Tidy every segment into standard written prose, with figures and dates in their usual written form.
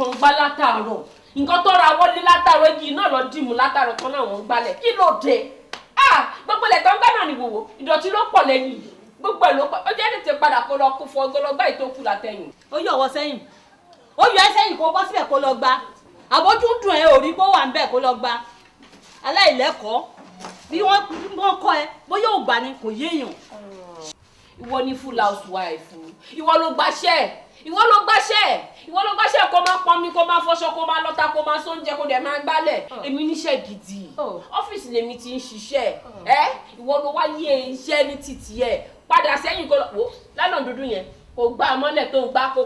tó ń gbá látàárọ̀ nǹkan tó ra wọlé látàárọ̀ igi náà lọ dìmú látàárọ̀ tán náà wọ́n ń gbálẹ̀ kí ló dé gbogbo ilẹ̀ tó ń gbá náà ni wòwò ìdọ̀tí ló pọ̀ lẹ́yìn gbogbo ẹ̀ ló pọ̀ ó jẹ́ tètè padà kó lọ kó fọ ọgọlọgbá ìtókù látẹ̀yìn. ó yọ ọwọ́ sẹ́yìn ó yọ ẹ́ sẹ́yìn kó bọ́ síbẹ̀ kó lọ gbá àbójú dùn ẹ́ òrí kó wà ń bẹ̀ kó lọ gbá aláìlẹ́kọ̀ọ́ bí wọ́n kọ́ ẹ bóyá ò gbà ni kò yéèyàn. ìwọ ni full housewife ìwọ ló gbàṣẹ́ kó máa pọnmi kó máa fọṣọ kó máa lọ́ta kó máa sóúnjẹ kó dẹ̀ máa gbálẹ̀ èmi níṣẹ́ gidi ọ́fíìsì lèmi ti ń ṣiṣẹ́ ìwọ ló wá yé iṣẹ́ ní títì ẹ̀ padà sẹ́yìn kó lọ wò lálọ́ dúdú yẹn kò gbá mọ́lẹ̀ tó ń gbá kó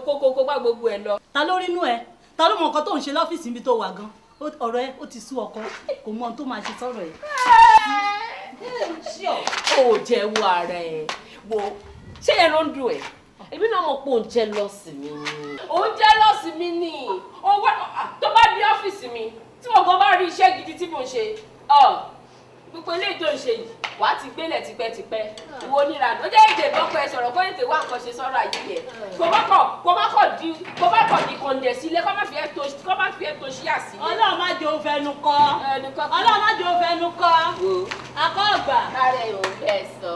gbá gbogbo ẹ̀ lọ. ta ló rínú ẹ ta ló mọ nǹkan tó ń ṣe lọ́fíìsì níbi tó wà gan ọ̀rọ̀ ẹ ó ti sú ọkọ kò mọ ohun tó máa ṣe sọ̀rọ̀ ẹ. ó jẹ́wọ́ ara ẹ̀ wo ṣé yẹn ló ń dùn ẹ̀ èmi náà mọ̀ pé òun jẹ́lọ́sì mi ni òun jẹ́lọ́sì mi ni owó tó bá dé ọ́fíìsì mi tí mo gan bá rí iṣẹ́ gidi tí mo ń ṣe gbogbo eléyìí tó ń ṣe yìí wàá ti gbélé tipẹ́tipẹ́ ìwọ oníranú ó jẹ́ èdè bọ́kọ ẹ sọ̀rọ̀ kó ètè wá nǹkan ṣe sọ́rọ̀ ayé yẹ kó má kọ̀ di kọ̀ǹdẹ̀ sílé kó má fi ẹ́ tó ṣí àsílẹ̀. ọlọ́run má jẹ́ òfẹ́nu kọ́ ọlọ́run má jẹ́ òfẹ́nu kọ́ akọ́ ọ̀gbà. káre ò bẹ́ẹ̀ sọ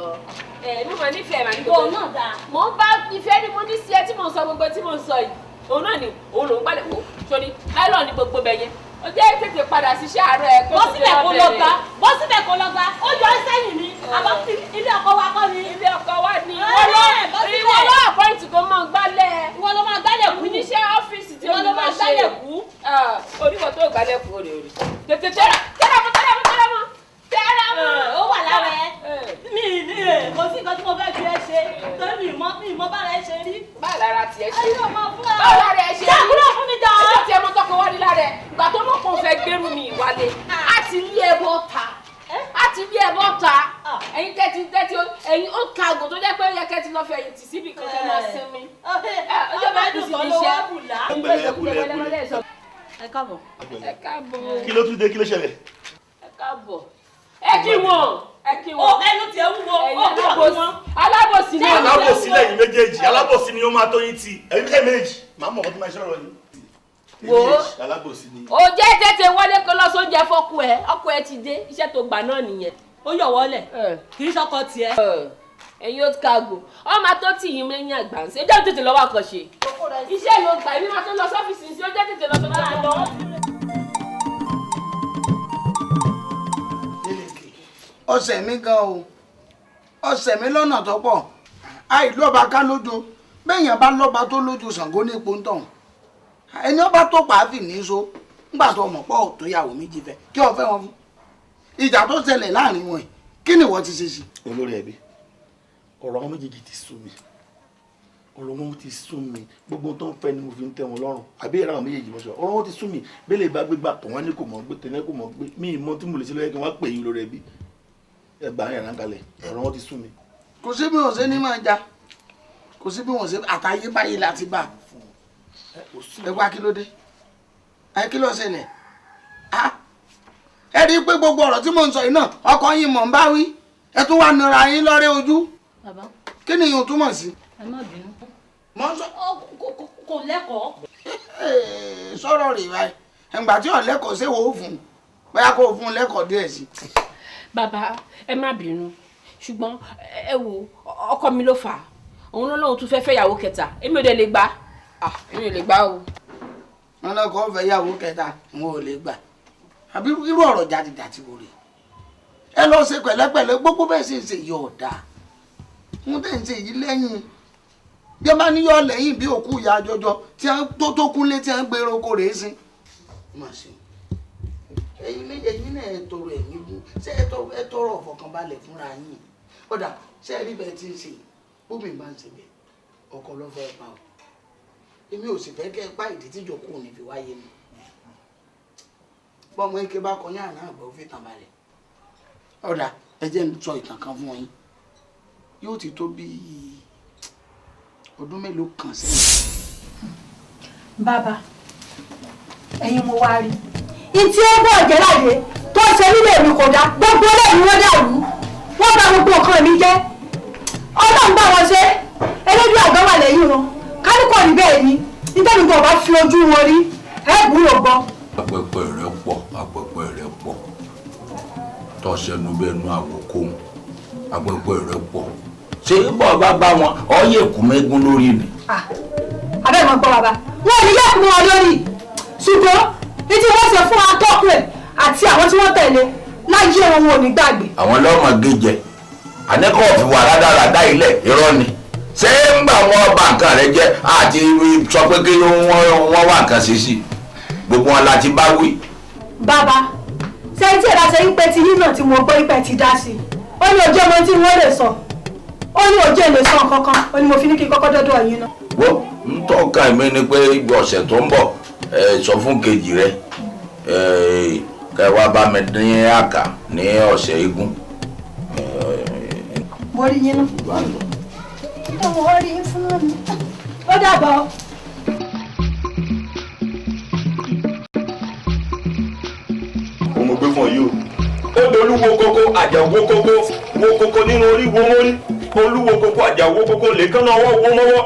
mo máa nífẹ̀ẹ́ màá ní gbogbo náà dáa mo ń bá ìfẹ́ ni mo ní sí ẹ tí mo ń sọ gbogbo tí mo ń sọ yìí òun náà ni òun lòún gbálẹ̀ wò sórí láìlọ́ọ̀ ní gbogbo bẹ̀ yẹn ó jẹ́ tètè padà sí iṣẹ́ àárẹ̀ kó tó tẹ̀lé ọbẹ̀ bọ́ síbẹ̀ kó lọ gbá ó yọ sẹ́yìn ni àbọ̀ ilé ọkọ wa kọ́ ni. ilé ọkọ wa ni ìwọ ló àpọ́ìntì kó máa gbálẹ̀ ìwọ ló máa gbálẹ̀ kú níṣẹ́ ọ́fíìsì tí ìwọ ló máa gbálẹ̀ kú. oníwọ̀ tó gbálẹ̀ kú òrè tètè tẹ́lẹ̀ mọ́ ó wà lára ẹ mi ní kò sí nǹkan tí mo fẹ́ fi ẹ ṣe torí mi mọ bára ẹ ṣe rí. báà lára tiẹ̀ ṣe rí báà lára ẹ ṣe rí. ṣé àkúrò fún mi jọ. ẹjọ́ tiẹ̀ mọ́ tọkọ wá ní lára ẹ̀ ìgbà tó mọ̀ kó fẹ́ gbẹ́rù mi ìwálé á ti lé ẹ bọ́ ta ẹ̀yin tẹ́tí ẹ̀yin ó ka àgò tó jẹ́ pé ó yẹ kẹ́ ti lọ fẹ̀yìn tì síbi kan kẹ́ máa sinmi. ọjọ́ bá dùn sí iṣẹ́ ẹ káàbọ̀. kí ló tún dé kí ló ṣẹlẹ̀. ẹ káàbọ̀ ẹ kí wọn. ẹnu tiẹ̀ wúwo ó bí wọn. alábòsí ni alábòsí lẹ́yìn méjèèjì alábòsí ni ó máa tó yín ti ẹ̀yin méjì máa mọ̀ ọ́ tó máa ṣọ̀rọ̀ yín. wo alábòsí ni. o jẹ́ tètè wọlé kó lọ sóúnjẹ fọ́kù ẹ ọkọ ẹ ti dé iṣẹ́ tó gbà náà nìyẹn. ó yọ̀ wọlé kì í ṣọkọ tiẹ̀. ẹ̀yin ó kágò ọmọ tó tì yín mẹ́yìn àgbà ń ṣe jẹ́ tètè lọ́wọ́ àkànṣe. iṣẹ́ ló gbà èmi máa tó lọ sọ́fíìsì ní sí ó jẹ́ tètè lọ sọ́fíìsì. ọ̀sẹ̀ mi gan o ọ̀sẹ̀ mi lọ́nà tó pọ̀ àìlọ́ba ká lójo bẹ́ẹ̀yàn bá lọ́ba tó lójú Ṣàngó ní ipò ń tọ̀hún ẹni ọba tó pàáfì ní so ńgbà tó mọ̀ pọ̀ tó yàwó méjì fẹ́ kí ọ fẹ́ wọn fún ìjà tó ṣẹlẹ̀ láàrin wọn kí ni wọ́n ti ṣe sí. olórí ẹbí ọ̀rọ̀ àwọn méjèèjì ti sú mi ọ̀rọ̀ wọn ti sú mi gbogbo tó ń fẹ́ ni mo fi ń tẹ́ wọn lọ́rùn àbí ìran àwọn méjèèjì mọ̀ sọ ọ̀rọ̀ wọn ti sú mi bẹ́ẹ̀ lè bá gbégbá tọ̀ wọ́n ní kò mọ̀ gbé tẹ̀lé kò mọ̀ gbé mí ìmọ̀ tí mo lè ṣe lọ́yẹ́ kí wọ́n pè yín olórí ẹbí ẹgbà ń yàrá kalẹ̀ ọ̀rọ̀ wọn ti sú mi. kò sí bí wọn ṣe ní máa ja kò sí bí wọn ṣe àtàyè báyìí láti bá ẹ wá kí ló dé ẹ kí ló ṣẹlẹ̀ ẹ rí i pé gbogbo ọ̀rọ̀ tí mò ń sọ yìí náà ọkọ yín mọ̀ ń bá wí ẹ tún wá nira yín lọ́rẹ́ ojú kí ni yóò túmọ̀ sí. ẹ má bínú. mọ sọ. kò lẹ́kọ̀ọ́. sọ̀rọ̀ rè báyìí ẹ̀ǹgbà tí ò lẹ́kọ̀ọ́ ṣé wò ó fún un bóyá kó o fún un lẹ́kọ̀ọ́ díẹ̀ sí. bàbá ẹ má bínú ṣùgbọ́n ẹ wo ọkọ mi ló fà á òun ló lóun tún fẹ́ fẹ́ yàwó kẹta èmi ò dé lè gbà èmi ò lè gbà o. wọn lọ kọ́ fẹ́ yàwó kẹta wọn ò lè gbà àbí irú ọ̀rọ̀ jàdìjàdì wò rè ẹ lọ ṣe pẹ̀lẹ́pẹ̀lẹ́ gbogbo bẹ́ẹ̀ sì ń ṣe yọ ọ̀dà wọn tẹ̀ ń ṣe yìí lẹ́yìn bí wọ́n bá ní yọ lẹ́yìn bí òkú ìyá àjọjọ tí wọ́n tó kúnlé tí wọ́n gbèrò oko rèé sí. ẹ̀yin náà ẹ tọrọ ẹ̀mí gún ṣé ẹ tọrọ ọ̀fọ̀kànbalẹ̀ fúnra yín ọ̀dà ṣé ẹ rí bẹ́ẹ̀ tí ń ṣe bómi bá ń ṣe bẹ́ẹ̀ ọkọ ló fẹ́ pa ọ́ èmi ò sì fẹ́ kẹ́ ẹ pa ìdí tíjọ kù ní fi wáyé mi bọ́mọ ike bá kọyán àná àgbà ó fi tàn balẹ̀ ọ̀dà ẹ jẹ́ ń sọ ìtàn kan fún yín yóò ti tó bí ọdún mélòó kan sẹ́yìn. bàbá ẹ̀yin mo wá rí i tí ó bọ̀ jẹ́ láyé tó ṣe nílé mi kò dá gbogbo lẹ́yìn wọ́n dàrú wọ́n bà gbogbo nǹkan mi jẹ́ ọlọ́run bá wọn ṣe elédùn àgbà wà lẹ́yìn wọn kálukọ̀ rí bẹ́ẹ̀ ni nítorí bọ̀ bá fi ojú wọn rí ẹ gbúrò gbọ́. apẹpẹ rẹ pọ̀ tọ́sẹ̀nu bẹ́ẹ̀ nu àwòkóhun apẹpẹ rẹ pọ̀ ṣé bọ́ bá wọn ọyẹ kù mẹ́gún lórí ni. abẹ́ mọ̀ gbọ́ bàbá wọn ò ní yẹ kún wọn lórí ṣùgbọ́n ní tí wọ́n ṣe fún atọ́kùn ẹ̀ àti àwọn tí wọ́n tẹ̀lé láyé wọn ò ní gbàgbé. àwọn lọ́mọ gẹ́jẹ àníkọ́ fi wà rádaràdá ilẹ̀ irọ́ ni ṣé ń gbà wọn bà nǹkan rẹ jẹ́ àti sọ pé kí wọ́n wà nǹkan ṣe sí gbogbo wọn láti bá wí. bàbá sẹ́yìn tí ẹ̀dá ṣe ń pẹ́ ti yín náà tí mo gbọ́ ipẹ́ ti dá sí i ó ní ojú ọmọ tí wọ́n lè sọ ó ní ojú èlé sọ kankan ó ní mo fi ní kí kọ́kọ́ dọ́dọ̀ yín náà. wọ́n ń tọ́ka mi ni pé ọ̀sẹ̀ tó ń bọ̀ sọ fún kejì rẹ kẹwàá bá mi dín àkà ní ọ̀sẹ̀ igun. mo rí yín náà mo rí yín fún mi ó dàbọ̀. mo gbé fún ọ yìí o ó dolúwo kókó àjàwó kókó wo kókó nínú orí wo mórí olúwo kókó àjàwó kókó lèékán náà ọwọ́ wo mọ́wọ́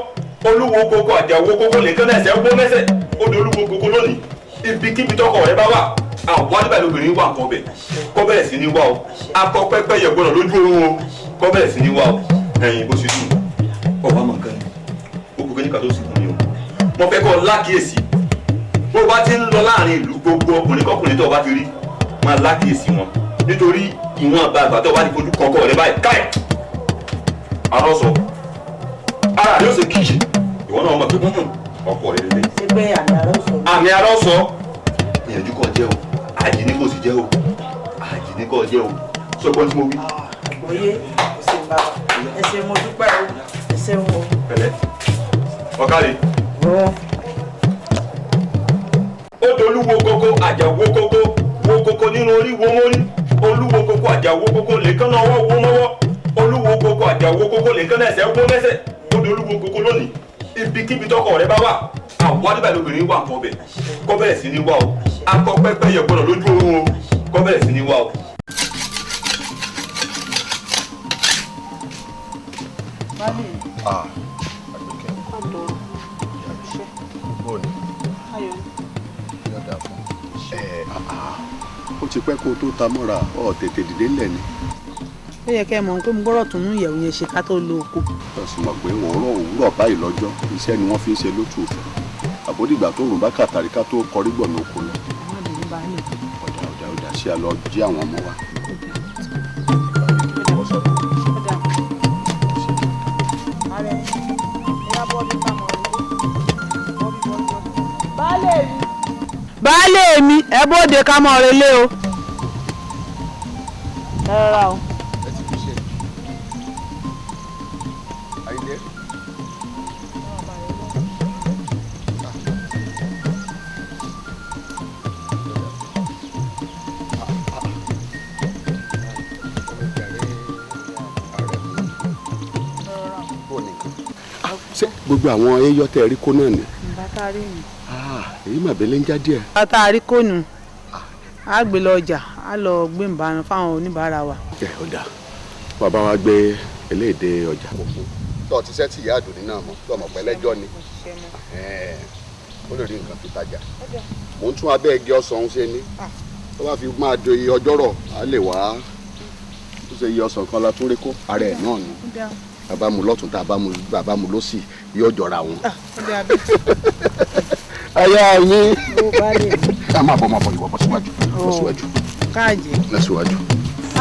olúwo kókó àjàwó kókó lèékán náà ẹsẹ̀ wó mẹ́sẹ̀ ó dolúwo kókó lónìí ibikíbi tọkọ rẹ bá wà àwọn àdìbà lóbìnrin wà nǹkan bẹ̀ kọ́ bẹ̀rẹ̀ sí ní wá o akọ pẹ́pẹ́ yẹ gbọ́dọ̀ lójú oorun o kọ́ bẹ̀rẹ̀ sí ní wá o ẹ̀yìn bó ṣe dùn ọba mọ̀ nǹkan ni ó kò kéjìká tó sì fún mi o mo fẹ́ kọ́ lákìyèsí bó bá ti ń lọ láàrin ìlú gbogbo ọkùnrin kọkùnrin tó bá ti rí máa lákìyèsí wọn nítorí ìwọ̀n àgbà tó bá ti fojú kọ̀ọ̀kọ̀ rẹ báyìí káì arọ́sọ ara rẹ ó ṣe kíyè ìwọ náà mọ̀ pé ọkọ rẹ lélẹ̀. ṣé pé àmì arọ́sọ ìyànjú kọ jẹ́ o àjìní kò sì jẹ́ o àjìní kò jẹ́ o sọgbọ́n tí mo wí. àgbọ̀yé ẹsẹ̀ bàbá ẹsẹ̀ mo dúpẹ́ o ẹsẹ̀ wo. pẹ̀lẹ́ ọ̀kadì. ó dolúwo kókó àjàwó kókó wo kókó nínú orí wo mórí olúwo kókó àjàwó kókó lèékán náà ọwọ́ wo mọ́wọ́ olúwo kókó àjàwó kókó lèékán náà ẹsẹ̀ wó mẹ́sẹ̀ ó dolúwo kókó lónìí ibikíbi tọkọ rẹ bá wà àwọn àdìbà lóbìnrin wà nǹkan bẹ̀ kọ́ bẹ̀rẹ̀ sí ní wá o akọ pẹ́pẹ́ yẹ gbọ́dọ̀ lójú oorun o kọ́ bẹ̀rẹ̀ sí ní wá o. ó ti pẹ́ kó o tó ta mọ́ra ọ̀ tètè dìde ńlẹ̀ ni. ó yẹ kẹ́ ẹ mọ̀ pé mo gbọ́dọ̀ tún ní ìyẹ̀wò yẹn ṣe ká tó lo oko. ó sì mọ̀ pé òwúrọ̀ báyìí lọ́jọ́ iṣẹ́ ni wọ́n fi ń ṣe lótú àbódìgbà tó rùn bá kàtàrí ká tó kọrí gbọ̀nà oko lọ. ọ̀dà sí àlọ́ jí àwọn ọmọ wa. baálé mi ẹ bóde ká mọ relé o. ẹ rọra o. ṣé gbogbo àwọn eyọ tẹ rí kó náà ni. bàtà rí mi. èyí mà bẹ́lẹ̀ ń já díẹ̀. bàtà rí kónù á gbé lọ ọjà á lọ gbé ìbánu fáwọn oníbàárà wa. ọ̀dà bàbá wa gbé eléèdè ọjà. tó ti sẹ́tì ìyá àdùnní náà mọ́ tó ọmọ pẹ́lẹ́jọ́ ni ó lè rí nǹkan fi tajà. mò ń tún abẹ́ ẹgẹ ọsàn ṣe ní tó bá fi máa do iye ọjọ́rọ̀ á lè wá tó ṣe iye ọsàn kan la tún rí kó ara ẹ̀ náà ni bàbá mu lọ́tún tá bàbá mu lọ́sì yóò jọra wọn. aya yín. a máa bọ̀ ìwọ bọ̀ síwájú. káàjì. lọ síwájú.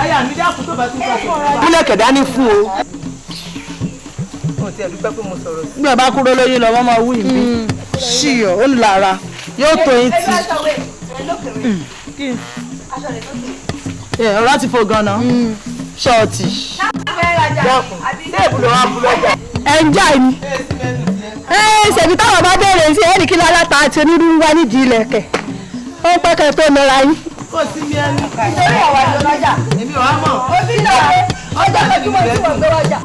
aya mi dákun tó bá ti sọ fún wa. kúlẹ̀ kẹ̀dá ní fún o. mo ti ẹ̀ dúpẹ́ pé mo sọ̀rọ̀ sí. bí ẹ bá kúrò lóyún lọ wọ́n máa wú ìbí. ṣíyọ̀ ó lára yóò tó yín tì. ọ̀rọ̀ ti fò gan-an ṣọ́ọ̀tì. ẹ ń jà ní. ṣèbí táwọn bá bẹ̀rẹ̀ sí ẹ̀rí kí láláta àti onírúurú wá nídìí ilẹ̀kẹ̀ ó ń pẹ́kẹ́ tó nira yín. kò sí mi ẹni. nítorí àwa ìjọ lọ́jà. èmi ò wá mọ̀. ó bí náà ọjọ́ tó túmọ̀ sí wọn gbé wájà.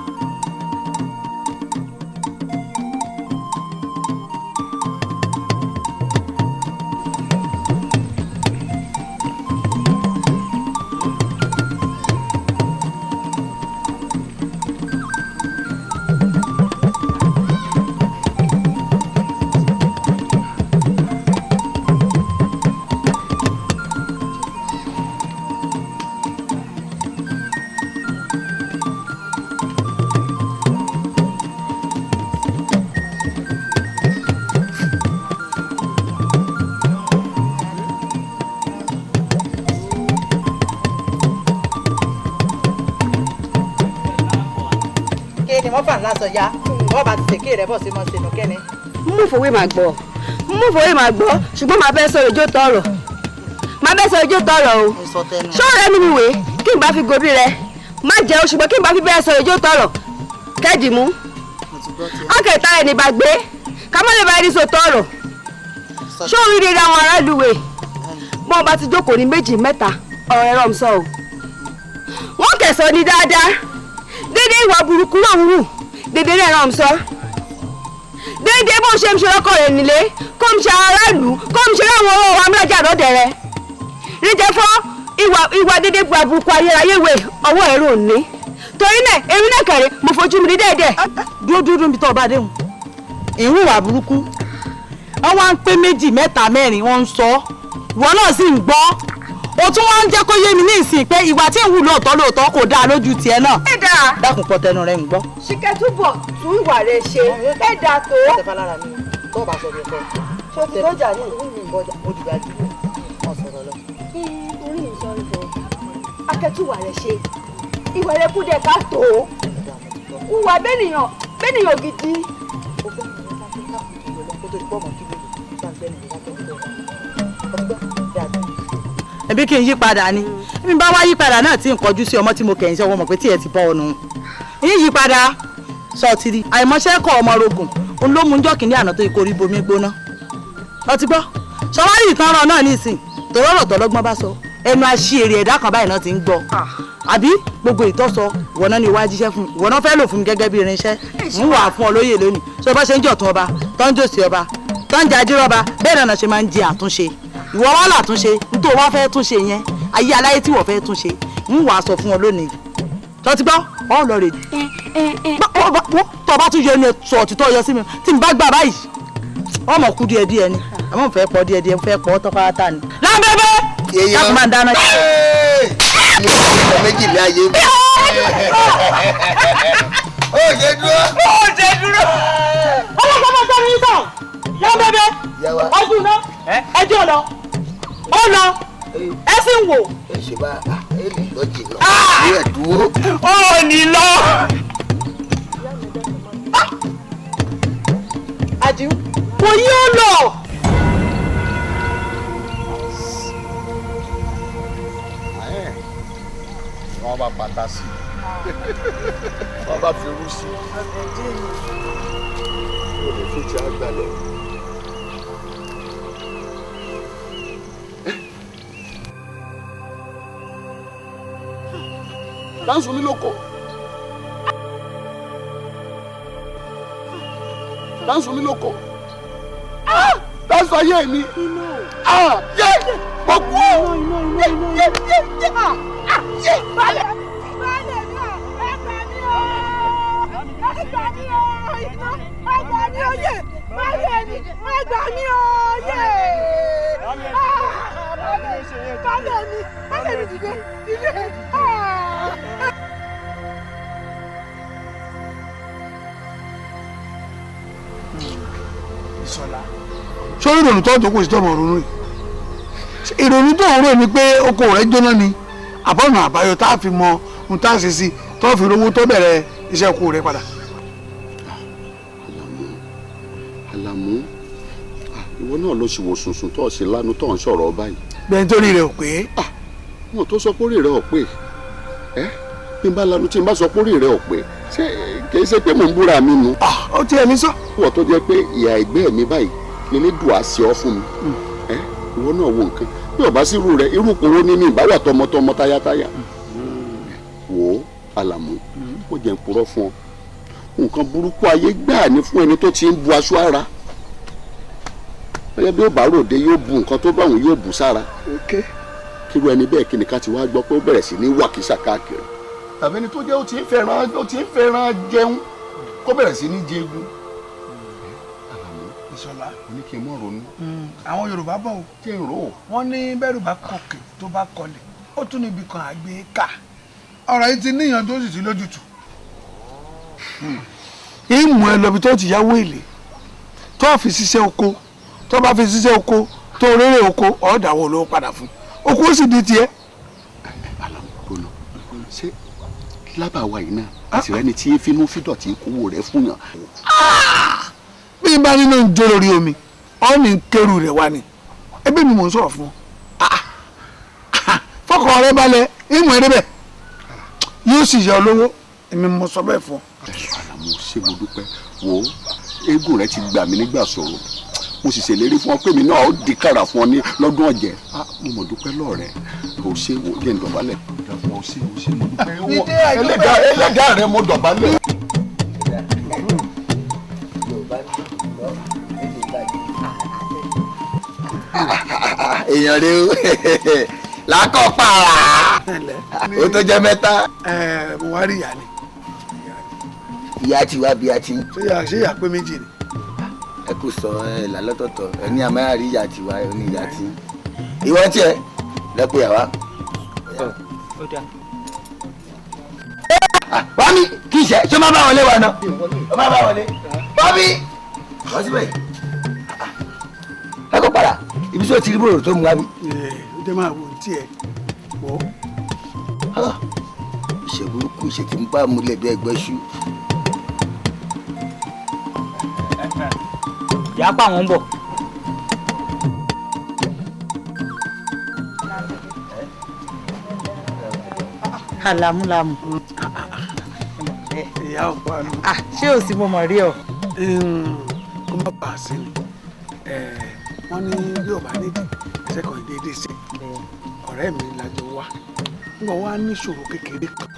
kí wọ́n fà ńlá sọ ya wọ́n bá ti tèké rẹ̀ bọ̀ sí mọ́ sínú kẹ́ni. mú fòwe máa gbọ́ ṣùgbọ́n màá fẹ́ sọ ìjó tọrọ o ṣọ́ọ̀rẹ́ mi wèé kí n bá fi gobi rẹ má jẹ́ o ṣùgbọ́n kí n bá fi bẹ́ẹ̀ sọ ìjó tọrọ kẹ́dì mú ọkẹta ẹni bá gbé ká má lè bá ẹni sọ tọrọ ṣọ́ọ̀rí rere àwọn aráàlú wèé bọ́n bá ti jókòó ní méjì mẹ́ta ọ̀rọ̀ ẹ̀rọ ń sọ o wọ́n kẹsàn-án ní dáadáa dédé ìwà burúkú náà ń wù dédé ẹ̀rọ ń sọ dédé bó ṣe ń ṣe lọ́kọ̀ rẹ̀ nílé kó ń ṣe aráàlú kó ń ṣe láwọn owó wa mílíọ̀jà lọ́dẹ̀ rẹ̀ níjẹ́ fọ́ ìwà dédé bu àbùkù ayérayé wè ọwọ́ ẹ̀rọ òní torí náà èmi náà kẹ̀rẹ́ mo fojú mi rí déédéé. dúró níbi tó bá déhùn ìwà burúkú wọ́n wá ń pé méjì mẹ́ta mẹ́rin wọ́n ń sọ ìwọ náà sì ń gbọ́ o tún wá ń jẹ́ kó yé mi ní ìsìn pé ìwà tí ń wù lóòótọ́ kò dáa lójú tiẹ̀ náà. ẹ dáa. dákun pọ̀ tẹnu rẹ̀ ń gbọ́. ṣìkẹ́ túbọ̀ tún ìwà rẹ̀ ṣe ẹ dáa tó. ṣèfà lára mi tó bá sọ fún ṣé o ti lọ́jà ní ìlú ìbọjà ó dìgbà tí wọ́n sọ̀rọ̀ lọ. orí mi sọ ìfọ̀ akẹ́tùwà rẹ̀ ṣe ìwà rẹ̀ kú dẹ̀ ká tó ìwà bẹ́nìyàn gidi. ẹbí kí n yí padà ni bí n bá wá yí padà náà tí n kọjú sí ọmọ tí mo kẹ̀yìn sí ọwọ́ mọ̀ pé tí ẹ ti bọ́ ọ̀nù yín yí padà sọtiri àìmọṣẹ́ kọ ọmọ rogun òun ló mú ń jọ́kìnní àná tó ikú orí bomi gbóná ọtí gbọ́ sọwárì ìtanràn náà nísìn tòrọ́rọ̀ tọ́lọ́gbọ́n bá sọ ẹnu aṣèrè ẹ̀dá kan báyìí náà ti ń gbọ́ àbí gbogbo ìtọ́sọ ìwọ náà ni wá jíṣẹ́ fún mi ìwọ náà fẹ́ lò fún mi gẹ́gẹ́ bí irinṣẹ́ ń wà fún ọ lóyè lónìí sọ bá ṣe ń jọ̀tún ọba tó ń jòsì ọba tó ń jẹ ajírọ́ba bẹ́ẹ̀ náà ṣe máa ń jẹ àtúnṣe ìwọ wá látúnṣe nítorí wọ́n fẹ́ túnṣe yẹn ayé aláyé tí wọ́n fẹ́ túnṣe ń wà sọ fún ọ lónìí tó ti gbọ́ ọ lọ rè tó bá tún yọ ẹni sọ òtítọ́ yọ sí mi tí n bá gbà báyìí ọmọ kú díẹ̀ díẹ̀ ni àmọ́ fẹ́ pọ̀ díẹ̀ díẹ̀ fẹ́ pọ̀ tọ́pátá ni. lábẹ́bẹ́ káàkiri máa ń dáná. mo sọ méjì ní ayé mi. ó ṣe dúró. ọlọ́pàá máa tẹ́lẹ̀ yín tán lábẹ́bẹ́ ọdún náà ẹjọ́ lọ ó lọ ẹ sì ń wò. ẹ ṣe bá ẹ lè lọ jìnnà ní ẹ̀dúró. ó ní lọ. àdìo kò yí ó lọ. wọ́n bá pàtà sí wọ́n bá fi rú sí ó lè fi ti àgbàlẹ̀. Dáńsù mi lóko. Dáńsù mi lóko. Dáńsù ayé mi. Yé! Mo kú o! Yé! Balẹ̀ mi ò ẹ gbà mí o ẹ gbà mí o iná ẹ gbà mí o yé balẹ̀ mi ẹ gbà mí o yé balẹ̀ mi dìde dìde. Ìṣọ̀lá sórí ìrònú tó ń jókòó sí tọmọ ronú yìí ìrònú tó ń rò ní pé oko rẹ jóná ni àbọ̀nà àbáyọ tá a fi mọ ohun tá a ṣe sí tó fi rówó tó bẹ̀rẹ̀ iṣẹ́ oko rẹ padà. Àlàmú ìwọ náà ló ṣì wò sùnsùn tó ṣe lánàá tó ń sọ̀rọ̀ báyìí. bẹ́ẹ̀ nítorí rẹ̀ ò pé. wọn tó sọ pórí rẹ̀ ò pé bí n bá lanu tí n bá sọ pórí rẹ̀ ò pé ṣé kì í ṣe pé mò ń búra mi nu. ó tiẹ̀ ní sọ. wọ́n tó jẹ́ pé ìyá ẹgbẹ́ mi báyìí lélẹ́ dùn á sí ọ fún mi ìwọ náà wo nǹkan bí ọba sí irú rẹ irú kòwó ní mi ìbáwà tọmọtọmọ táyátáyà wò ó Àlàmú mo jẹ́ ń purọ́ fún ọ nǹkan burúkú ayé gbáà ní fún ẹni tó ti ń bu aṣọ ara ẹyẹ bí ó bá ròde yóò bu nǹkan tó bá òun yóò bù sára kíru ẹni bẹ́ẹ̀ kí ni ká ti wá gbọ́ pé ó bẹ̀rẹ̀ sí ní wàkísà káàkiri. tàbí ẹni tó jẹ́ ó ti ń fẹ́ràn jẹun kó bẹ̀rẹ̀ sí ní jẹgun. Àlàmú Ìṣọ̀lá mo ní kí n mọ̀ ronú. àwọn Yorùbá bọ̀ ọ́ kí n rò ó. wọ́n ní bẹ́rù bá kọ̀kẹ́ tó bá kọlẹ̀ ó tún níbi kan àgbé ká ọ̀rọ̀ yìí ti níyàn tó sì ti lójútùú. ìmú ẹ lọ bí tó ti yáwó èlé tó fi ṣiṣẹ́ oko tó bá fi ṣiṣẹ́ oko tó rere oko ọ̀ọ́dàwọ̀ ló padà fún oko ó sì di tiẹ̀. Àlàmú gbóná ṣé lábàá wa yìí náà àti rẹ ni tí finú fídọ̀ tí kówó rẹ̀ fún yàn. bí n bá nínú ń jó lórí omi ọ́ ní kẹrù rẹ̀ wá ni ẹbí mi mò ń sọ̀rọ̀ fún ọ fọkàn rẹ balẹ̀ ìmọ̀ ẹ̀rẹ́ bẹ̀ yóò sì yẹ olówó èmi mo sọ bẹ́ẹ̀ fún ọ. Àlàmú ṣé mo dúpẹ́ wo eégún rẹ ti gbà mí nígbà sọ̀rọ̀ mo sì ṣèlérí fún ọ pé mi náà ó di kára fún ọ ní lọ́dún ọ̀jẹ̀ mo mọ̀ dúpẹ́ lọ́ọ̀rẹ́ kò ṣe wò jẹ́ ń dọ̀bálẹ̀ o ṣe mo dúpẹ́ ẹlẹ́dàá rẹ mo dọ̀bálẹ̀. èèyàn rẹ o lákọ̀ pààrà ó tó jẹ́ mẹ́ta. mo wá rí ìyá ni. ìyá ti wá bí a ti. ṣé ìyá pé méjì ni. ẹ kò sọ ẹ lálọ́tọ̀ọ̀tọ̀ ẹ ní àmọ́ àrí ìyá ti wá ẹ ní ìyá ti. ìwọ tiẹ̀ lẹ́pẹ́ yà wá. wá mi kì í ṣe máa bá wọlé wa náà. ó máa bá wọlé. bọ́bí wọ́n síbẹ̀ ẹ kó padà ibi tí o ti rí bòrò tó mú wa bí. ó jẹ́ máa wo tí ẹ wọ́. ìṣe burúkú ìṣe tí ń bá múlẹ̀ bí ẹgbẹ́ ṣú. ìyá pa àwọn ń bọ̀. Àlàmúlàmù. ìyá ọ̀pá nù. ṣé o sì mo mọ̀ rí ọ. kó má bàa sí ni wọ́n ní bí ọba nídìí ẹsẹ̀ kan déédéé sí ọ̀rẹ́ mi lájọ wá nígbà wá ní ìṣòro kékeré kan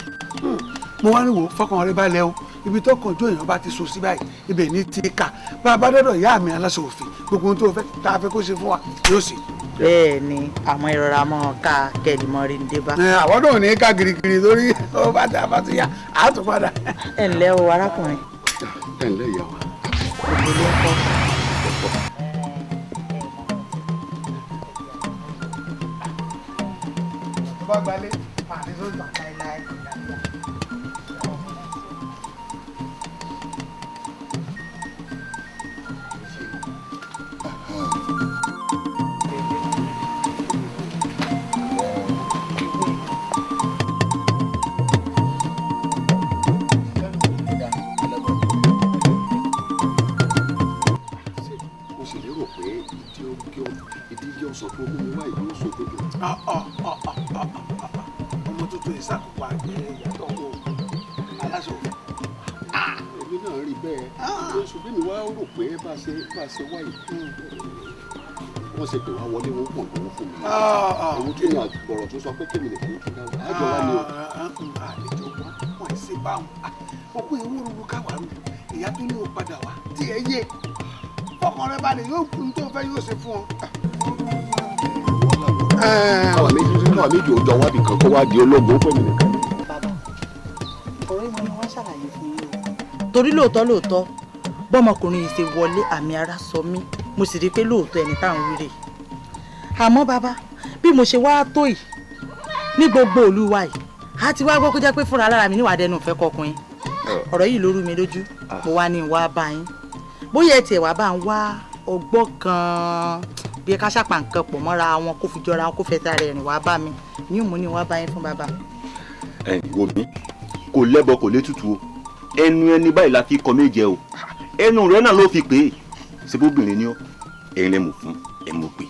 mo wá ní wò fọkàn rẹ balẹ̀ o ibi tó kàn jó èèyàn bá ti so sí báyìí ibẹ̀ ní ti kà bá a bá dọ́dọ̀ ìyá mi aláṣọ òfin gbogbo ohun tó fẹ́ tá a fẹ́ kó ṣe fún wa yóò sì. bẹ́ẹ̀ ni àwọn ìrora mọ́ ká kẹ́lìmọ́ rí ní débá. àwọn náà ní ká girigiri lórí ọba tá a bá ti yá a tún padà. ẹ ǹlẹ́ o arákùnrin. ẹ ǹlẹ́ ìyá wa. ògbólé ọkọ. bá gbalẹ̀ àti tó gbà láéláé. mo sì lérò pé ìdí ọ̀sán tó mú mi wá ìlú òṣòdodo. ọmọ tuntun ìsàkópa ìyàtọ̀ wo aláṣọ. èmi náà rí bẹ́ẹ̀ oṣù bí mi wá rò pé bá a ṣe wáyé wọ́n ṣe pè wá wọlé wọn pọ̀ lówó fún mi. àwọn tó yàn gbọ̀rọ̀ tó sọ pé kémi lè kó kí dáwọ́ àjọ wa ni o. àlejò wọn ṣe báwọn òkú ìwé òrùlù káwá rù ìyá tó ní o padà wá tí ẹ yé fọkàn rẹ balẹ̀ yóò kún tó fẹ́ yóò ṣe fún ọ. káwa méjì ò jọ wá bìkan kó wá di ológun ó pè mí nìkan. bàbá ọ̀rọ̀ ìmọ̀ ni wọ́n ṣàlàyé fún yín o. torí lóòótọ́ bọ́mọkùnrin yìí ṣe wọlé àmì ara sọ mí mo sì rí i pé lóòótọ́ ẹni tá à ń wíre àmọ́ bàbá bí mo ṣe wá tó yìí ní gbogbo ìlú wa yìí a ti wá gbọ́ kó jẹ́ pé fúnra lára mi níwàá dẹnu ìfẹ́ kọkùnrin ọ̀rọ̀ yìí ló rú mi lójú mo wá ní ìwà bá yín bóyá ẹ tiẹ̀ wá bá ń wá ọgbọ́n kan bí ká ṣàpà nǹkan pọ̀ mọ́ra wọn kó fi jọra wọn kó fẹ́ sáré rìn wá bá mi ní ìmú ni wá bá yín fún bàbá. wò mí kò lẹ́bọ kò létùtù o ẹnu ẹni báyìí la fi kọ méje o ẹnu rẹ náà ló fi pè é sebóbìnrin ni ọ ẹ̀yin lẹ mọ̀ fún ẹ mọ̀ pé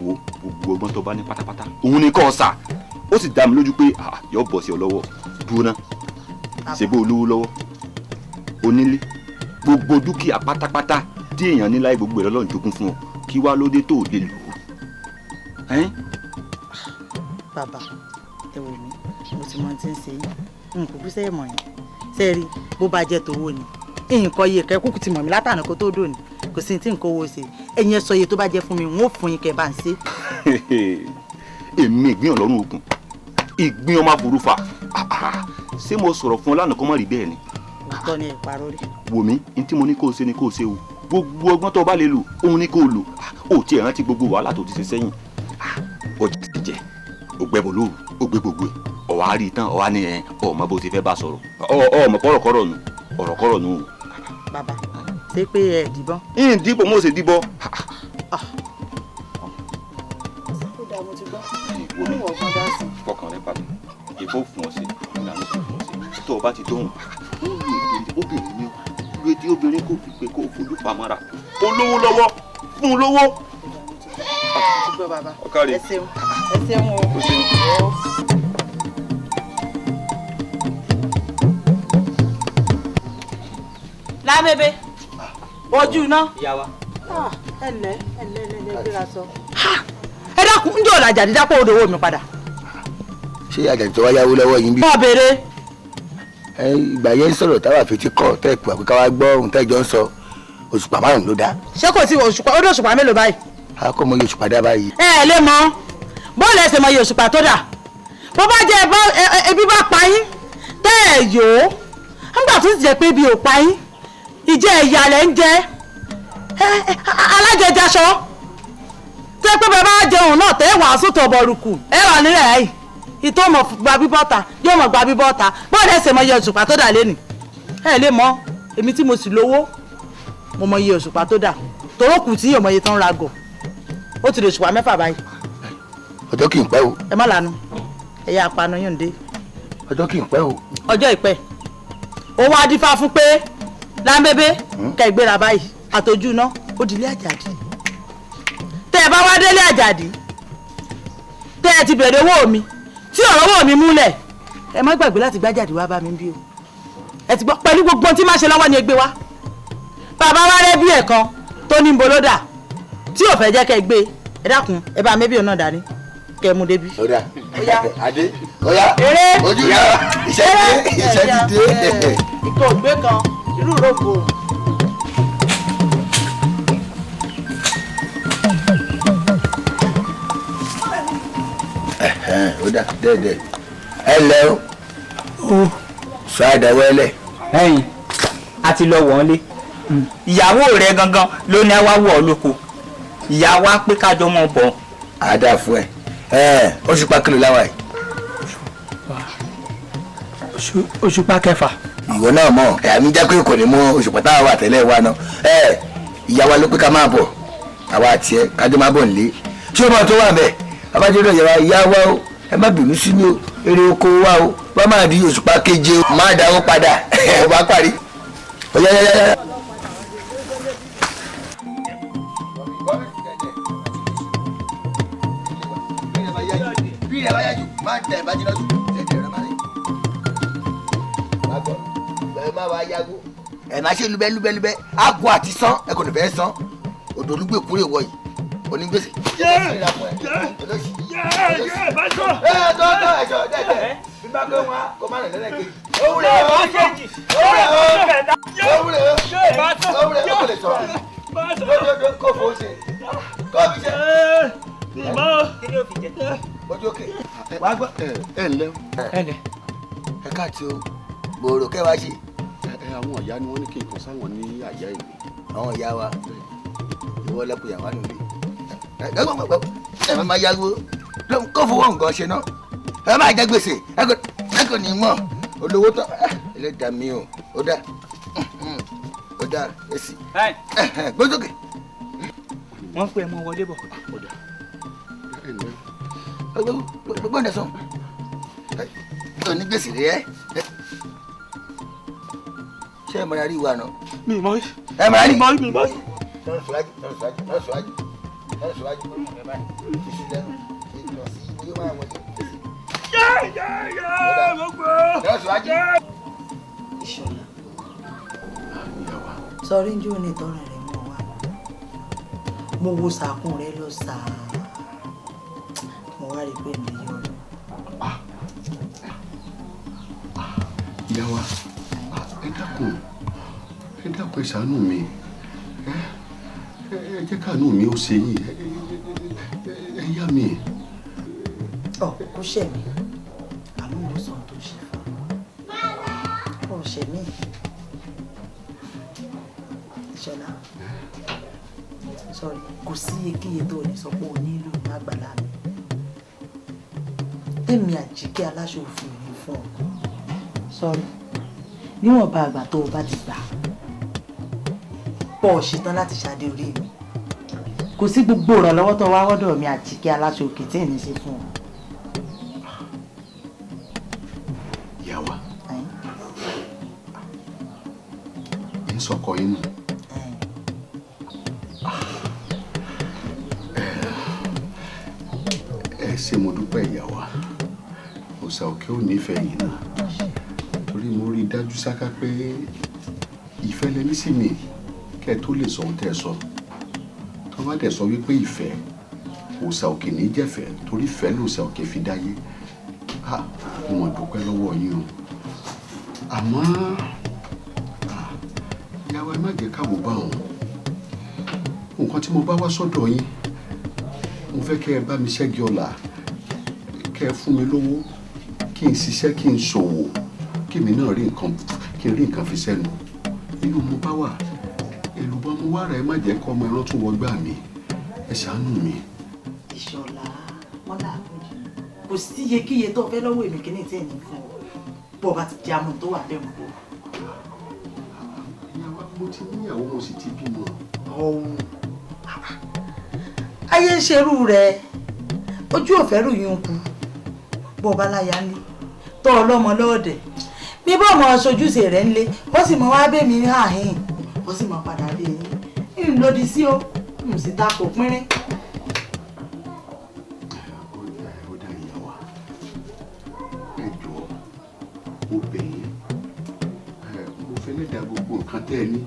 wo gbogbo ọgbọ́n tó bá ní pátápátá òun ni kò sà ó sì dá mi lójú pé yóò bọ̀ sí ọ lọ́wọ́ dúró náà ṣebó olówó lọ́wọ́ onílé gbogbo dúkìá pátápátá tí èèyàn ní láì gbogbo ẹ̀ lọ́lọ́run jogún fún ọ kí wá lóde tó lè lò ó. bàbá ẹ wò mí mo ti mọ ohun tí ń ṣe yín n kò gbéṣẹ́ mọ̀ yín sẹ́ẹ̀rí bó bá jẹ́ tówó ni nǹkan iye kẹ́ kúkú ti mọ̀ mí látàná kó tó dòní kò sí tí nǹkan owó ṣe ẹ̀yin ẹ sọ iye tó bá jẹ́ fún mi n ó fún yín kẹ́ bá ń ṣe. èmi ìgbín ọlọ́run ogun ìgbín ọmọ àforúfà ṣé mo sọ̀rọ̀ fún ọ lánàá kó má rí bẹ́ẹ̀ ni. òótọ́ ni ẹ̀ parọ́ rí. wò mí ní tí mo ní kó o ṣe ni kó o ṣe o gbogbo ọgbọ́n tó o bá lè lò òun ni kó o lò ó tiẹ̀ rántí gbogbo wàhálà tó ti ṣe sẹ́yìn ọjà ti jẹ ó gbẹ bọ̀ lóru ó gbé gbogbo ẹ̀ ọ̀wá rí i tán ọ̀wá ní ẹ̀ ọmọ bó ti fẹ́ bá sọ̀rọ̀ ọmọ kọ̀rọ̀kọ̀rọ̀ nù ọ̀rọ̀kọ̀rọ̀ nù. bàbá ṣé pé ẹ dìbọn. ń dìbò mo ṣe dìbò. ó dáa mo ti gbọ́. fọkàn rẹ balẹ̀ ìbò fún ọ sí ìlànà fún ọ sí. tó o bá ti dóhùn obìnrin ni ìwé tí obìnrin kò fi pé kó fojú pamọ́ra olówó lọ́wọ́ fún un lówó. ẹ ṣeun o. Lábẹ́bẹ́ ojú iná. ìyá wa. ẹlẹ gbéra sọ. ẹ dákun ń jẹ́ ọ̀làjà dídápọ̀ odò owó mi padà. ṣé àjàdí tó wá yáwó lọ́wọ́ yín bí. bọ́ọ̀ béèrè. ìgbà yẹn ń sọ̀rọ̀ táwa fi ti kọ́ tẹ́ ìpò àpéká wa gbọ́ ohun tẹ́jọ́ ń sọ òṣùpá márùn-ún ló dá. ṣé kò sí òṣùpá ó dé òṣùpá mélòó báyìí. a kò mọ iye òṣùpá dá báyìí. ẹ lè mọ bọ́ọ̀lù ẹsẹ̀ mọ iye òṣùpá tó dà bó bá jẹ ebi bá pa yín tẹ́ ẹ̀ yòó nígbà tó ti jẹ́ pé ibi ò pa yín ìjẹ́ ẹ̀yà lẹ́ ń jẹ́ alájẹjaṣọ tẹ́ pé bàbá jẹun náà tẹ́ wàásù tó bọ̀rùkù ẹ wà nílẹ̀ yìí ìtọ́ mọ̀ gba bíbọ́ta yóò mọ̀ gba bíbọ́ta bọ́ọ̀lù ẹsẹ̀ mọ iye òṣùpá tó dà lẹ́nu ẹ lè mọ èmi tí mo sì lówó mo mọ iye òṣùpá tó dà torókù tí yóò mọ iye tó ń ra gọ̀ ó ti lè òṣùpá 6 báyìí. ọjọ́ kì í pẹ́ o. ẹ má lanu ẹ̀yà apanu yóò dé. ọjọ́ kì í pẹ́ o. ọjọ́ ìpẹ́ ó wá dífá fún pé lámbébé kẹ́ ìgbéra báyìí àtọ́jú iná ó di ilé àjàdí tẹ́ ẹ bá wá délé àjàdí tẹ́ ẹ ti bẹ̀rẹ̀ owó mi tí ọ̀rọ̀ owó mi múlẹ̀ ẹ má gbàgbé láti gbájàdí wá bá mi bí o ẹ ti gbọ́ pẹ̀lú gbogbo tí má ṣe lọ́wọ́ ni ẹ gbé wá bàbá wa rẹ́ bí ẹ̀kan tó ní bolódà tí ò fẹ́ jẹ́ kẹ́ gbé ẹ dákun ẹ bá mẹ́bí ọ̀nà dání kẹ́ mú débi. ọ̀dà adé ọ̀yá ojú ya iṣẹ́ ti dé. ìkọ̀ ògbé kan irú rògbò. ọ̀dà dẹ́ẹ̀dẹ́ ẹ lẹ́ o sọ àdáwẹ́lẹ̀. ẹ̀yin a ti lọ wọ́n lé ìyàwó rẹ gangan ló ní àwa wọ̀ ọ́ lóko ìyá wa pé kájọ mọ̀ bọ̀. àdá fún ẹ òṣùpá kìlọ̀ láwa yìí. òṣùpá 6. ìwọ náà mọ àmì jẹ́ pé kò ní mú òṣùpá táwa wà tẹ́lẹ̀ wa náà ìyá wa ló pé ká máa bọ̀ àwa àti ẹ kájọ máa bọ̀ nílé ṣé o máa tó wà bẹ́ẹ̀ abájọ́ náà yàrá ìyá wa o ẹ má bínú sí mi o èrè oko wa o bá máa di òṣùpá 7 o má dáwó padà wá parí. ọ̀yá. ẹ má ṣe lúbẹ́lúbẹ́lúbẹ́ àgọ́ àti sán ẹ kò ní fẹ́ sán odò olúgbò kúrè wọ̀ yìí onígbèsè. ẹ káàtì o gbòòrò kẹwàá ṣe. àwọn ìyá ni wọ́n ní kí n kàn sáwọn ní àyà ìlú. àwọn ìyá wa ìwọ lẹ́kùn ìyàwó nílé ẹ má yáwó kó fowó nǹkan ṣe náà ẹ má jẹ gbèsè ẹ kò ní mọ̀ olówó tán ẹlẹ́dàá mi o ó dá èsì gbósókè. wọ́n pè é mọ́ wọlé bọ̀. gbogbo ẹ̀ sọ ní gbèsè rẹ ṣé ẹ mọ̀ra rí wa náà. mi mọ ẹ mọ̀ra rí. mi mọ. sọrí ń jó ní tọrọ rẹ mọ wa mo wo sàkún rẹ lọ sàá mo wá rí i pé mi yọ ọ. ìyá wa ẹ dákun ẹ ṣàánú mi ẹ jẹ́ káàánú mi ó ṣe yín ẹ yá mi. ọ kò ṣe mí àmọ́ mo sọ tó ṣe fún ọ ṣe mí ìṣọlá sọrí kò sí iyekíye tó lè sọ pé o nílò ní àgbàlá mi tèmi Àjíkẹ́ aláṣọ òfin mi fún ọ sọrí níwọ̀nba àgbà tó o bá ti gbà pọ̀ ṣetán láti ṣàdé orí mi kò sí gbogbo ìrànlọ́wọ́ tó wá wọ́dọ̀ mi Àjíkẹ́ aláṣọ òkè tí ì ní ṣe fún ọ. ìyá wa mi nù. Ẹ ṣé mo dúpẹ́ ìyá wa òòṣà òkè ò nífẹ̀ẹ́ yìí náà torí mo rí i dájú sáká pé ìfẹ́ lẹni sí mi kẹ́ ẹ tó lè sọ ohun tẹ́ ẹ sọ tó bá dẹ̀ sọ wípé ìfẹ́ òòṣà òkè ní jẹ́fẹ́ torí ìfẹ́ lòòṣà òkè fi dáyé mo mọ̀ dúpẹ́ lọ́wọ́ yín o àmọ́ ìyàwó ẹ má jẹ́ káwọ́ bá òun nǹkan tí mo bá wá sọ́dọ̀ yín mo fẹ́ kẹ́ ẹ bá mi ṣẹ́gi ọ̀la kẹ́ ẹ fún mi lówó kí n ṣiṣẹ́ kí n ṣòwò kí mi náà rí nǹkan fi sẹ́nu inú mo bá wà èlùbọ́ mo wá rẹ̀ ẹ má jẹ́ kọ́ ọmọ ẹran tún wọgbà mi ẹ ṣàánú mi. Ìṣọ̀lá Ọlákùnjì kò sí iyekíye tó fẹ́ lọ́wọ́ èmi kìíní tí ẹ̀ ní fún ọ bó bá ti jẹ́ amú tó wà lẹ́mu. ìyàwó mo ti níyàwó mo sì ti bímọ. ayé ń ṣerú rẹ ojú òfẹ́ rù yín kú bó o bá láya ńlé tọ́ ọlọ́mọ lọ́ọ̀dẹ̀ bí bó ọmọ sojúṣe rẹ̀ ńlé ó sì mọ wá bẹ́ẹ̀ mi ní àhín ó sì mọ padà bí ẹyin ń lòdì sí o ń sì ta kò pínrín. mo bẹ̀ yín mo fẹ́ lẹ́dà gbogbo nǹkan tẹ́ ẹ ní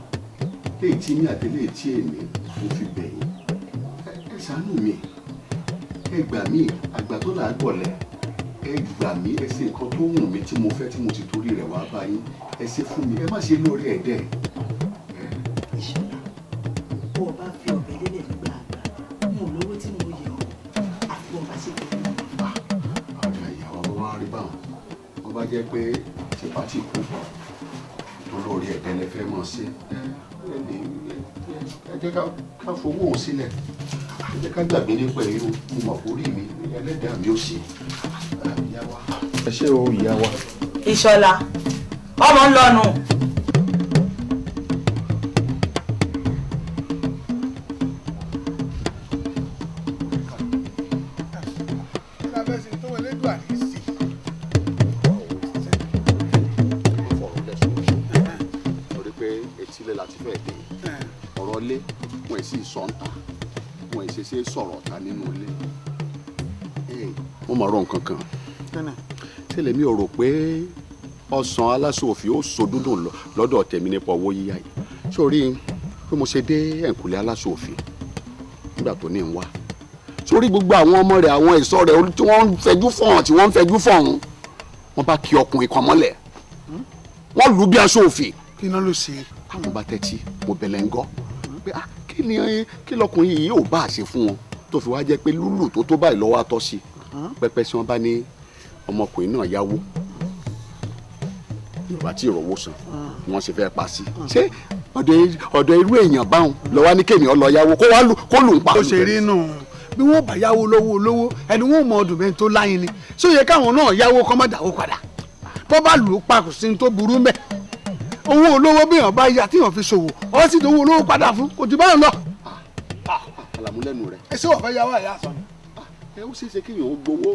léyìí tí ní àtẹ́lẹ̀ tí èmi mo fi bẹ̀ yín ẹ ṣàánú mi ẹ gbà mí àgbà tó là á gbọ̀lẹ̀ ẹ gbà mí ẹ ṣe nǹkan tó wù mí tí mo fẹ́ tí mo ti torí rẹ̀ wá bá yín ẹ ṣe fún mi ẹ má ṣe lórí ẹ̀ dẹ́. Ìṣọ̀lá bó o bá fi ọ̀bẹ lélẹ̀ nígbà àgbà mo lówó tí mo yẹ ọ́ àfi bó o bá ṣe tó fún mi. ọ̀dà ìyàwó wa rí báwọn wọ́n bá jẹ́ pé tìpátì kú tó lórí ẹ̀dẹ́ lẹ fẹ́ mọ̀ sí ẹ jẹ́ ká fowó òun sílẹ̀ ẹ jẹ́ ká gbàgbé nípa irú mo mọ̀ orí mi ẹlẹ́dàá mi ò sí ìyá wa. ẹ ṣé o ìyá wa. Ìṣọ̀lá ọmọ ń lọnu. sọ̀rọ̀ ta nínú ilé mo mọ̀ ọ̀rọ̀ nǹkan kan tẹ́lẹ̀ mi ò rò pé ọ̀sán aláṣọ òfin ó so dúndùn lọ́dọ̀ tèmi nípa owó yíyá yìí sórí pé mo ṣe dé ẹ̀ǹkùlé aláṣọ òfin nígbà tó ní ń wá sórí gbogbo àwọn ọmọ rẹ̀ àwọn ẹ̀ṣọ́ rẹ̀ tí wọ́n ń fẹjú fọ̀hún wọ́n bá kí ọkùnrin kan mọ́lẹ̀ wọ́n lù ú bí aṣọ òfin. kí iná ló ṣe. àwọn bá tẹ́tí mo bẹ̀lẹ̀ ń gọ́ pé kí lọkùnrin yìí ò bá a ṣe fún wọn tó fi wá jẹ́ pé lúlù tó báyìí lọ́wọ́ atọ́ sí pẹpẹ tí wọ́n bá ní ọmọkùnrin náà yáwó yorùbá tí ìrọ̀wọ́ san ni wọ́n ṣe fẹ́ pa sí ṣé ọ̀dọ̀ irú èèyàn báwọn lọ́wọ́ ní kéèyàn lọ yáwó kó lù ń pa. ó ṣe rí nù bí wọ́n bá yáwó lówó ẹni wọ́n mọ ọdún bẹ́ẹ̀ tó láyìn ni ṣé ó yẹ káwọn náà yáwó kọ́ má dàwó padà bọ́ bá lù ú pa kò sí ní tó burú mẹ́ owó olówó bíyàn bá yá tíyàn fi ṣòwò ọ sì dówó olówó padà fún kò jù báyìí lọ. àlàmúlẹ́nu rẹ̀. ẹ ṣé wọ́n fẹ́ yáwó àyà sọ ni. ẹ ó ṣeé ṣe kéèyàn ó gbowó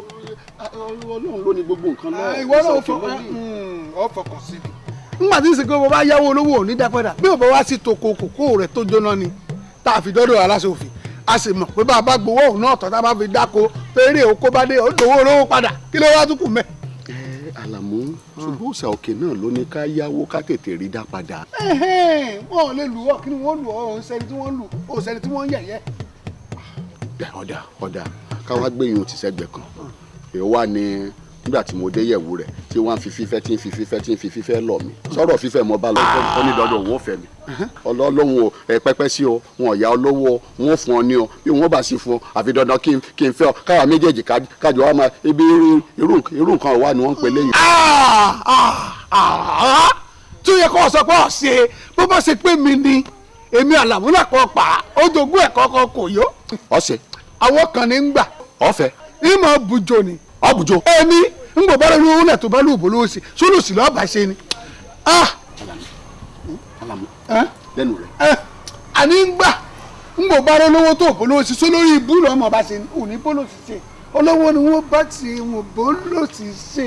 ọlọ́run ló ní gbogbo nǹkan náà. ìwọ náà ó fọkàn sí i. nígbà tí ń sè pé bó bá yáwó olówó ò ní dá padà bí ò bá wá sí toko kòkó rẹ̀ tó jóná ni tá a fi dọ́dọ̀ aláṣẹ òfin a sì mọ̀ pé bá a bá gbowó òun náà tọ́ tá a bá fi dáko fèrè òkó bá dé ó dòwó olówó padà kí ló wá tún kù mẹ́. Àlàmú ṣùgbọ́n òòṣà òkè náà ló ní ká yáwó ká tètè rí dá padà. wọn ò lè lù ọ kí ni wọn lù ọ òun sẹni tí wọn lù òun sẹni tí wọn yẹ̀yẹ́. ọ̀dà káwá gbẹ̀yìn òtí sẹ́gbẹ̀ kan èèwọ̀ wà ní nígbà tí mo dé yẹ̀wò rẹ̀ tí wọ́n fi fífẹ́ lọ̀ mí sọ̀rọ̀ fífẹ́ mọ́ bá lọ tó ní dandan òun ò fẹ́ mi ọlọ́run o pẹ́pẹ́ sí o wọn ò yá olówó wọn ò fún ọ ní o bí wọn bá sì fún ọ àfi dandan kí n fẹ́ ọ káwa méjèèjì kájọ wa máa ibi irú nǹkan wà ni wọ́n ń pè léyìn. tó yẹ kó sọ pé ọ̀sẹ̀ bó bá ṣe pé mi ni èmi àlàmúlà kan pa ojoogun ẹ̀kọ́ kan kò yó. ọ̀sẹ̀. àwọn kan ní ń gbà. ọ̀fẹ́. ìmọ̀ bùjọ ni. ọ̀bùjọ. èmi ń gbọ́ bọ́lá lówó lẹ̀ tó bá lù bọ́lá òsì sólùsì lọ́ọ́ bá ṣe ni. Àlàmú lẹ́nu rẹ̀. àní ń gbà ń gbọ́ bọ́lá lówó tó bọ́lá òsì sólórí ibú lọ́mọ bá ṣe ni òní bọ́lá òsì ṣe olówó ni wọ́n bá ti wọ́n bọ́lá òsì ṣe.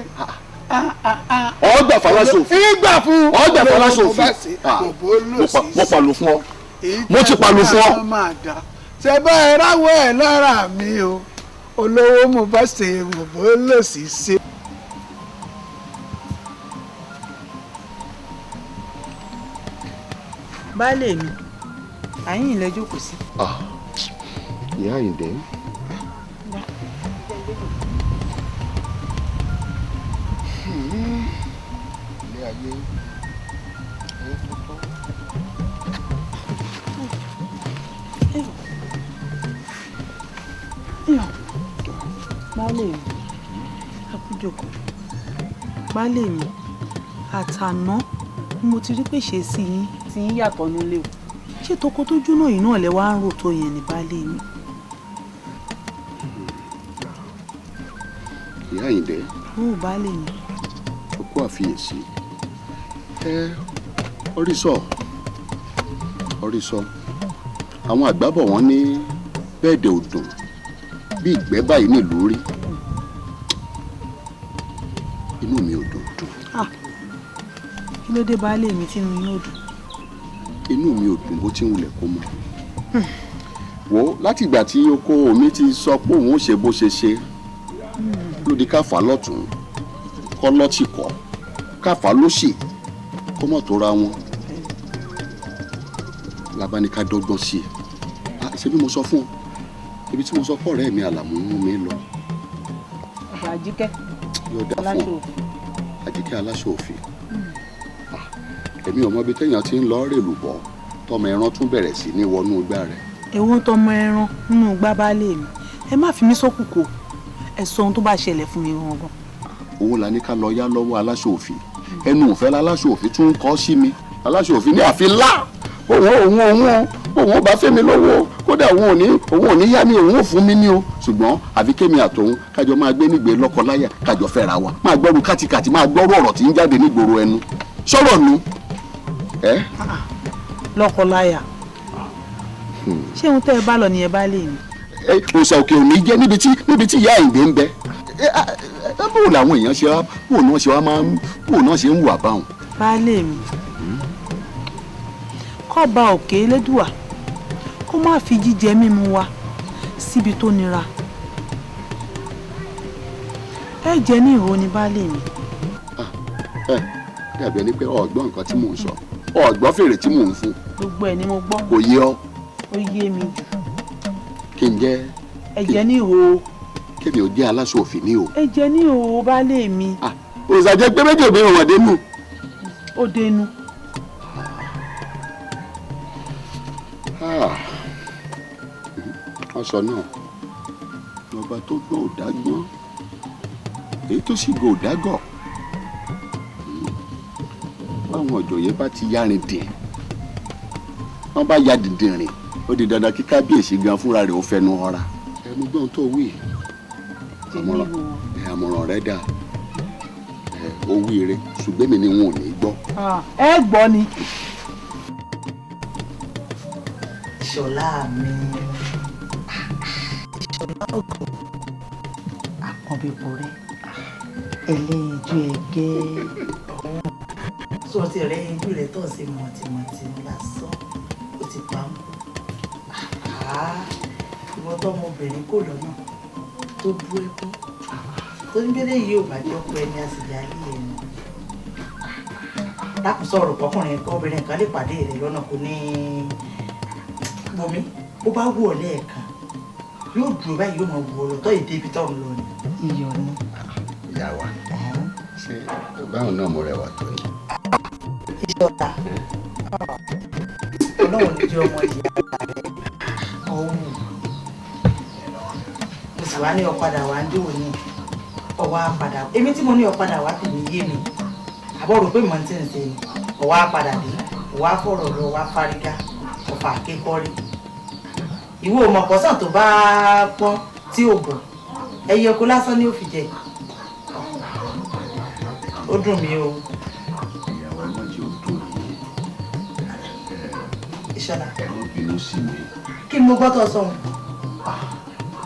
ọgbà fọláṣòfin. ìgbà fún. ọgbà fọláṣòfin. mo pàlù fún ọ. mo ti pàlù fún ọ. ṣe bá ẹ ráwọ́ ẹ lára mi o olówó mo bá ṣe bòbó lòsì ṣe. baálé mi àyìn ilẹ̀ jókòó sí. ìyá Àyìndé. ilé ayé ayé tó tó. baálé mi àkójọkọ baálé mi àtàná ni mo ti rí pé ṣe sí yín tí yín yàtọ̀ nílé o ṣé toko tó jóná yìí náà lẹ wá ń rò tó yẹn ní baálé mi. ìyá Àyìndé. ó baálé mi. ó kó àfiyèsí orísọ àwọn àgbàbọ̀ wọn ní bẹ́ẹ̀dẹ̀ òdùn bí ìgbẹ́ báyìí nílùú rí inú mi ò dùn. kí ló dé baálé mi tí inú yín ò dùn. inú mi ò dùn bó ti ń wulẹ̀ kó mọ́ wo láti ìgbà tí oko omi ti sọ pé òun ò ṣe bó ṣe ṣe lódì káfà lọ́tún kọ́ lọ́tì kọ́ káfà lóṣì kó mọ̀ tó ra wọn labaníká dọ́gbọ́n sí i ṣé bí mo sọ fún ọ ibi tí mo sọ fún ọ̀rẹ́ mi Àlàmú mú mi lọ. ọ̀dọ̀ Àjíkẹ́ yóò dá fún Àjíkẹ́ aláṣọ òfin èmi ò mọ ibi téèyàn ti ń lọ rèlù bọ̀ tọmọ ẹran tún bẹ̀rẹ̀ sí ní wọnú igbá rẹ̀. èwo tọmọ ẹran nínú igbá baálé mi ẹ má fi mí sókùnkò ẹ sọ ohun tó bá ṣẹlẹ̀ fún mi gangan. òun là ní ká lọ yá lọ́wọ́ aláṣọ òfin ẹnu òfẹ́ láláṣọ òfin tún ń kọ́ sí mi aláṣọ òfin ní àfi ńlá òun bá fẹ́ mi lọ́wọ́ kódà òun ò ní yá mi òun ò fún mi ní o ṣùgbọ́n àfi kémi àtòun kájọ máa gbé nígbè lọ́kọláyà kájọ fẹ́ra wa máa gbọ́rù kátikàti máa gbọ́rù ọ̀rọ̀ tí ń jáde nígboro ẹnu sọ̀rọ̀ nu. lọ́kọláyà ṣé ohun tẹ́ ẹ bá lọ ni ẹ bá lè ní. òòṣà òkè òní jẹ́ níbi tí ìyá Àyìndé ń bẹ bóun làwọn èèyàn ṣe wá bóun náà ṣe ń wà báwọn. baálé mi kọ́ba òkè elédùà kó má fi jíjẹ mímu wa síbi tó nira ẹ jẹ ní ìhó ni baálé mi. dàbí ẹni pé ọ̀gbọ́n nǹkan tí mò ń sọ ọ̀gbọ́n fèrè tí mò ń fún. gbogbo ẹ̀ ni mo gbọ́. kò yé ọ. ó yé mi jù. kí n jẹ́. ẹ jẹ ní ìhó. kémi ò jẹ́ aláṣọ òfin ní o. ẹ jẹ ní ìhó baálé mi. òòsàjẹ́ pé méjì òbí wọn dénú. ó dénú. wọ́n sọ náà ọba tó gbọ́ ò dágbọ́n èyí tó sì gbọ́ ò dágọ̀ báwọn òjòyè bá ti yárin dín wọ́n bá ya dìndín rìn ó di dandan kí kábíyèsí gan fúnra rẹ̀ ó fẹnu ọra ẹnu gbọ́n tó wí àmọ̀ràn rẹ̀ dà ó wí rẹ̀ ṣùgbọ́n mi ni wọn ò ní gbọ́. ẹ gbọ́ ni. Ṣọlá mi Ṣọlá ògùn àpọ̀nbẹ̀pọ̀ rẹ ẹlẹ́yinjú ẹgẹ́ sọ́ọ̀tì rẹ ẹyinjú rẹ tó ṣe mọ̀tìmọ̀tì lásán ó ti pa mọ́ ìwọ́n tó ọmọbìnrin kò lọ́nà tó bú ẹkún tó ní bẹ́lẹ̀ yìí ò bá jẹ́ ọkọ ẹni àṣìjà ilé ẹni lákòóso ọ̀rọ̀ pọ́kùnrin obìnrin kan lè pàdé rẹ lọ́nà kò ní bomi bó bá wù ọ́ lẹ́ẹ̀kan yóò dúró báyìí yóò máa wù ọ́ lọ́tọ́ èdè ibi tó ń lọ ni. iyọ̀ ni. ìyá wa ṣé báwọn náà mo rẹwà tó ni. ìṣọ̀tà ọlọ́run ní jẹ́ ọmọ ìyá rẹ̀ ọ̀hún mo sì wá ní ọ̀padà wá ń dìwò ní ọwọ́ àpadà èmi tí mo ní ọ̀padà wá kì í yé mi àbọ̀ rò pé mo ti ń ṣe ni ọwọ́ àpadà dé ọwọ́ àfọ̀rọ̀ lọ wá fárígá ọ̀fà kékọ́rí ìwọ ọmọkọ̀sán tó bá pọ́n tí ò bọ̀ ẹyẹ oko lásán ni ó fi jẹ ó dùn mí o. ìyàwó náà ti ó dùn mí. Ìṣọ̀lá. ẹ̀rọ bínú sí mi. kí ni mo gbọ́ tó sọ wọn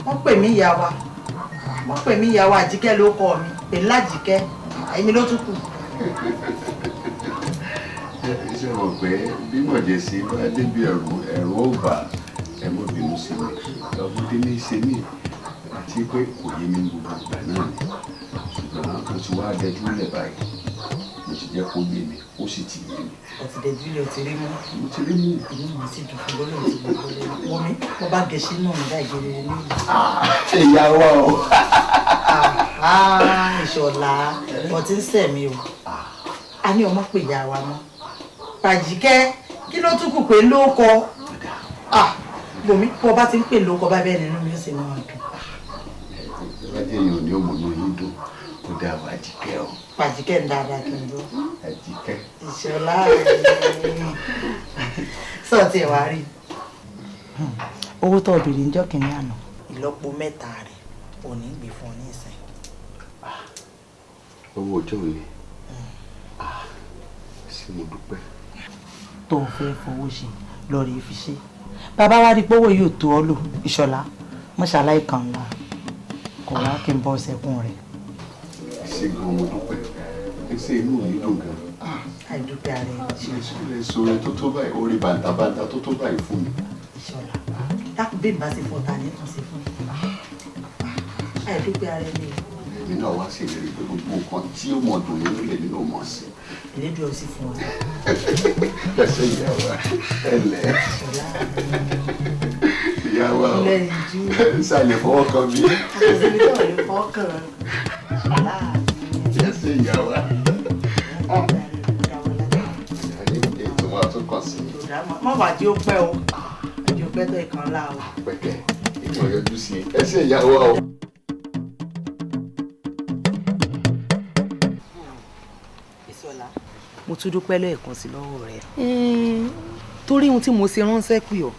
wọ́n pè mí ìyá wa wọ́n pè mí ìyá wa Àjíkẹ́ ló kọ́ mi pè ńlá Àjíkẹ́ èmi ló tún kù. Ṣé o pé bí mọ̀jẹ̀ sí bá débi ẹ̀rù ó bà ẹ mọ́ bínú sí mi ọmọdé ní í ṣe mí àti pé kò yé mi gbogbo ìgbà náà ni ṣùgbọ́n mo ti wá dẹjú lẹ̀ báyìí mo ti jẹ́ kó yé mi ó sì ti yé mi. ọtí dẹjú ilé ọtí rí mú. mo ti rí mú. inú mi sì dùn fún lọ́lọ́ ti gbogbo lẹ́nu. wọ́n mi wọ́n bá gẹ̀ẹ́sì náà nígbà ìjẹ́rẹ́ ní ìlú. ìyàwó o. Ìṣọ̀lá ọtí ń sẹ̀mí o a ní ọmọ pè ya wa mọ́ Bàjíkẹ́ kí ló tún kù pé ló kọ bòmí bọ́ bá ti ń pè ló kọ bá bẹ́ẹ̀ nínú mi ó sì máa dùn. ìwádìí èèyàn ní òmùnú yín dùn kó dá Bàjíkẹ́ o. Bàjíkẹ́ ń dáadáa kí n lọ. Bàjíkẹ́. Ìṣọ̀lá sọ ti ẹ̀ wá rí. owó tó bèrè ń jọ́ kìnìún àná ìlọ́po mẹ́ta rẹ̀ ò ní gbé fún ọ ní ìsìn. owó ọjọ́ òní sí mo dúpẹ́. tó o fẹ́ fowó ṣe lọ rí fi ṣe bàbá wa rí pówó yóò tó ọ lò Ìṣọ̀lá mọ́ṣáláì kan ńlá kò wá kí n bọ́ sẹ́kùn rẹ̀. ṣé gan mo dúpẹ́ ẹsẹ̀ inú mi dùn gan. àìdúpẹ́ ara ẹ̀ ṣe. ìṣúlẹ̀ sọ̀rọ̀ tó tó báyìí orí bàǹtàbàǹtà tó tó báyìí fún mi. Ìṣọ̀lá dákun bí n bá ṣe fọ́ta ní tún ṣe fún mi. àìdúpẹ́ ara ẹ̀ ni. èmi náà wá sí ìrírí pé gbogbo nǹkan tí ó mọ̀ dùn nínú ilé nínú mọ̀ sí. ìlédùn ó sì fún ọ. ẹsẹ̀ ìyàwó ẹlẹ́ ìyàwó ìsàlẹ̀ fọwọ́ kan mi. àtẹ̀síbi tó lè fọ́ kàn án. ẹsẹ̀ ìyàwó ètò wa tó kàn sí. má wàá jí ó pẹ́ o àjí ó pẹ́ tó ìkan ńlá o. pẹ̀kẹ́ ètò ọ̀yọ́jú sí ẹsẹ̀ ìyàwó o. mo tún dúpẹ́ lẹ́ẹ̀kan sí lọ́wọ́ rẹ̀ torí ohun tí mo ṣe ránṣẹ́ pè ọ́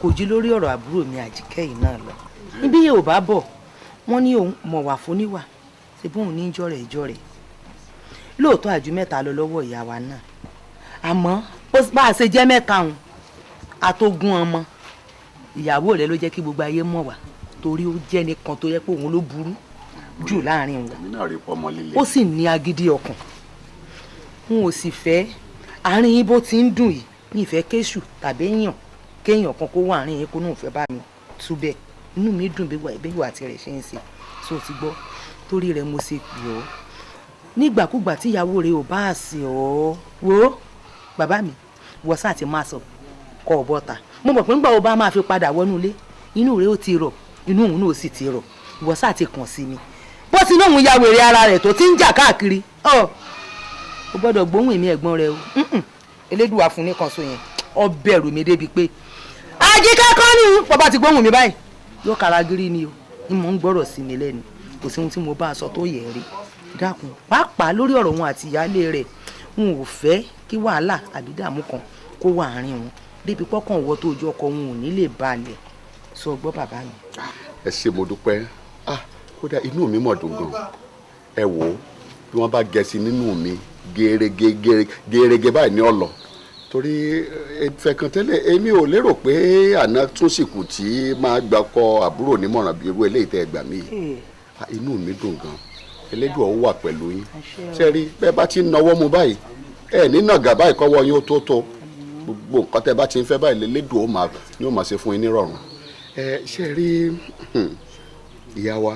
kò jí lórí ọ̀rọ̀ àbúrò mi Àjíkẹ́ yìí náà lọ níbí yóò bá bọ̀ wọ́n ní òun mọ̀ wà fún níwà ṣe bóun ní jọ̀rẹ̀ jọ̀rẹ̀ lóòótọ́ àjú mẹ́ta lọ lọ́wọ́ ìyá wa náà àmọ́ bá a ṣe jẹ́ mẹ́ta òun àtogún ọmọ ìyàwó rẹ̀ ló jẹ́ kí gbogbo ayé mọ̀ wá torí ó jẹ́ nìkan tó yẹ pé òun ló burú jù láàrin wọn ó sì ní agídí ọkàn n ò sì fẹ́ àárín yín bó ti ń dùn yìí ní ìfẹ́ kéṣù tàbí èèyàn kéèyàn kan kó wà àárín yín kó náà fẹ́ bá mi túbẹ̀ inú mi dùn bí ìwà tirẹ̀ ṣe ń ṣe tó ti gbọ́ torí rẹ̀ mo ṣe pè ọ́ nígbàkúgbà tí ìyàwó rẹ̀ ò bá ṣe ọ́ wo bàbá mi wọ sáà ti máa sọ kọ ọ bọ́ta mo mọ̀ pé nígbà wo bá máa fi padà wọnú ilé inú rẹ̀ ó ti rọ̀ inú òun náà ó sì ti rọ̀ wọ sáà ti kàn sí mi bó ti náà ń ya wèrè ara rẹ̀ tó ti ń jà káàkiri o gbọ́dọ̀ gbóhùn èmi ẹ̀gbọ́n rẹ o elédùà fún nìkan so yẹn ọ bẹ̀rù mi débi pé Àjíkẹ́ kọ́ ni bàbá ti gbóhùn mi báyìí yóò kára gírí ni o ni mò ń gbọ́rọ̀ sí mi lẹ́nu kò sí ohun tí mo bá a sọ tó yẹ rí dákun pàápàá lórí ọ̀rọ̀ wọn àti ìyáálé rẹ̀ n ò fẹ́ kí wàhálà àbí dààmú kan kó wà àárín wọn débi pọ́kàn wọ́ tó ojú ọkọ wọn ò ní lè balẹ̀ sọ gbọ́ bàbá mi. ẹ ṣé mo dúpẹ́ kódà inú mi mọ̀ dùn gan ẹ wò ó bí wọ́n bá gẹ̀ẹ́sì nínú mi gẹ́rẹ́gẹ́ báyìí ní ọ̀lọ́ torí ìfẹ̀kàntẹ́lẹ̀ èmi ò lérò pé àná tún sìnkú tí máa gbà kọ àbúrò nímọ̀ràn bí irú eléyìí tẹ́ ẹ gbà mí inú mi dùn gan Elédùà ó wà pẹ̀lú yín ṣe rí bẹ́ẹ̀ bá ti ń nawọ́ mu báyìí ẹ ní nàgà báyìí kọ́wọ́ yín ó tó tó gbogbo nǹkan tẹ́ bá ti ń fẹ́ báyìí Elédùà ni ó máa ṣe fún yín nírọ̀rùn ṣe rí ìyá wa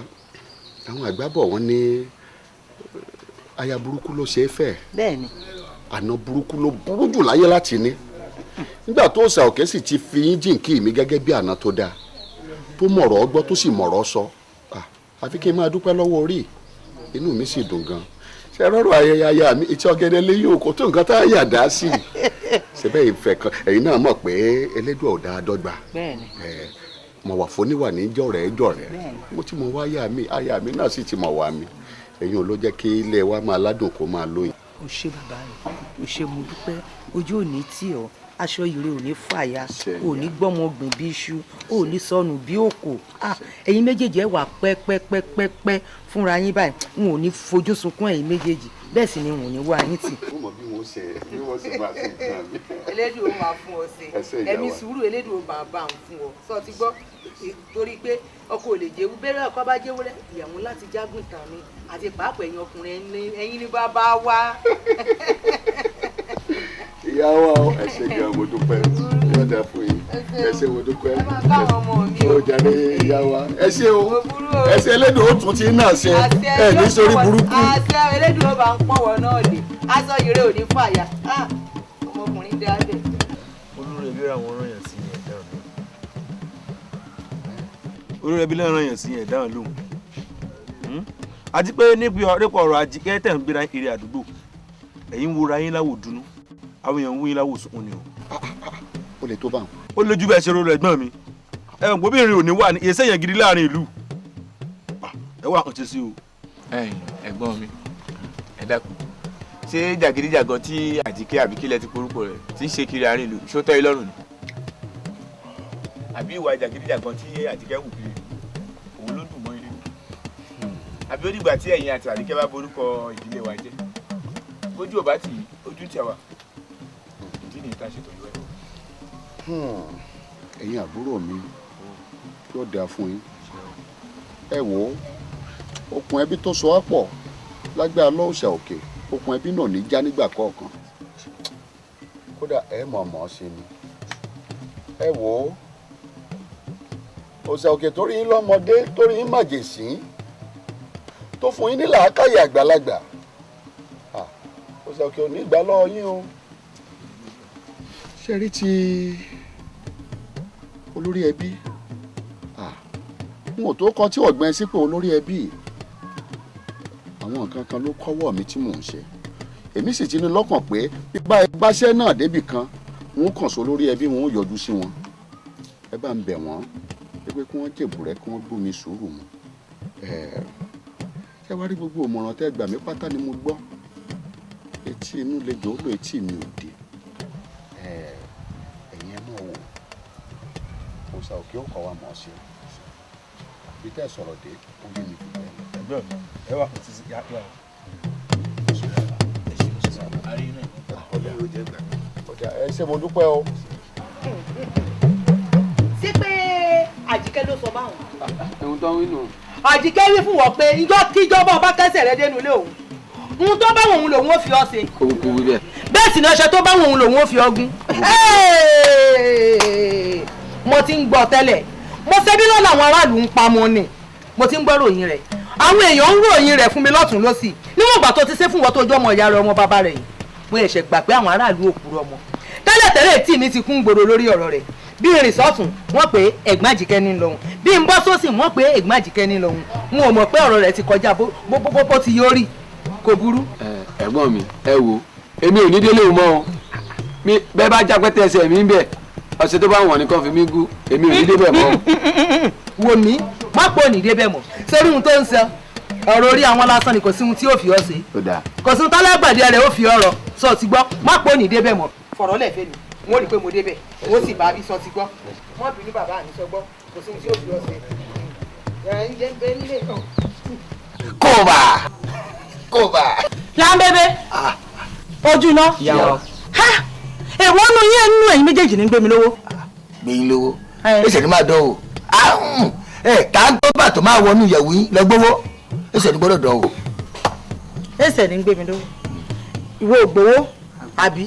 àwọn àgbà bọ̀ wọ́n ní aya burúkú ló ṣe é fẹ́ bẹ́ẹ̀ni àna burúkú ló burú jù láyé láti ní nígbà tó ṣà òkè sì ti fi yín jìnkì mi gẹ́gẹ́ bí àna tó dáa tó mọ̀rọ̀ ọgbọ́ tó sì mọ̀rọ̀ sọ àfi kí n máa dúpẹ́ lọ́wọ́ orí inú mi sì dùn gan ṣe rọrùn ayẹyẹ aya mi etí ọ̀gẹ̀dẹ̀ lé yóò kó tó nǹkan tá a yà dá sí i ṣẹbẹ́ ìfẹ́ kan ẹ̀yin náà mọ̀ pé Elédùà ò dáa dọ́gba mọ̀ wà fún níwà ní jọ̀rẹ́ mo ti mọ̀ wá aya mi náà sì ti mọ̀ wá mi ẹ̀yin ò ló jẹ́ kí ilé wa máa ládùn kó máa lóyún. o ṣé bàbá rẹ o ṣé mo dúpẹ́ ojú ò ní tì ọ́ aṣọ ìrè ò ní fàya ò ní gbọ́mọ gbìn bí iṣu ò ní sọnù bí òkò ẹ̀yin méjèèjì ẹ wà pẹ́pẹ́pẹ́pẹ́ fúnra yín báyìí n ò ní fojú sunkún ẹ̀yin méjèèjì bẹ́ẹ̀ sì ni n ò ní wá yín tì. ó mọ̀ bí wọ́n Ọlọ́run ṣe bí wọ́n sì máa ṣe nǹkan mi. Elédùn ó máa fún ọ ṣe ẹ̀mí sùúrù Elédùn ó máa bá ń fún ọ sọ ti gbọ́ torí pé ọkọ ò lè jẹ́wú bẹ́rẹ̀ ọkọ bá jẹ́wú rẹ̀ ìyàwó láti jágùn tàn mí àti pàápàá ẹ̀yin ọkùnrin ẹ̀yin ní bàbá wa. Ìyá wa ẹ ṣé gan mo dúpẹ́ yóò dà fún yín ẹ ṣé mo dúpẹ́ ó jàre ìyá wa ẹ ṣé o ẹ ṣé Elédùn ó tún ti náà ṣe ẹ ní sórí burúkú. àṣẹ Elédùn ó bá ń pọ́n wọ náà lè aṣọ ìrẹ́ ò ní fàyà ọmọkùnrin dá bẹ̀. Olúrẹ̀bí làwọn rán yàn sí yẹn dáhùn lóhùn. Olúrẹ̀bí làwọn rán yàn sí yẹn dáhùn lóhùn. Àti pé nípa ọ̀rọ̀ Àjíkẹ́ tẹ̀ ń gbéra eré àdúgbò ẹ̀yin ń wora yín láwò dùnú àwọn èèyàn ń wú yín láwò sunkún ni o. Ó lè tó bá wọn. Ó lójú bẹ́ẹ̀ ṣe rọrọ ẹ̀gbọ́n mi ẹ̀wọ̀n gbóbìnrin ò ní wà ní èsè yẹn gidi láàrin ìlú ẹ wà kàn ṣe sí o. Ẹ̀gbọ́n mi ẹ dákun ṣé jàgídíjàgan tí Àjíkẹ́ àbí kílẹ̀ ti porúkọ rẹ̀ tí ń ṣe kiri àárín ìlú ṣó tẹ́ ẹ lọ́rùn ni àbí ìwà jàgídíjàgan tí Àjíkẹ́ wù kiri òun ló dùn mọ́ ilé àbí ó dìgbà tí ẹ̀yin àti Àjíkẹ́ bá borúkọ ìdílé wa jẹ́ bójú ò bá tì í ojú tì wá ìdí nìyí tá a ṣètò ìwé ẹ̀. Ẹ̀yin àbúrò mi yóò dáa fún yín ẹ wò ó okùn ẹbí tó so wá pọ̀ lágbára lọ́ọ̀ṣà òkè okùn ẹbí náà ní já nígbà kọ̀ọ̀kan kódà ẹ mọ̀ ṣe ni ẹ wò ó òṣà òkè torí yín lọ́mọdé torí yín màjèṣín tó fún yín ní làákàyè àgbàlagbà òṣà òkè ò ní ìgbà lọ́wọ́ yín o ṣe rí ti olórí ẹbí n ò tó kan tí ọ̀gbẹ́ni sípò olórí ẹbí àwọn nǹkan kan ló kọ́wọ́ mi tí mò ń ṣe èmi sì ti ní lọ́kàn pé bíbá ìgbàṣẹ́ náà débì kan wọn ó kàn sọ lórí ẹbí wọn ó yọjú sí wọn ẹ bá ń bẹ̀ wọ́n pé kí wọ́n jèbù rẹ kí wọ́n gbómi sùúrù mu ṣé wàá rí gbogbo ìmọ̀ràn tẹ́ gbà mí pátá ni mo gbọ́ etí inú lè jọ ó lò etí mi ò dé ẹ̀yin ẹ mọ̀ wò òòṣà òkè ó kọ́ wa mọ̀ ọ́ sí bí tẹ́ sọ̀rọ̀ dé ó yé mi jù bẹ́ẹ̀ lọ. ẹgbẹ́ ẹ wà kàn sí yá o. ẹ ṣé mo dúpẹ́ o. sí pé Àjíkẹ́ ló sọ báwọn. ẹ̀hún tó ń wí nù. Àjíkẹ́ wí fún wọn pé kíjọba ọba kẹsẹ̀ rẹ dénú ilé òun ohun tó bá wọn òun lòun ó fi ọ ṣe. kò wí bẹ́ẹ̀. bẹ́ẹ̀ sì ni ọṣẹ tó bá wọn òun lòun ó fi ọgún. mo ti ń gbọ́ tẹ́lẹ̀ mo ṣe bí lọ́la àwọn aráàlú ń pa mọ́ ni mo ti ń gbọ́ ròyìn rẹ̀ àwọn èèyàn ń ròyìn rẹ̀ fún mi lọ́tún lọ́sì níwọ̀n ìgbà tó ti ṣe fún wọn tó jọ́ ọmọ ìyá rẹ̀ ọmọ bàbá rẹ̀ yìí mo ẹ̀ṣẹ̀ gbà pé àwọn aráàlú òkúrò ọmọ tẹ́lẹ̀ tí mi ti kún gbòòrò lórí ọ̀rọ̀ rẹ̀ bí irin sọ́tún wọ́n pé ẹ̀gbọ́n Àjíkẹ́ ní lọ́hùn bí n bọ́ sósì wọ́n pé ẹ̀gbọ́n Àjíkẹ́ ní lọ́hùn n ò mọ̀ pé ọ̀rọ̀ rẹ̀ ti kọjá bó ti yóò rí kò burú. ẹ̀gbọ́n mi ẹ wo èmi ò ní délé o mọ́ o bẹ́ẹ̀ bá jápẹ́tẹ́ ẹsẹ̀ mi ń bẹ̀ ọ̀sẹ̀ tó bá wọ̀n ní kan fi mí gún èmi ò ní débẹ̀ mọ́ o. wò mí má pò ní débẹ̀ mọ́ sórí ohun tó ń sọ ọ̀rọ̀ orí àwọn lásán ni kò sí ohun tí yóò fi ọ́ ṣe kò sí ohun tálágbàdì rẹ̀ ó fi ọ̀rọ̀ sọ ti gbọ́ má pò ní débẹ̀ mọ́ fọ̀rọ̀ lẹ́fẹ̀ẹ́ mi wọ́n rí i pé mo débẹ̀ wọ́n sì bá bí sọ ti gbọ́ wọ́n bínú bàbá mi sọ gbọ́ kò sí ohun tí yóò fi ọ́ ṣe. kóbà. Láńbébé ojú náà èwo nu yín nínú ẹ̀yin méjèèjì ní gbé mi lówó. gbé yín lówó ẹsẹ̀ ni máa dán o ká gbọ́ bàtò máa wọnú ìyẹ̀wò yín lọ gbówó ẹsẹ̀ ni gbọ́dọ̀ dán o. ẹsẹ̀ ní gbé mi lówó ìwọ ògbówó àbí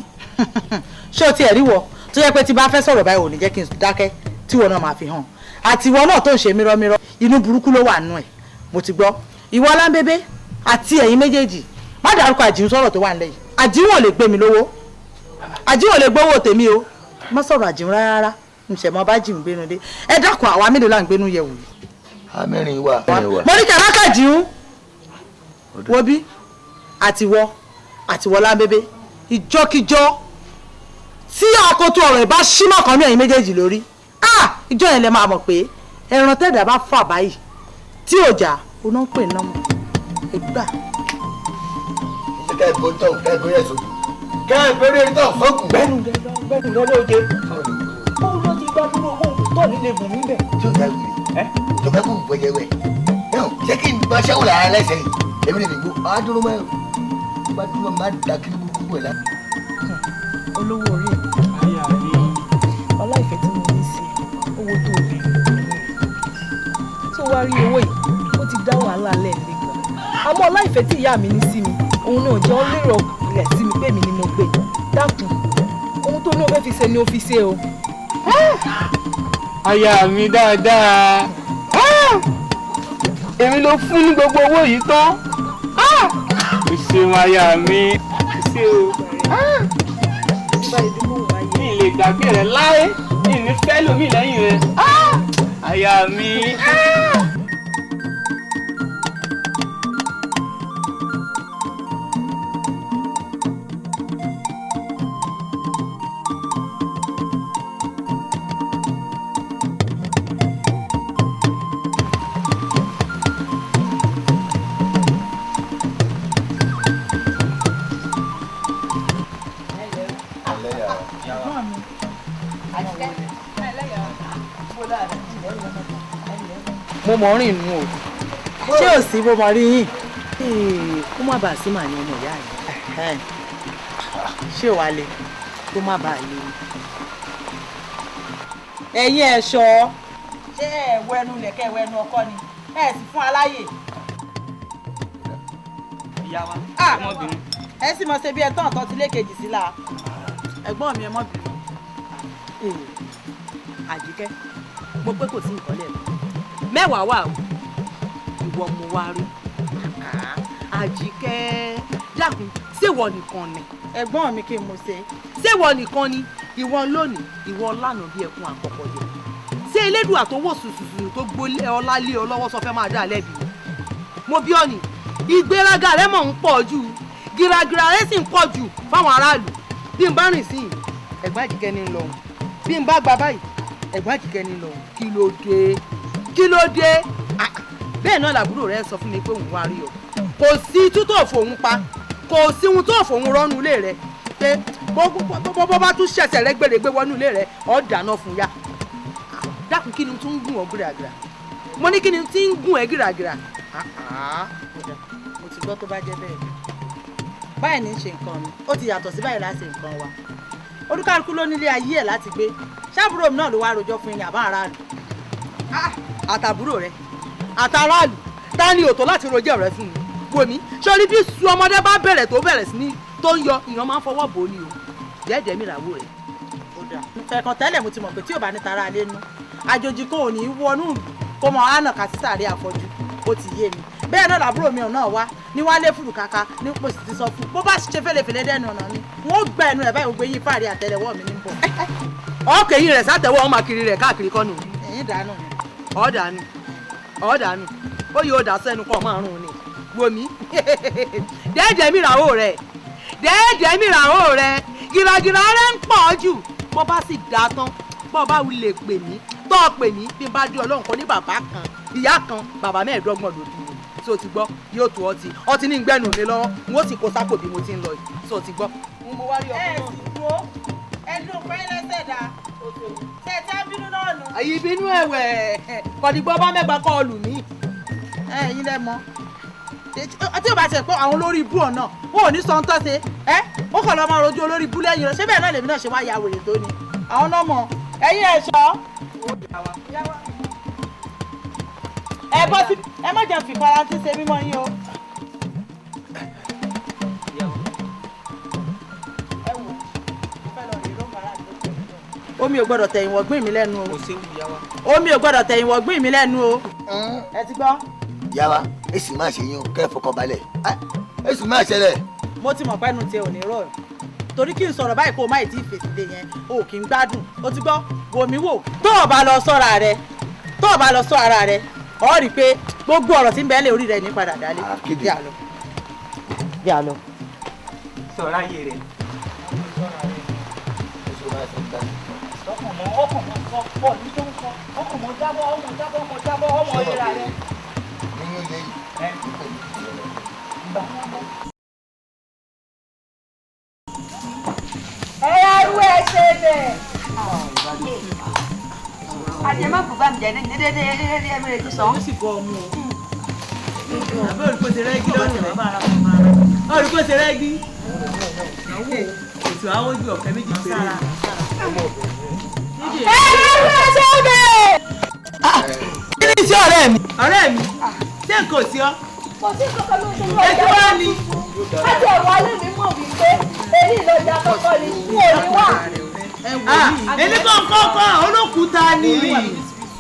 ṣé o tiẹ̀ rí wọ tó yẹ pé tí bá fẹ́ sọ̀rọ̀ báyìí ò ní jẹ́ kí n dákẹ́ tí wọn náà máa fi hàn àti ìwọ náà tó ń ṣe mírọ́mírọ́ inú burúkú ló wà nù ẹ̀ mo ti gbọ́ ìwọ Láńbébé àti ẹ̀yin méjèèjì má dárúkọ Àjíhùn sọ̀rọ̀ tó wà nílẹ̀ yìí Àjíhùn ò lè gbé mi lówó Àjíhùn ò lè gbówó tèmi o má sọ̀rọ̀ Àjíhùn rárá ǹṣẹ̀ mọ́ bá Àjíhùn gbénu dé ẹ dákun àwa mélòó là ń gbénu yẹ̀wò yìí. amẹ́rin wà. mo ní kàrákà Àjíhùn wo bí àtiwọ́ Láńbébé ìjọ́kíjọ́ tí akoto ọ̀rọ̀ ẹ̀ bá ṣí mọ́kàn ní ẹ̀yin méjèèjì lórí ìjọ yẹn lẹ máa mọ̀ pé ẹran tẹ́ẹ̀dá bá fà báyìí tí ò jà ó náà ń pè náà mọ̀ ẹ gbà. ká ìbò tán ká ìbò yẹn sódù ká ìbò yẹn tán fọ́ọ̀kù. gbẹ́nu lọ lóde ó ló ti gbàdúrà owó tó nílé bùn mí bẹ̀. tó ká wuli tó ká kú bọ̀jẹ̀wẹ̀ ṣé kí n bá ṣẹ́wó lára lẹ́sẹ̀ yìí èmi lè dìgbò àádúró mẹ́rin bá dúró má dà kí ní gbogbo ẹ̀ lá. olówó orí mi ọlá ìfẹ́ tí mo ní sí owó tó bí tó wá rí owó yìí ó ti dá wàhálà lẹ́ẹ̀lẹ́ gan àmọ́ ọlá ìfẹ́ tí ìyá mi ní sí mi òun náà jẹ́ ó lérò ilẹ̀ sí mi pé mi ni mo gbé dákun ohun tó ní o fẹ́ fi ṣe ni o fi ṣe o. aya mi dáadáa èmi ló fún ní gbogbo owó yìí tán o ṣeun aya mi o ṣe o mi lè gbàgbé rẹ láé mi ní fẹ́ lómi lẹ́yìn rẹ aya mi. mo mọ̀ rìn nù o. ṣé ò sí bó mọ rí yín. kó má bàa sí màá ní ọmọ ìyá rẹ̀. ṣé ò wá lè. kó má bàa lè. ẹ̀yin ẹ̀ṣọ́ ṣé ẹ̀wọ ẹnu lẹ̀kẹ́ ẹ̀wọ ẹnu ọkọ ni ẹ̀ sì fún aláyè. ìyá wa ọmọbìnrin. ẹ sì mọ̀ ṣe bí ẹ tán ọ̀tọ̀ ti lékejì sí la ẹ̀gbọ́n mi ẹ mọ̀ bínú. Àjíkẹ́ mo pé kò sí nǹkan lẹ́nu mẹ́wàá wà o ìwọ mo wá rí Àjíkẹ́ dákun ṣéwọ nìkan ni. ẹ̀gbọ́n mi kí n mo ṣe. ṣéwọ nìkan ni ìwọ lónìí ìwọ lánàá bí ẹkún àkọ́kọ́ yẹ ṣé elédùà tó wò sùsùsù tó gbólé ọlá lé ọ lọ́wọ́ sọ fẹ́ máa dá lẹ́bi mo bí ọ ní ìgbéraga rẹ mọ̀ ń pọ̀ jù gìràgìrà rẹ sì ń pọ̀ jù fáwọn aráàlú bí n bá rìn sí ẹ̀gbọ́n Àjíkẹ́ ní lọ bí n bá gba báyìí ẹ̀gbọ́n Àjíkẹ́ ní lọ kí ló dé bẹ́ẹ̀ náà làbúrò rẹ sọ fún mi pé òun wá rí ọ kò sí tútò fòun pa kò sí ohun tó fòun rọ́nu ilé rẹ pé bó bá tún ṣẹ̀ṣẹ̀ rẹ gbèrègbè wọnú ilé rẹ ọ̀ dáná fún ya dákun kí ni tún ń gùn ọ gíragíra mo ní kí ni tí ń gùn ẹ gíragíra. mo ti gbọ́ tó bá jẹ́ bẹ́ẹ̀ báyìí ní í ṣe nǹkan mi ó ti yàtọ̀ sí báyìí láti nǹkan wa olúkálùkù ló nílé ayé ẹ̀ láti gbé ṣáàbùrò mi náà ló wá rojọ́ fún yín àbá aráàlú. àtàbúrò rẹ àtàráàlú ta ni òtó láti rojọ́ rẹ fún mi wò mí sórí bí su ọmọdé bá bẹ̀rẹ̀ tó bẹ̀rẹ̀ sí ní tó ń yọ ìyàn máa ń fọwọ́ bò ó ní o jẹ́jẹ́ mi ràwọ̀ rẹ̀. fẹ̀kàn tẹ́lẹ̀ mo ti mọ̀ pé tí ò bá ní tara alẹ́ nu àjòjì kan ò ní í wọnú kó mọ àánà kà sí sàárẹ̀ àfọ́jú ó ti yé mi bẹ́ẹ̀ náà làbúrò mi náà wá ní wálé fùrù kàkà ní pò sì ti sọ fún bó bá ṣe fẹ́lẹ́fẹ́lẹ́ dẹ́nu ọ̀nà ni wọ́n gba ẹnu rẹ̀ báyìí gbé yín fàárẹ̀ àtẹ́lẹwọ́ mi ní bọ̀. ọkẹ́ yín rẹ̀ sátẹ̀wọ́ ọmọ akiri rẹ̀ káàkiri kọ́nù. ẹ̀yin dànù. ọ̀dànù ó yóò dà sẹ́nu kọ́ márùn-ún ni wò mí dẹ́ẹ̀dẹ́ mi ràwọ̀ rẹ̀ gìràgìrà rẹ̀ ń pọ̀ jù bó bá sì dá tán bó bá lè pè mí tó pè mí bí n bá dé ọlọ́run kan ní bàbá kan ìyá kan bàbá mẹ́ẹ̀ẹ́dọ́gbọ̀n lòdì tí o ti gbọ́ yóò tó ọtí ní gbẹ́nu mi lọ́wọ́ n ó sì kó sápò bí mo ti ń lọ yìí tí o ti gbọ́. mo wá rí ọkọ náà. ẹ sì dúró ẹdùn pẹ́yìn lẹ́sẹ̀ dá ṣe tí a bínú náà nù. ìbínú ẹ̀wẹ̀ kọ̀dìgbọ́ bá mẹ́gbàá kọ́ ọlù mí. ẹ̀yin lẹ mọ̀ tí o bá ṣe pé àwọn olórí ibú ọ̀nà wọn ò ní sọ ń tọ́ ṣe ó kàn lọ́ máa rojú olórí ibú lẹ́yìn rẹ̀ ṣé bẹ́ẹ̀ náà lèmi náà ṣe wá ya wèrè tó ni àwọn náà mọ̀ ẹ̀yin ẹ̀ṣọ́ ẹ bọ́ sí ẹ má jẹun fi faransé ṣe mímọ́ yín o. omi ò gbọ́dọ̀ tẹ̀yìn wọ̀gbìn mi lẹ́nu o. omi ò gbọ́dọ̀ tẹ̀yìn wọ̀gbìn mi lẹ́nu o. ẹ ti gbọ́. yàrá èsì máa ṣe yín o kẹ́ ẹ fọkàn balẹ̀ èsì máa ṣẹlẹ̀. mo ti mọ̀ pẹ́nu tiẹ̀ ò ní rọ̀ torí kí n sọ̀rọ̀ báyìí kó o má ì tí ì fèsì dé yẹn o kì í gbádùn o ti gbọ́ wò mí wò tó o bá lọ sọ́ra rẹ tó o bá lọ sọ ara rẹ ọ rí i pé gbogbo ọ̀rọ̀ tí ń bẹ lé orí rẹ ní padà dálé bí a lọ. bí a lọ. sọ̀rọ̀ ayé rẹ̀. ọkùnrin jábọ̀ ọmọ ìlera rẹ. ẹ yá rú ẹ ṣe bẹ́ẹ̀. àjẹmọ́ kò bá mi jẹ́ ní dédé ẹ̀mí rẹ̀ tó sọ. ó sì bọ ọmọ o. àbẹ́ olùkọ́ ti rẹ́gí lọ́rùn rẹ̀. olùkọ́ ti rẹ́gí. oṣù àwọn ojú ọ̀kẹ́ méjì péré. kí ni sí ọ̀rẹ́ mi. ọ̀rẹ́ mi ṣé kò sí ọ. kò sí kankan ló ń ṣe ẹ tí wàá ní. láti ẹ̀wọ̀ alẹ́ mi mọ̀ wípé èyí ìlọjà kọ́kọ́ ni fún òní wà. èmi kọ̀ọ̀kan olókùúta ni.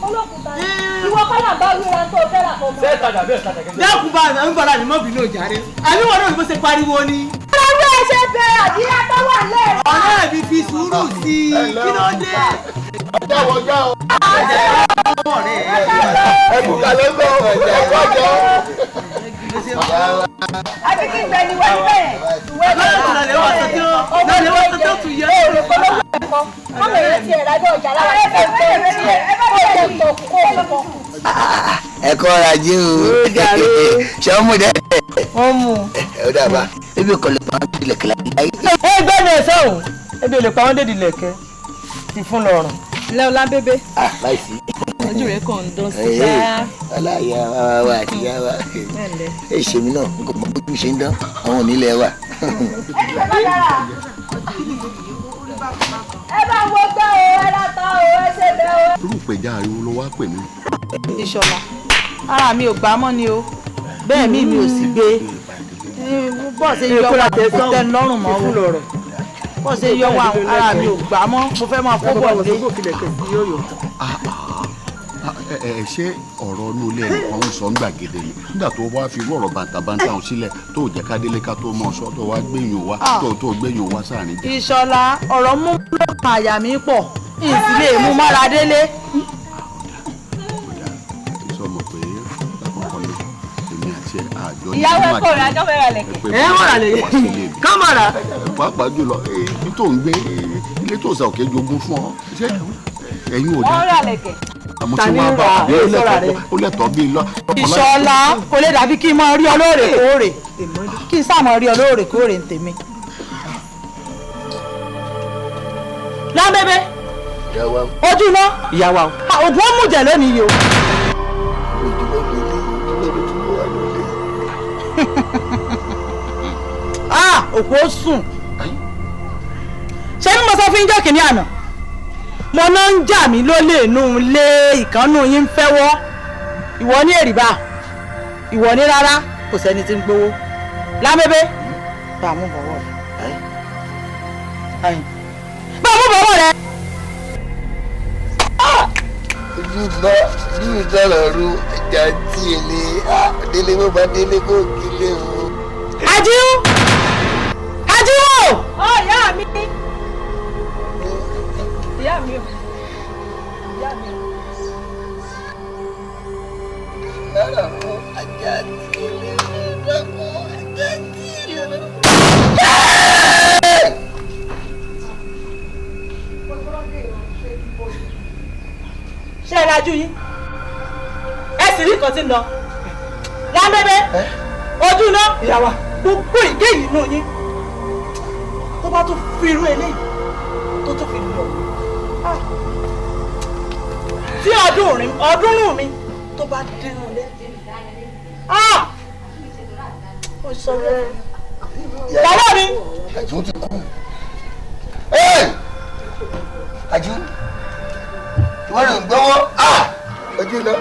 olókùúta ni ìwọ kọ́lá bá wíra tó fẹ́ rà kọ́ mọ́. ṣé ìtajà bẹ́ẹ̀ ìtajà gẹ́gẹ́. dákun bá àná ń bọ̀dá ni mọ́bìnrin ò jáde. àbí wọn náà ni bó ṣe pariwo ni. ọlọ́run ẹ ṣe bẹ̀rẹ̀ àdíyá tó wà lẹ́ẹ̀rọ. ọ̀rẹ́ mi fi sùúrù sí i kí ló dé. ọjà wọjá o. ẹ̀bùkà ló ń bọ̀ ẹ̀kọ́ jọ. àbí kí n bẹ ní wáyé bẹ́ẹ̀. lọ́lẹ̀ wọ́n sọ tó tún yẹ. èrè polówó ẹ̀kọ́ ọmọ èrè tiẹ̀ lájọ ọjà lára ẹ̀ bẹ́ẹ̀ tiẹ̀ kó o lè tọ̀ kó o lè mọ̀. ẹ kọ́ra jí o ṣé wọ́n mú dẹ́. wọ́n mú. ẹ ó dàbà ebi kò lè pa àwọn ilẹ̀kẹ̀ láyé. ẹ gbẹ́nu ẹ̀ sọ́hùn ebi ò lè pa wọ́n dédìí lẹ̀kẹ́ ti fún lọ́rùn. lẹ́ọ̀lá bébé. láìsí. ojú rẹ̀ kàn ń dán sí i. ọláyà wa àti ìyá wa ẹ ṣe mí náà n kò mọ bí mo ṣe ń dán àwọn onílẹ̀ wa. ẹ bá wo gbẹ́ o ẹ látọ̀ o ẹ ṣe bẹ́ o. irú ìpèjà ariwo ló wá pè mí. ìṣọ̀lá ara mi ò gbà mọ́ ni o bẹ́ẹ̀ mi ò sì gbé bọ́ọ̀sì yọ wà kò tẹ́ lọ́rùn mọ́ o bọ́ọ̀sì yọ wà ara mi ò gbà mọ́ mo fẹ́ máa kó bọ̀ lé. ṣé ọ̀rọ̀ inú ilé ẹnìkan ń sọ ń gbàgede ni nígbà tó wá fi rọ̀rọ̀ bàǹtàbàǹtà ọ̀hún sílẹ̀ tó jẹ́ kádélé ká tó mọ̀ ọ́sọ́ tó wá gbẹ̀yìn wá tó gbẹ̀yìn wá sáàrin jẹ́. ìṣọ̀lá ọ̀rọ̀ mú lọ́kàn àyà mi pọ̀ ìsìlẹ̀ mú mára délé. sọmọ pé àkọ́kọ́ ni èmi àti àjọ ìyàwó ẹ̀kọ́ rẹ̀ ajọ́ fẹ́ rà lẹ̀kẹ̀. ẹ wọ́n rà lẹ̀kẹ̀ kámọ̀rà. pàápàá jùlọ ibi tó ń gbé ilé tó sà òkè jogún fún ọ ṣé ẹ̀yin ò dá. wọ́n rà lẹ̀kẹ̀. àmọ́ tí wọ́n bá àbí ó lẹ́tọ̀ọ́ bíi lọ. ìṣọ̀lá kò lè dàbí kí n máa rí ọ lóòrèkóòrè kí n sáà máa rí ọ lóòrèkóòrè ń tèmi. lábẹ́bẹ́ ojú iná ìyàwó ògùn ó mú jẹ lónìí yìí o. òkú ó sùn ṣé bí mo sọ fún yín jọ́ kìíní àná mo náà ń jà mí lólè nù lé ìkànnù yín ń fẹ́wọ́ ìwọ ní èrìbá ìwọ ní rárá kò sẹ́ni tí ń gbowó lábẹ́bẹ́ bá a mú bọ̀wọ̀ rẹ̀ bá a mú bọ̀wọ̀ rẹ̀. ojú ìtọ́lọ̀ ru ẹja tí èlé délé bó bá délé kó kílé o. ajíú ajíú. ọ ìyá mi. ìyá mi o. ìyá mi o. lára fún ajá tí èlé lọ́kọ̀ ajá tí èlé. ṣé ẹ lajú yín ẹ sì rí nǹkan tí ń lọ lábẹ́bẹ́ ojú iná ìyàwó gbogbo ìdí yìí nù yín tó bá tún fi irú eléyìí tó tún fi lọ tí ọdúnrún mi tó bá dénú lé ó sọ bẹ́ẹ̀ yàrá mi. àjò ti kú àjò wọ́n lè gbọ́wọ́ ojú lọ.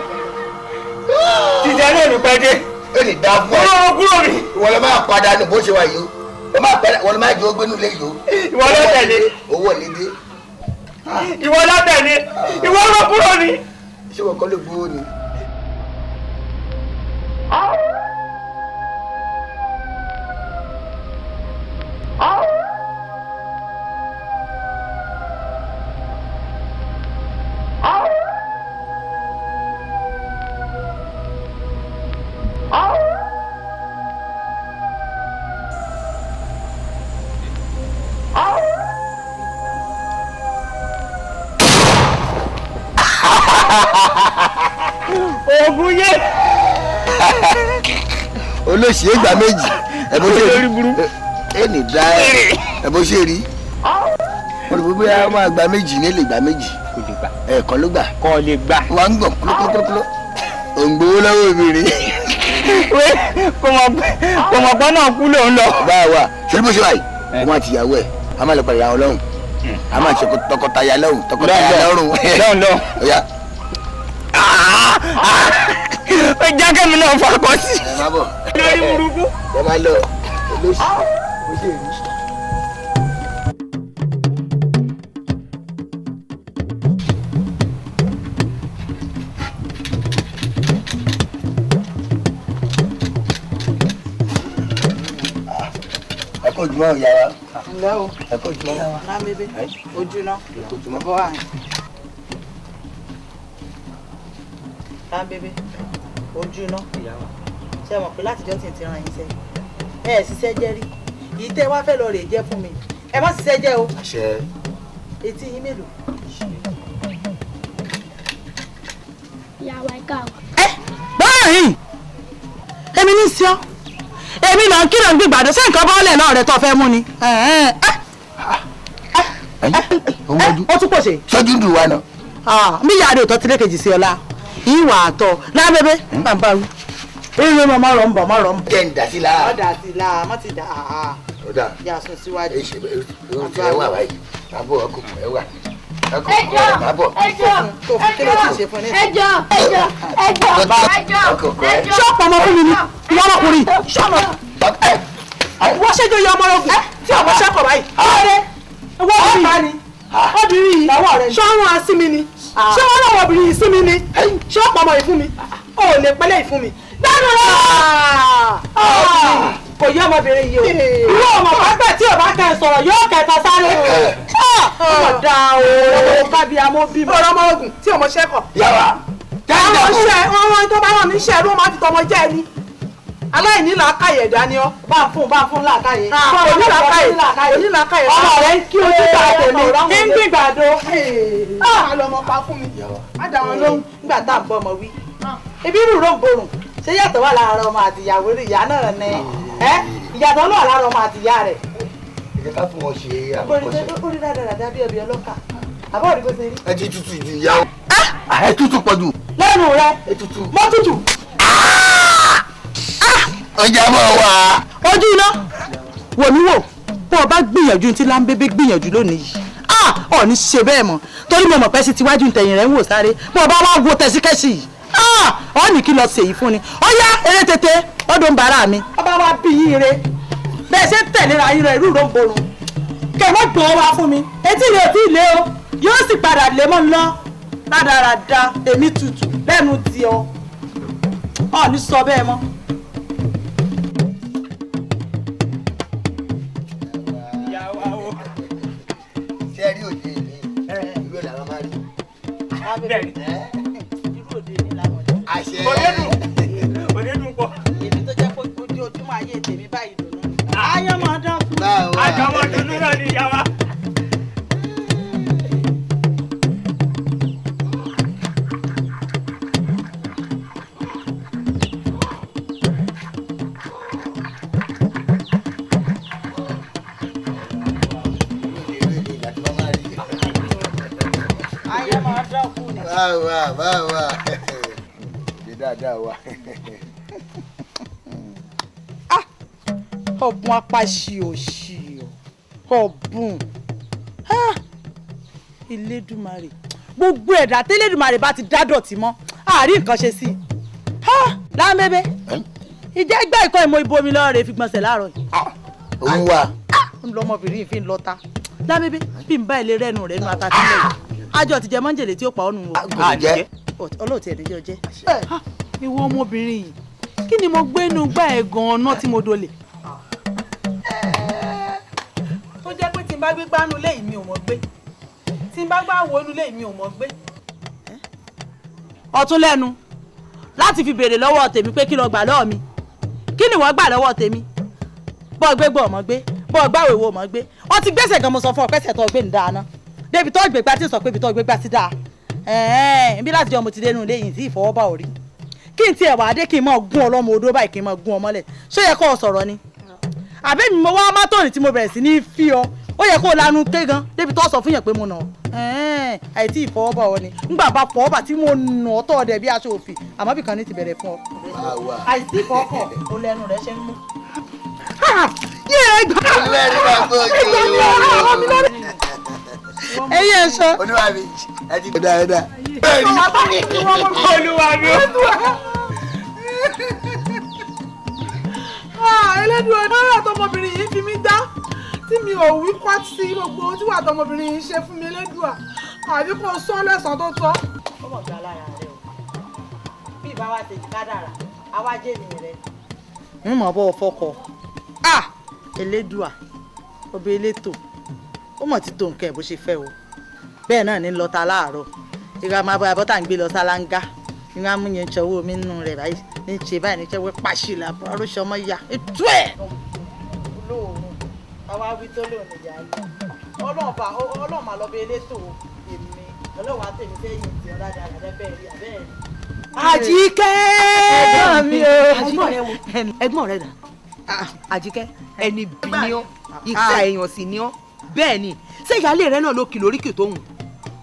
tìjà náà ní pẹ́ dé. ó lè dá fún ẹ. kúrò mi. ìwọ ló máa padà nù bó ṣe wà yìí o ìwọ ló máa jẹ ogbénú lé yìí o. ìwọ ló tẹ̀lé. owó lè dé. ìwọ ló tẹ̀lé. ìwọ ló kúrò ni. ṣé wọn kọ́ ló gbowó ni. oògùn yé. olóṣì égbà méjì ẹbí ṣe rí ẹnì dá ẹbí ṣe rí wọn lè gbé àwọn àgbà méjì ní èlè gbà méjì ẹ̀ẹ̀kan ló gbà kọ́ lè gbà wà ń gbọ̀n kúlókúlókúló òǹgbowó lọ́wọ́ mi rí. kò mọ̀ pọ́n náà kú lòun lọ. báwa wà ṣé bó ṣe wà yìí wọn àti ìyàwó ẹ̀ a máa lọ pẹ̀lú àwọn ọlọ́run a máa ṣe tọkọtaya lọ́rùn tọkọtaya lọ́rùn. lọ́rùn. ó já kẹ́mi náà fọkọ sí. ẹ má bọ̀. lórí burúkú. ẹ má lọ olóṣì bó ṣe rí. ẹ kò jùmọ̀ ìyá wa. ǹlẹ́ o. ẹ kò jùmọ̀ ìyá wa. náà bébé ojú náà. ẹ kò jùmọ̀. bọ́ àyìn. náà bébé ojú náà. ṣé mọ̀ pé látijọ́ tí n ti ràn yín sẹ́ ẹ ṣiṣẹ́ jẹ́ rí yìí tẹ́ wá fẹ́ lọ rè jẹ́ fún mi ẹ má ṣiṣẹ́ jẹ́ o. àṣẹ. etí yín mélòó. ìyàwó ẹ̀ka o. báyìí èmi ní sí ọ èmi náà kí ló ń gbìgbàdo ṣé nǹkan bọ́ọ̀lẹ̀ náà rẹ tó fẹ́ mú ni. ó tún pọ̀ ṣe. sọ́jú dùn wa náà. mi yàrá òótọ́ tilé kejì sí ọlá ìwà àtọ̀ lábẹ́bẹ́ bàbá wí. eré mọ́ rọ̀ ń bọ̀ mọ́ rọ̀ ń bọ̀. jẹ́ ń dà sí lára. ọ̀ dà sí lára mọ́ ti dà á. ó dà. yà sùn síwájú. ẹ wà báyìí bàbá ọkùnrin ẹ wà. ṣọ́ọ̀pù ọmọkùnrin ni ìwọ ọmọkùnrin wọ́n ṣèjọ iye ọmọ ogun tí ọmọ ṣẹ́kọ̀ báyìí. wọ́n bí ni obìnrin yìí ṣọ́run asími ni ṣé wọ́n lọ́wọ́ obìnrin yìí sí mi ni ṣọ́ọ̀pù ọmọ yìí fún mi ó lè pẹ́lẹ́ yìí fún mi. kò yí ọmọbìnrin yìí o irú ọmọ pápẹ́ tí ò bá kẹ́ ẹ sọ̀rọ̀ yóò kẹta sáré. ọmọ da o kábí amó bímọ. ọ̀rọ̀ ọmọ ogun tí ọmọ ṣẹ́kọ̀. yàrá àwọn tó bá wà ní iṣẹ́ ló máa ti tọmọ jẹ́ ni. aláìní làákàyè dání ọ bá ń fún làákàyè. onílàákàyè ọmọ rẹ ń kí ojú bá tèmi kí ń gbìgbàdo. àlọ́mọ pa fún mi. má dà wọn lóhùn nígbà tá à ń bọ́ ọmọ wí. ebi rú ló ń borùn ṣé yàtọ̀ wà lára ọmọ àti ìyàwó rẹ̀ ìyá náà ni ìyàtọ̀ ló wà lára ọmọ àti ìyá rẹ̀. ẹ ká fún wọn ṣe àkọsẹ. ó rí dáadáa bí ọbẹ̀ ọlọ́kà àbọ̀ rí bó ṣe rí. ẹ ti tutù ju ìyá o. ẹ tutù pọ̀ jù. lẹ́nu rẹ mọ́ tutù. ọjà mọ̀ wá. ojú iná wò mí wò bó o bá gbìyànjú tí láńbébé gbìyànjú lónìí yìí ọ̀ ní ṣe bẹ́ẹ̀ mọ́ torí mo mọ̀ pé sí tiwájú tẹ̀yìn rẹ̀ ń wò sáré bó o bá wá wo tẹ̀síkẹ́sì yìí ọ ní kí lọ ṣèyí fún ni ó yá eré tètè ọdún ń bàrà mi. ọba wa bí yín re bẹ́ẹ̀ ṣe tẹ̀léra yín rẹ̀ irú ló ń borun kẹ̀mọ́ gbọ́n wá fún mi etí rẹ̀ ò tí ì lé o yóò sì padà lé mọ́ lọ rádaràda èmi tutù lẹ́nu tí ọ ní sọ bẹ́ẹ̀ mọ́. ṣé ẹ rí òde mi ìlú ẹ̀ làwọn máa rí. àṣẹ. onídùn pọ̀. èmi tó jẹ́ kó ojoojúmọ́ ayé tèmi báyìí dùnú. ayé máa dán kú. àjọmọ̀ dúdú náà ni ìyá wa. ayé máa dán kú ni. báwa ṣe dáadáa wa. ọ̀bùn apàṣì òṣì ọ̀bùn Elédùmarè gbogbo ẹ̀dá tẹ́lẹ̀dùmarè bá ti dá dọ̀tí mọ́ àárín nǹkan ṣe sí i lámbébé ìjẹ́ ẹgbẹ́ ìkọ́ ìmọ̀ ibomi lọ́rẹ̀ fi gbọ̀nsẹ̀ láàárọ̀ yìí. òun wà. ń lọ ọmọbìnrin yìí fi ń lọ́ta lámbébé bí n bá ilé rẹ́nu rẹ̀ nu atatúlẹ̀ yìí àjọ ti jẹ mọ́njèlè tí ó pa ọ́nù wò. ọlọ́ọ̀tì ẹ̀dẹ́jọ́ jẹ́. ìwọ ọmọbìnrin yìí kí ni mo gbé inú gbá ẹ̀ gan-an náà tí mo dolè. tó jẹ́ pé tí n bá gbé gbánú lé mi ò mọ̀ gbé tí n bá gbá wo inú lé mi ò mọ̀ gbé. ọtún lẹ́nu láti fi béèrè lọ́wọ́ tèmi pé kí ló gbà lọ́wọ́ mi kí ni wọ́n gbà lọ́wọ́ tèmi bọ́ gbé gbọ́ ọmọ gbé bọ́ gbáwé wo ọmọ gbé ọ ti gbèsè gan mo sọ fún ọ pẹ́sẹ̀ tó gbé ń dáná débi tó gbé gbá tí sọ pé ibi tó gbé gbá sí dáa bí láti jọ mo ti dénú ilé yìí sí ìfọwọ́bà orí kí n tiẹ̀ wá dé kí n máa gún ọlọ́mọ odó báyìí kí n máa gún ọmọlẹ̀ ṣó yẹ kó o sọ̀rọ̀ ni àbí mi mo wá mátòrì tí mo bẹ̀rẹ̀ sí ní fi ọ ó yẹ kó o lanu ké gan débi tó sọ fún yẹn pé mo nà ọ àìtí ìfọwọ́bà ọ ni ngbà bá fọwọ́bà tí mo nà ọ tọ́ ọdẹ bí aṣọ òfì àmọ́ bìkan ní ti bẹ̀rẹ̀ fún ọ àìsí ìfọwọ́kọ̀ o lẹ́nu rẹ ṣe ń mú. ẹyẹ ẹ̀ṣọ́. olúwa mi ẹ ti gbọdọ̀ ẹ̀dá. olúwa mi. Ẹlẹ́dùn ọ̀nà àtọmọbìnrin yìí fi mí dá tí mi ò wí kwá sí gbogbo tí wà àtọmọbìnrin yìí ṣe fún mi Ẹlẹ́dùà àbí kò sọ lẹ́sàn tó tọ́. ó mọ̀ gbà lára rẹ o bí ìbá wa tètè kádàrà àwa jẹ́ ènìyàn rẹ. ń mọ̀ bọ́ fọkọ Ẹlẹ́dùà ọba elétò ó mọ̀ ti tó nǹkan ẹ̀ bó ṣe fẹ́ o bẹ́ẹ̀ náà ní lọ́ta láàárọ̀ ìgbà máa bọ́ abọ́tà ń gbé lọ sálángá ìwọ́n á mú yẹn ṣọwọ́ omi nínú rẹ̀ báyìí ní ṣe báyìí ní ṣẹ́wé pàṣìlà arúṣọ ọmọ ya ètò ẹ̀. olóòórùn àwa wí tó lóun ìyá yìí ọlọ́run máa lọ bí elétò èmi ọlọ́run àtẹ̀mí fẹ́ yìí ti ọ̀dà dára lẹ́bẹ̀ rí abẹ́ rí. Àjíkẹ́ ẹ̀gbọ́n mi o. ẹ̀gbọ́n rẹ dà Àjíkẹ́ ẹni bí ni ọ́ ìka èèyàn sì ni ọ́ bẹ́ẹ̀ ni ṣé ìyáálé rẹ náà ló kìlọ̀ oríkì tó hùn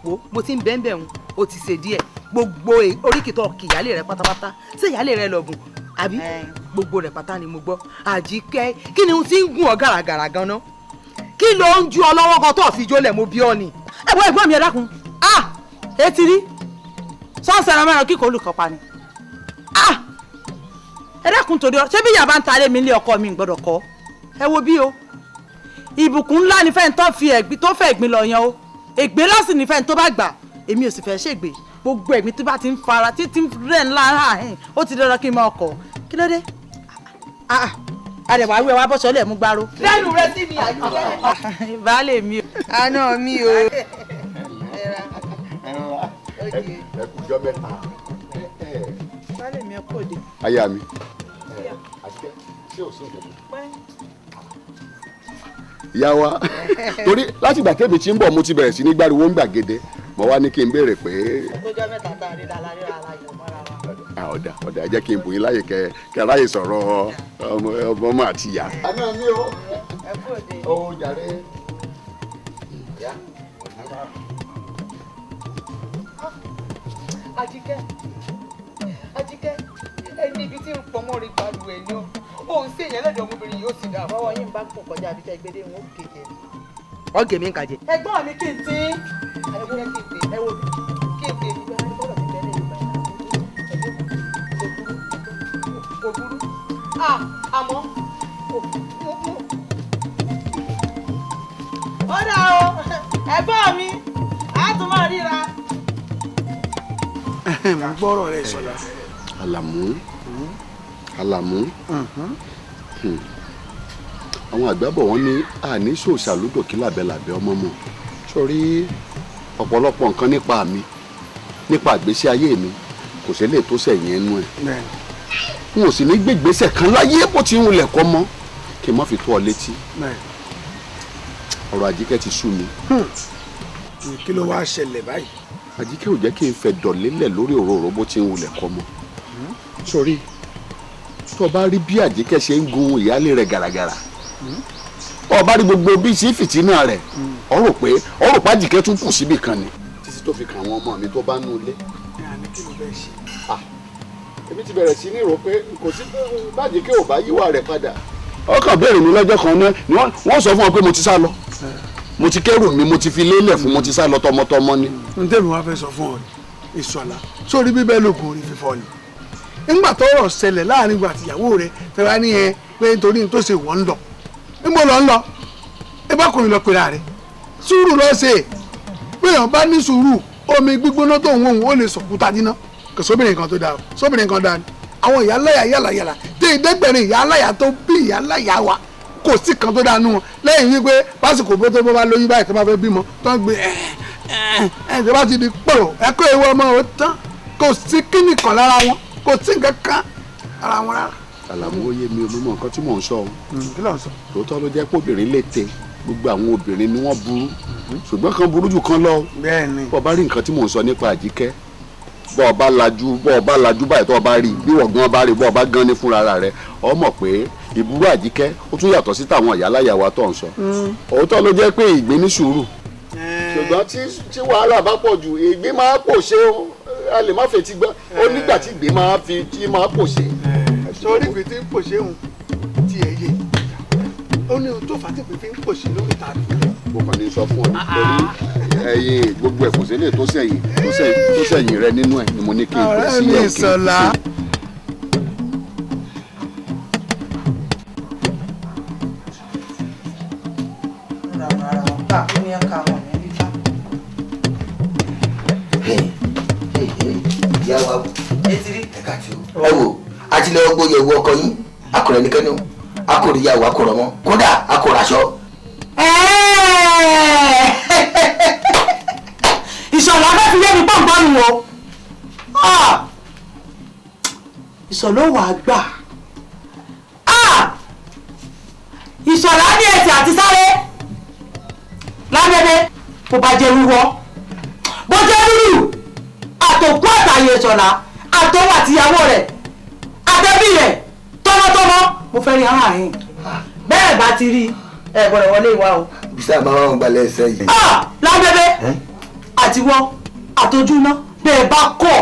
wo mo ti ń bẹ́ẹ̀ bẹ́ẹ̀ hùn o ti ṣe díẹ̀ gbogbo oríkì tó kì ìyáálé rẹ pátápátá ṣé ìyáálé rẹ lọ́gùn àbí gbogbo rẹ pátá ni mo gbọ́ Àjíkẹ́ kí ni ohun tí ń gún ọ gàràgàrà ganan kí ló ń ju ọ lọ́wọ́ kan tó fi jólẹ̀ mo bí ọ ni. ẹ̀gbọ́n mi ẹ dákun etí rí sọ́ọ̀sì ẹran mẹ́rin kíkọ́ olùkọ́ pa ni ẹ dákun torí ọ ṣé bí ìyá bá ń talé mi ilé ọkọ mi gbọ́dọ̀ kọ́ ẹ wo bí o ìbùkún ńlá ni fẹ́ni tó fẹ́ ẹ̀gbin lọ yan o ègbé lọ́sìn ni fẹ́ni tó bá gbà èmi ò sì fẹ́ ṣègbè gbogbo ẹ̀gbin tí bá ti ń fara títí rẹ̀ ńlá ààhìn ó ti dandan kí n máa kọ̀ kí ló dé àdẹ̀wà wíwẹ̀ wá bọ́sọ̀ lẹ̀ mú gbárò. lẹ́nu rẹ sí mi Àjíkẹ́. baálé mi o. àná mi o. ẹ kújọ mẹ́ta. baálé mi ẹ kò dé. aya mi Àjíkẹ́ ṣé o sí ìjọba. ìyá wa torí láti ìgbà tẹ́bi tí ń bọ̀ mo ti bẹ̀rẹ̀ sí ní gbáriwo ń gbàgede mo wá ní kí n béèrè pé. ọjọ́ mẹ́ta tá a rí dára ríra ara yọ̀ mọ́ra wa. ọ̀dà jẹ́ kí n bù yín láyè kẹ́ ráyè sọ̀rọ̀ ọmọ àti ìyá. àná mi o ẹ kú òde. ó jàre. Àjíkẹ́ ẹni ibi tí ń pọnmọ́ rí balùwẹ̀ ni ó òun sí èèyàn lẹ́dọ̀ ọmọbìnrin yóò sì dà. bọ́wọ́ yín bá pọ̀ kọjá àbíkẹ́ gbélé wọn ó kéde. ọ̀gẹ̀ mi ń kàjẹ́. ẹ̀gbọ́n mi kí n tí ẹ wo kí n tí ìgbà wọn gbọ́dọ̀ fi bẹ́ẹ̀ lè gbà kò burú. àmọ́ ó dà o ẹ̀gbọ́n mi á tún máa ríra. mo gbọ́rọ̀ rẹ sọ̀dá. Àlàmú àwọn àgbàbọ̀ wọn ní àní ṣòṣà lódò kí làbẹ́làbẹ́ ọmọ mọ̀ sórí ọ̀pọ̀lọpọ̀ nǹkan nípa mi nípa ìgbésí ayé mi kò sí lè tó sẹ̀yìn ẹnu ẹ̀ n ò sì ní gbégbèsè kan láyé bó ti ń wulẹ̀ kọ́ mọ́ kí n má fi tó ọ létí ọ̀rọ̀ Àjíkẹ́ ti sú mi. kí ló wáá ṣẹlẹ̀ báyìí. Àjíkẹ́ ò jẹ́ kí n fẹ́ dọ̀lélẹ̀ lórí òróró bó ti ń wulẹ̀ kọ́ mọ́ sórí tó o bá rí bí Àjíkẹ́ ṣe ń gun ìyáálé rẹ̀ gàràgàrà o bá rí gbogbo bí sí fìtínà rẹ̀ ọ rò pé Àjíkẹ́ tún kù síbì kan ni títí tó fi kàn àwọn ọmọ mi tó bá nú ilé. èmi ti bẹ̀rẹ̀ sí ní rò pé kò sí bàjíkẹ́ ò bá yíwà rẹ̀ padà. ọkàn béèrè mi lọ́jọ́ kan náà ni wọ́n sọ fún ọ pé mo ti sá lọ mo ti kẹ́rù mi mo ti fi lélẹ̀ fún mo ti sá lọ tọmọtọmọ ni. n tẹ́mi wá fẹ́ sọ fún ọ Ìṣọ̀lá sórí bíbẹ́ lóògùn orí fífọ́ ni nígbà tọ́rọ̀ ṣẹlẹ̀ láàrin ìgbà àtìyàwó rẹ̀ fẹ́ra ní ẹ pé nítorí tó ṣe wọ́n ń lọ níbo lọ ń lọ ẹ bá kùnrin lọ pera rẹ̀ sùúrù lọ ṣe péyàn bá ní sùúrù omi gbígbóná tó ń wọ̀hún ó lè sọ̀kúta níná kò sóbìnrin kan tó dáa sóbìnrin kan dáa ni àwọn ìyá aláya yàlàyàlà tí ìdẹ́gbẹ̀rin ìyá aláya tó bí ìyá aláya wa kò sí kan tó dáa nù wọn lẹ́yìn wípé pásìkò bó tó bá lóyún báyìí tó bá fẹ́ bímọ tó ń gbé tó bá ti di pọ̀rọ̀ ẹ̀kọ́ ewu ọmọ ò tán kò sí kíní kan lára wọn kò sí nǹkan kan ara wọn rárá. Àlàmú ó yé mi olúmọ nǹkan tí mò ń sọ o. kí ló ń sọ. tòótọ́ ló jẹ́ pé obìnrin lè tẹ gbogbo àwọn obìnrin ni wọ́n burú ṣùgbọ́n kan burú jù kan lọ. bẹ́ẹ̀ni. bọ́ọ̀ bá rí nǹkan tí mò ń sọ nípa Àjíkẹ́ bọ́ọ̀ bá lajú báyìí tó bá rí bí wọ́n gan bá rí bọ́ọ̀ bá gan ní fúnra rẹ̀ ọ mọ̀ pé ìburú Àjíkẹ́ ó tún yàtọ̀ sí tàwọn ìyáláyà wa tó ń sọ. òótọ́ ló jẹ́ pé ìgbín ní sùúrù ṣùgbọ́n tí wàhálà bá pọ̀ jù ìgbín máa pòṣe a lè má fetí gbọ́ ó nígbà tí ìgbín máa pòṣe. sórí ìgbín tí ń pòṣe òun tí ẹ yé ó ní ohun tó fà á tí pé ń pò sí lórí ta ni. mo kàn ní sọ fún ọ nítorí ẹyin gbogbo ẹ kò sí lè tó sẹ́yìn rẹ nínú ẹ ni mo ní kí n pè sí ọkẹ. ẹ wò àti lọ gbóyè owó ọkọ yín akọrẹ nìkan ni akọrẹ ìyàwó akọrọ mọ kódà akọrọ aṣọ. ìṣọ̀lá fẹ́ fi yé mi pọ̀npọ́n nu o ìṣọ̀lá wà á gbà ìṣọ̀lá ní ẹsẹ̀ àti sáré lábẹ́bẹ́ bó bá jẹ́ wíwọ́ bó jẹ́ rúrù àtòkú àtàyè ìṣọ̀lá àtọwọ́ àtìyàwó rẹ̀ àtẹ̀bí rẹ̀ tọmọtọmọ mo fẹ́ rí àwọn àyìn bẹ́ẹ̀ bá ti rí ẹ gbọ́dọ̀ wọlé ìwà o. bisá máa ń gbalẹ̀ ẹsẹ̀ yìí. lábẹ́bẹ́ àtiwọ́ àtọ́júná bẹ́ẹ̀ bá kọ̀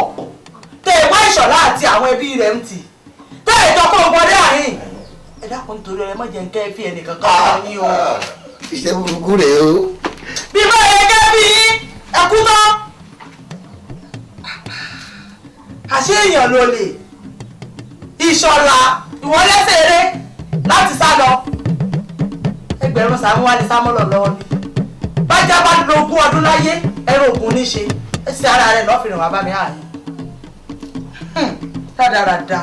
tẹ́ ẹ wá ìṣọ̀lá àti àwọn ẹbí rẹ̀ ń tì tẹ́ ẹ tọ́kọ̀ wọlé àyìn ẹ dákun nítorí ọ̀rẹ́ mọ̀jẹ̀ ń kẹ́ fi ẹnìkan kan ní o. iṣẹ́ burúkú rẹ̀ o. bí bá yẹ kẹ́ bí ẹkú tán àṣé èèyàn ló lè ìṣọ̀lá ìwọlẹ́sẹ̀ eré láti sá lọ ẹgbẹ̀rún sàmú wá ní sámọ́lọ̀ lọ́wọ́ ni bájá bá lo ogún ọdún láyé ẹrù ògùn ní ṣe ẹ sí ara rẹ̀ lọ́fìrìn wà bá mi ààyè rádaràda.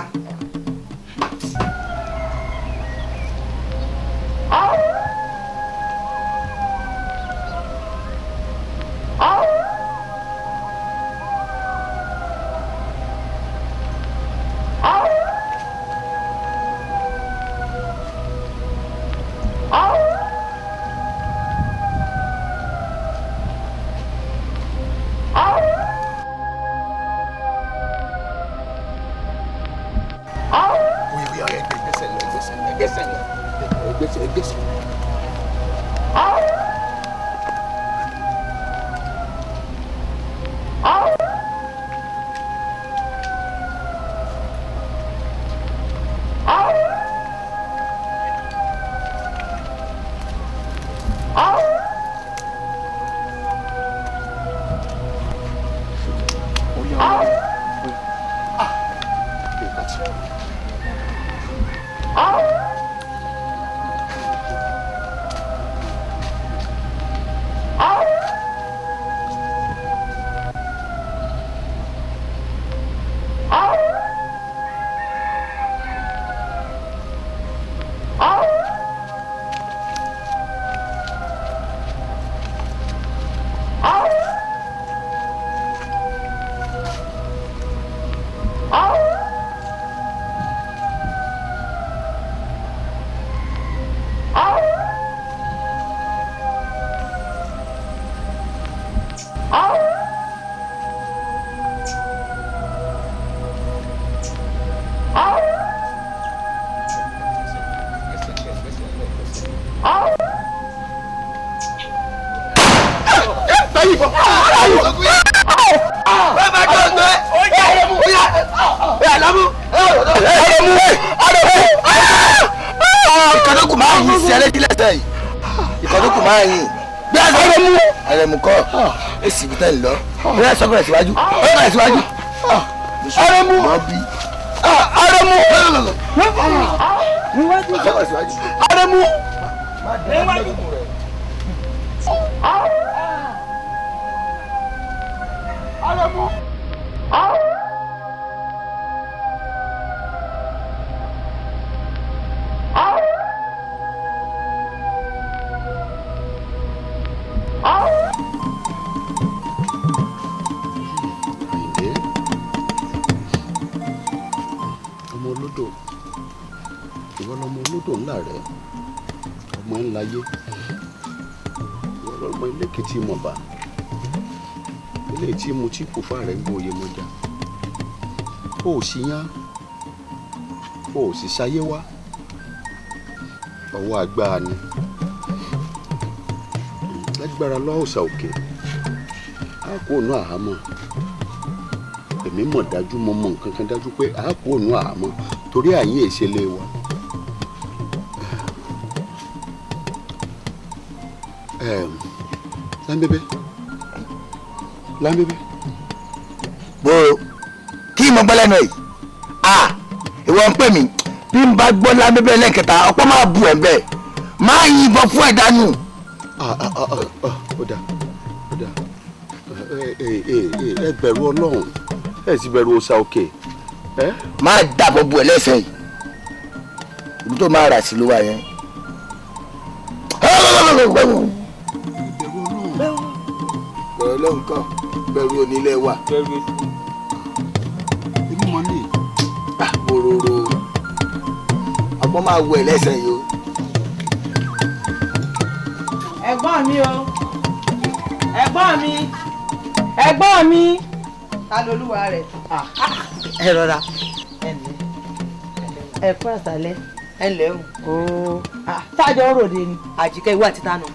ìkọ́dọ̀kù máa yin sí ẹlẹ́dí lẹ́sẹ̀ yìí ìkọ́dọ̀kù máa yin bí a sọ̀rọ̀ mú àrẹ̀mú kọ́ èsì ìbítẹ́ ńlọ bí a sọ̀rọ̀ síwájú ọ̀rọ̀ síwájú àrẹ̀mú àrẹ̀mú àrẹ̀mú. ńlá rẹ ọmọ ńlá yé ọmọ ilé kìtì mọba ilé tí mo tí kò fà rẹ ń gbóye mọjà o ò sí yán o ò sì ṣayé wá ọwọ́ agbára ni lágbára lọ́ọ̀sà òkè a kò nù àhámọ́ èmi mọ̀ dájú mo mọ̀ nǹkan kan dájú pé a kò nù àhámọ́ torí àyè ìṣẹ̀lẹ̀ wa Lámbébé. bó kí mo gbọ́ lẹ́nu yìí ìwọ ń pè mí bí n bá gbọ́ Lámbébé lẹ́kẹta ọ̀pọ̀ máa bu ẹ̀ bẹ́ẹ̀ máa yìnbọn fún ẹ̀ dánú. ó dà ẹ bẹ̀rù Ọlọ́run ẹ sì bẹ̀rù òòṣà òkè. máa dàbọ̀ bu ẹ̀ lẹ́sẹ̀ yìí ibi tó máa rà sí ló wà yẹn. bẹ̀rù Ọlọ́run kan bẹ̀rù onílé wa. èmi mọ̀ ní. òróró ọgbọ́n máa wọ ẹ̀ lẹ́sẹ̀ yìí o. ẹ̀gbọ́n mi o ẹ̀gbọ́n mi ta lolúwa rẹ̀. ẹ rọra ẹ kú àṣálẹ́ ẹ ǹlẹ́ o. tájọ ń ròde ni. àjíkẹ́ ìwà títa nù.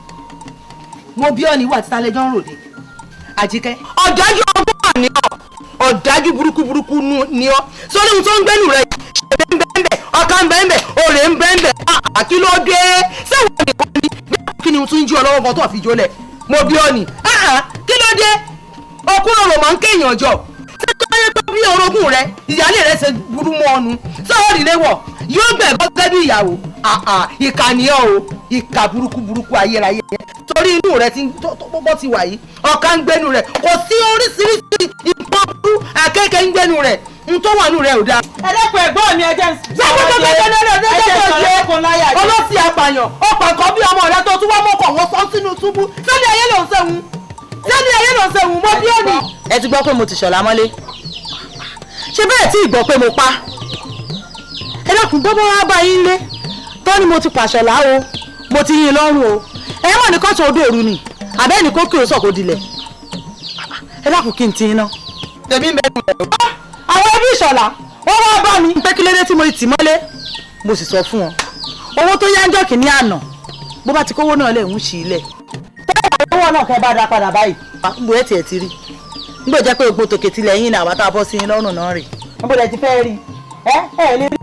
mo bí ọ ní ìwà títa lẹ́jọ́ ń ròde. àjíkẹ́. ọ̀dájú ọgbọ́n ni ọ́ ọ̀dájú burúkú ni ọ́ sórí ohun tó ń gbẹ́nu rẹ̀ ṣẹ̀bẹ̀ ń bẹ́ẹ̀ ọ̀ka ń bẹ́ẹ̀ òrè ń bẹ́ẹ̀ àkìlódé sẹ́wọ̀n nìkan ni kí ni ohun tó ń jí ọ lọ́wọ́ kan tó fi jólẹ̀ mo bí ọ ní. kí ló dé okúrò rò máa ń kéèyàn jọ ṣé tó yẹ tó bí orogún rẹ ìyáálé rẹ ṣe burú mọ́ ọnu sọ́wọ́ rí léwọ̀ yóò gbẹ̀ gẹ́gẹ́ bí ìyàwó ìkà nìyẹn o ìkà burúkú ayérayé yẹn torí inú rẹ bó ti wà yìí ọ̀ka ń gbénu rẹ kò sí oríṣiríṣi nǹkan burú àkẹ́kẹ́ ń gbénu rẹ n tó wà nù rẹ ò dáa. ẹlẹ́pẹ̀ ẹ̀gbọ́n mi ẹ̀jẹ̀ ń sọ ọlọ́sì apààyàn ọ̀pàkọ́ bí ọmọ rẹ tó tún wá mọ́kọ̀ wọ́n sọ sínú túbú sẹ́ni ayé ló ń sẹ́wọ̀n mọ́ bí òní. ẹ ti gbọ́ pé mo ti ṣọ̀lá mọ́lé ṣé bẹ́ẹ̀ tí ì gbọ́ pé mo pa ẹ dákun gbọ́ bọ́ wá bá yín lé tó ní mo ti pàṣọlá o mo ti yín lọ́rùn o ẹ mọ̀ ní kọ́tù odò òru ni àbẹ́ ní kó kí o sọ̀kò dilẹ̀ ẹ dákun kí n ti iná. tèmi mẹ́rin rẹ̀ wá. àwọn ẹbí ìṣọ̀lá wọ́n wá bá mi pé kí lédè tí mo ti mọ́lé mo sì sọ fún wọn owó tó yá ń jọ́ kìíní àná bó bá ti kówó náà lè ń ṣí ilẹ̀ owó náà kẹ́ bá dá padà báyìí. níbo ẹ tiẹ̀ ti rí níbo jẹ́ pé ògbó tòkè tilẹ̀ yín náà àbátá bọ́ sí yín lọ́rùn náà rè. níbo lẹ ti fẹ́ rí ẹ lè rí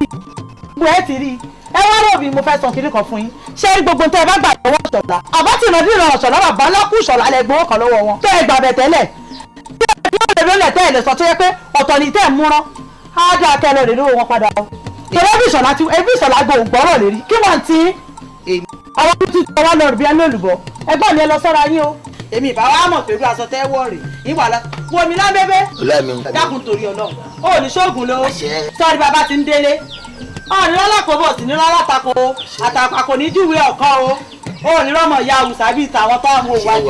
níbo ẹ ti rí ẹ wá rò bí mo fẹ́ sọ kiri kan fún yín ṣé rí gbogbo tẹ́ ẹ bá gbà lọ́wọ́ Ṣọlá àbátì ìrọ̀dí ìrọ̀rùn Ṣọlá bàbá alákù Ṣọlá lẹ gbowó kan lọ́wọ́ wọn tẹ́ ẹ gbà bẹ̀ tẹ́lẹ̀ tí ẹ bí ó lè tẹ́ ẹ lè sọ tó yẹ pé ọ̀tọ̀ ni tẹ́ ẹ múrán á dá akẹ́lẹ́ rè lówó wọn padà o. tọ́lá bí Ṣọlá gbọ́ ògbọ́rọ̀ lè rí kí wọ́n ti àwọn tó ti tọ́ wá lọ rí bí ẹni olùbọ́ ẹgbọ́n mi ẹ lọ sọ́ra yín o. èmi ìbá wa mọ̀ pé irú aṣọ tẹ́ wọ̀ rè ìwà lọ wo mi Lámbébé dákun torí Ọlọ́run ó ní ṣóògùn lówó sọ́ọ́rí bàbá ti ń délé ọ̀ní lọ́lákòbọ̀ sí ní lọ́látako àtàkò ní júwe ọ̀kan o ó ní rọ́mọ̀ ìyá awùsà bíi tàwọn tó ń wo wájú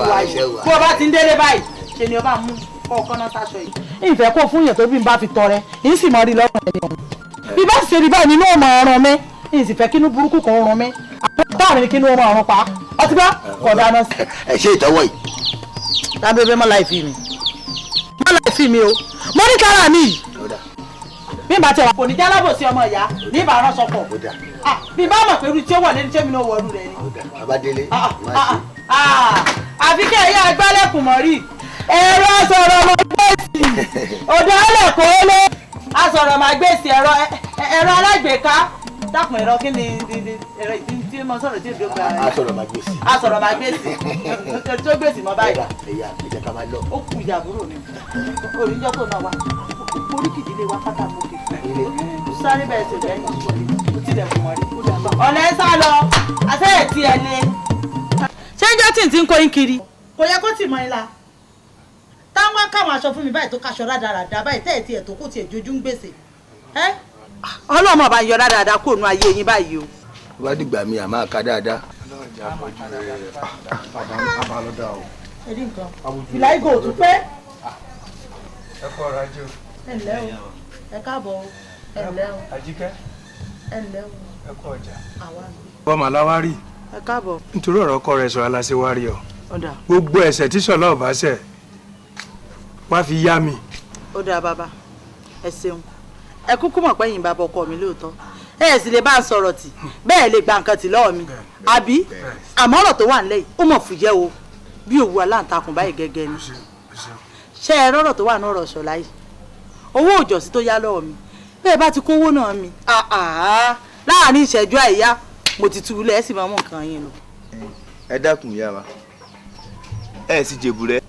bó o bá ti ń délé báyìí ṣe ni o bá mú ọkàn náà sáṣọ yìí. ìfẹ́ kó fún yẹn tó bí n bá fi tọrẹ èyí sì mọ rí lọ́rùn ẹni ọ̀hún bí bá sì ṣe rí báyìí nínú ọmọ ọrùn mi èyí sì fẹ́ kínú burúkú kan rún mi táwọn ní kínú ọmọ ọrùn pa ọtí bá kọ̀ dáná sí. ẹ ṣe ìtọ́wọ́ yìí. Lámbébé mọ́ láì fi mi o mo ní kára mi yìí bí n bá tẹ wà kò ní jẹ́ alábòsí ọmọ ìyá ní ìbára sọkọ̀ bí n bá mọ̀ pé irú tí ó wọ̀ lẹ́ni tí èmi náà wọ̀ ọdún rẹ̀ ni. babadélé àfi kẹ́ ẹ̀yà agbálẹ̀kùn mọ̀ rí ẹ̀rọ asọ̀rọ̀ ọmọ gbèsè òdò ọlẹ́kọ̀ ó lé asọ̀rọ̀ ọmọ gbèsè ẹ̀rọ alágbèéká dákun ẹ̀rọ kí ni ẹ̀rọ tí mo sọ̀rọ̀ tí èdè gba asọ̀rọ̀ ọmọ gbèsè tó gbèsè mọ́ báyìí ó kù ìyàbúrò mi oríjọ́ tó náà wá oríkìdílé wa pátá mo kè sáré bẹ́ẹ̀ ṣe bẹ́ẹ̀ ní ìwọlé ó tilẹ̀ fún wọn rí ọ̀nà ẹ̀ sá lọ àṣẹ ẹ̀ tí ẹ lé. ṣé ń jẹ́ tí n ti ń kó yín kiri. kò yẹ kó tì mọ́ ẹ la táwọn káwọn aṣọ fún mi báyìí tó kaṣọ rádaràda báyìí tẹ́ ẹ̀ tiẹ̀ tó kù tiẹ̀ jojú ń gbèsè. ọlọ́mọ bá ń yọ rádaràda kó nu ayé yín báyìí o. wá dìgbà mi àmọ́ àká dáadáa. ẹ̀rí nǹkan ìlà ìgò òtún pé. ẹ kọ́ ọ̀rọ̀ ajé o. ẹ ǹlẹ́ o ẹ káàbọ̀ o ẹ ǹlẹ́ o. Àjíkẹ́. ẹ ǹlẹ́ o. ẹ kọ́ ọjà. àwa ni. bọ́mọ aláwárí. ẹ káàbọ̀. nítorí ọ̀rọ̀ ọkọ rẹ̀ sọ aláṣẹ́wárí ọ. ọ̀dà. gbogbo ẹ̀ṣẹ̀ tí Ṣọlá ọ̀bá ṣẹ̀ wá fi yá mi. ó dáa bàbá ẹ ṣeun ẹ kúkú mọ̀ pé yín bàbá ọkọ mi lóòótọ́ ẹ sì lè bá ń sọ̀rọ̀ tì bẹ́ẹ̀ lè gba nǹkan tì lọ́wọ́ mi àbí àmọ́ ọ̀rọ̀ tó wà nílẹ̀ yìí ó mọ̀ fúyẹ́ o bí òwú aláǹtakùn báyìí gẹ́gẹ́ ni ṣé ẹ rọ́rọ̀ tó wà ní ọ̀rọ̀ Ṣọlá yìí owó òjọ̀sí tó yá lọ́wọ́ mi bẹ́ẹ̀ bá ti kówó náà mi láàrin ìṣẹ́jú àìyá mo ti túlẹ̀ ẹ sì máa mú nǹkan yín lọ. ẹ dákun ìyá wa ẹ sì jèbù rẹ.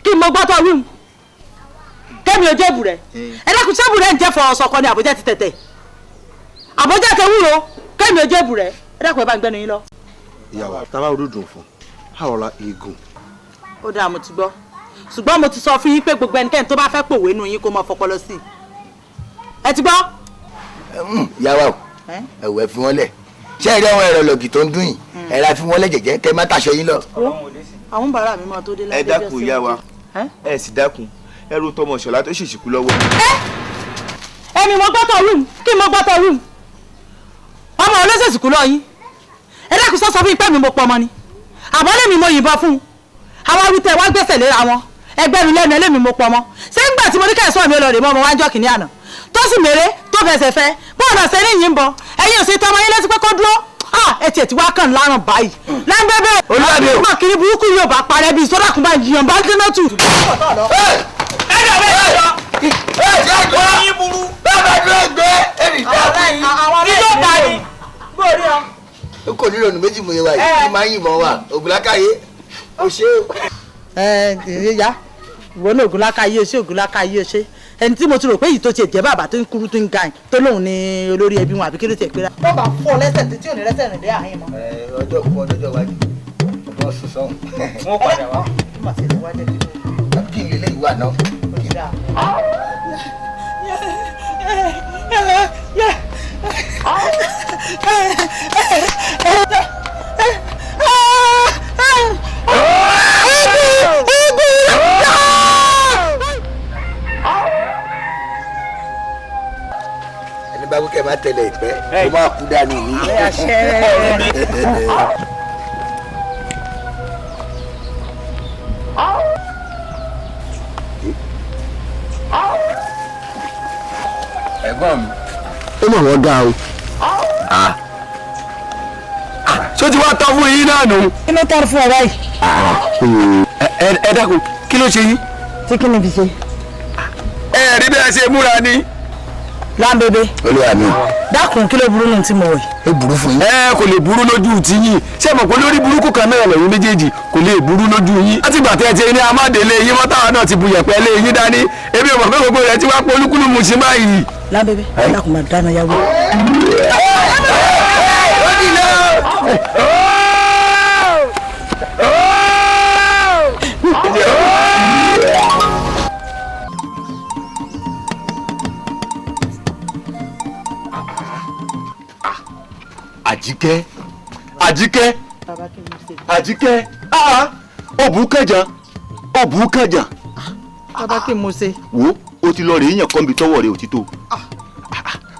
kí n mọ gbọ́tọ̀ wíwù kẹ́mi ò jẹ́bù rẹ̀ ẹ dákun ṣẹ́bù rẹ̀ ń jẹ́ fọ ọ̀sọ̀kọ ni àbójẹ́ ti tẹ̀tẹ̀ àbójẹ́ ti wúro kẹ́mi ò jẹ́bù rẹ̀ ẹ dákun ẹ bá ń gbẹ́nu yín lọ. ìyàwó tábà rúdùn fún àrọ̀lá eegun. ó dáa mo ti gbọ́ ṣùgbọ́n mo ti sọ fún yín pé gbogbo ẹnikẹ́ni tó bá fẹ́ pòwe nù yín kó mọ fọpọlọ sí i ẹ ti gbọ́. ìyàwó ẹ̀wẹ̀ fi wọ́n lẹ̀ ṣé ẹ rí àwọn ẹ̀rọ lọ́gì tó ń dún yìí ẹ̀rọ fi wọ́n lẹ̀ jẹ̀jẹ̀ kẹ́ má taṣọ yín lọ. àwọn bàrà mi máa tó dé ẹ dákun ìyá wa ẹ sì dákun ẹrú tọmọ ṣọlá tó ṣèṣìkú lọ́wọ́. ẹni mo gbọ́tọ̀ rúùmù kí mo gbọ́tọ̀ rúùmù ọmọ olóṣèṣì kú lọ yín ẹ dákun sọ fún mi pé mi mo pọ̀ ọmọ ni àbọ̀lẹ̀ mi mo yìnbọn fún un àwọn awítẹ̀ wá gbèsè léra wọn ẹgbẹ́ mi lẹ́nu ẹlẹ́mi mo pọ̀ ọmọ ṣé ńgbà tí mo ní kẹ́sọ́ mi lọ rè mọ́ ọmọ wájọ́ kìíní àná tó sì mèrè tó fẹsẹ̀ fẹ́ bọ́ọ̀lù ọ̀sẹ̀ ní yìí ń bọ̀ ẹ̀yin ò sí tọmọ yín létí pé kó dúró ẹ tiẹ̀ ti wá kàn láràn báyìí láńgbẹ́bẹ́ olùwàdí kiri burúkú yóò bá parẹ́ bíi sọ́dà kún bá jiyàn bá dínà tù. ó kò nílò ọ̀nà méjì mú yẹn wá yìí kí máa ń yìnbọn wà ògùnlákàyé ó ṣe é. ìyá ìwọ náà ògùnlákàyé ó ṣe ògùnlákàyé ó ṣe ẹni tí mo ti rò pé èyí tó ti jẹ́ bàbá tó ń kúrú tó ń ga yìí tó lóun ní olórí ẹbí wọn àbí kí ló ti ẹ̀ pé rà. wọ́n bá fọ́ lẹ́sẹ̀ tí ò ní lẹ́sẹ̀ rìn dé àárín mọ́. ọjọ́ iwájú ọjọ́ sùn sọ́hún. wọ́n padà wá. kí n lè lé ìwà náà. ẹni bá wíkẹ́ máa tẹ̀lé ìpẹ́ tó máa kú dànù ní. ẹ̀gbọ́n mi. ó mọ̀ wọ́n dá o. ṣó ti wá tọ́ fún yín náà nù. kí ló tọ́ fún ọ báyìí. ẹ dákun kí ló ṣe yín. tí kí ni fi ṣe. ẹ rí bẹ́ẹ̀ ṣe múra ni. láńbébé. olúwa mi. dákun kí ló burú nù tí mo wẹ̀. ó burú fún yín. ẹ kò lè burú lójú tí yín ṣé mọ̀ pé lórí burúkú kan náà lẹ́yìn méjèèjì kò lè burú lójú yín. láti gbà tẹ́ ẹ ti ní amádélé yín mọ́tàwá náà ti bu yẹ̀pẹ̀ lé yín dání ebi ò mọ̀ pé gbogbo rẹ̀ ti wá pé olúkúlù mu sí báyìí. láńbébé dákun máa dáná yàwó. Àjíkẹ́ Àjíkẹ́ Àjíkẹ́ òbú kẹjàn òbú kẹjàn. bàbá kí n mo ṣe. wo o ti lọ rè é yàn kọ́ńbi tọ́wọ́ rẹ̀ ò ti tó.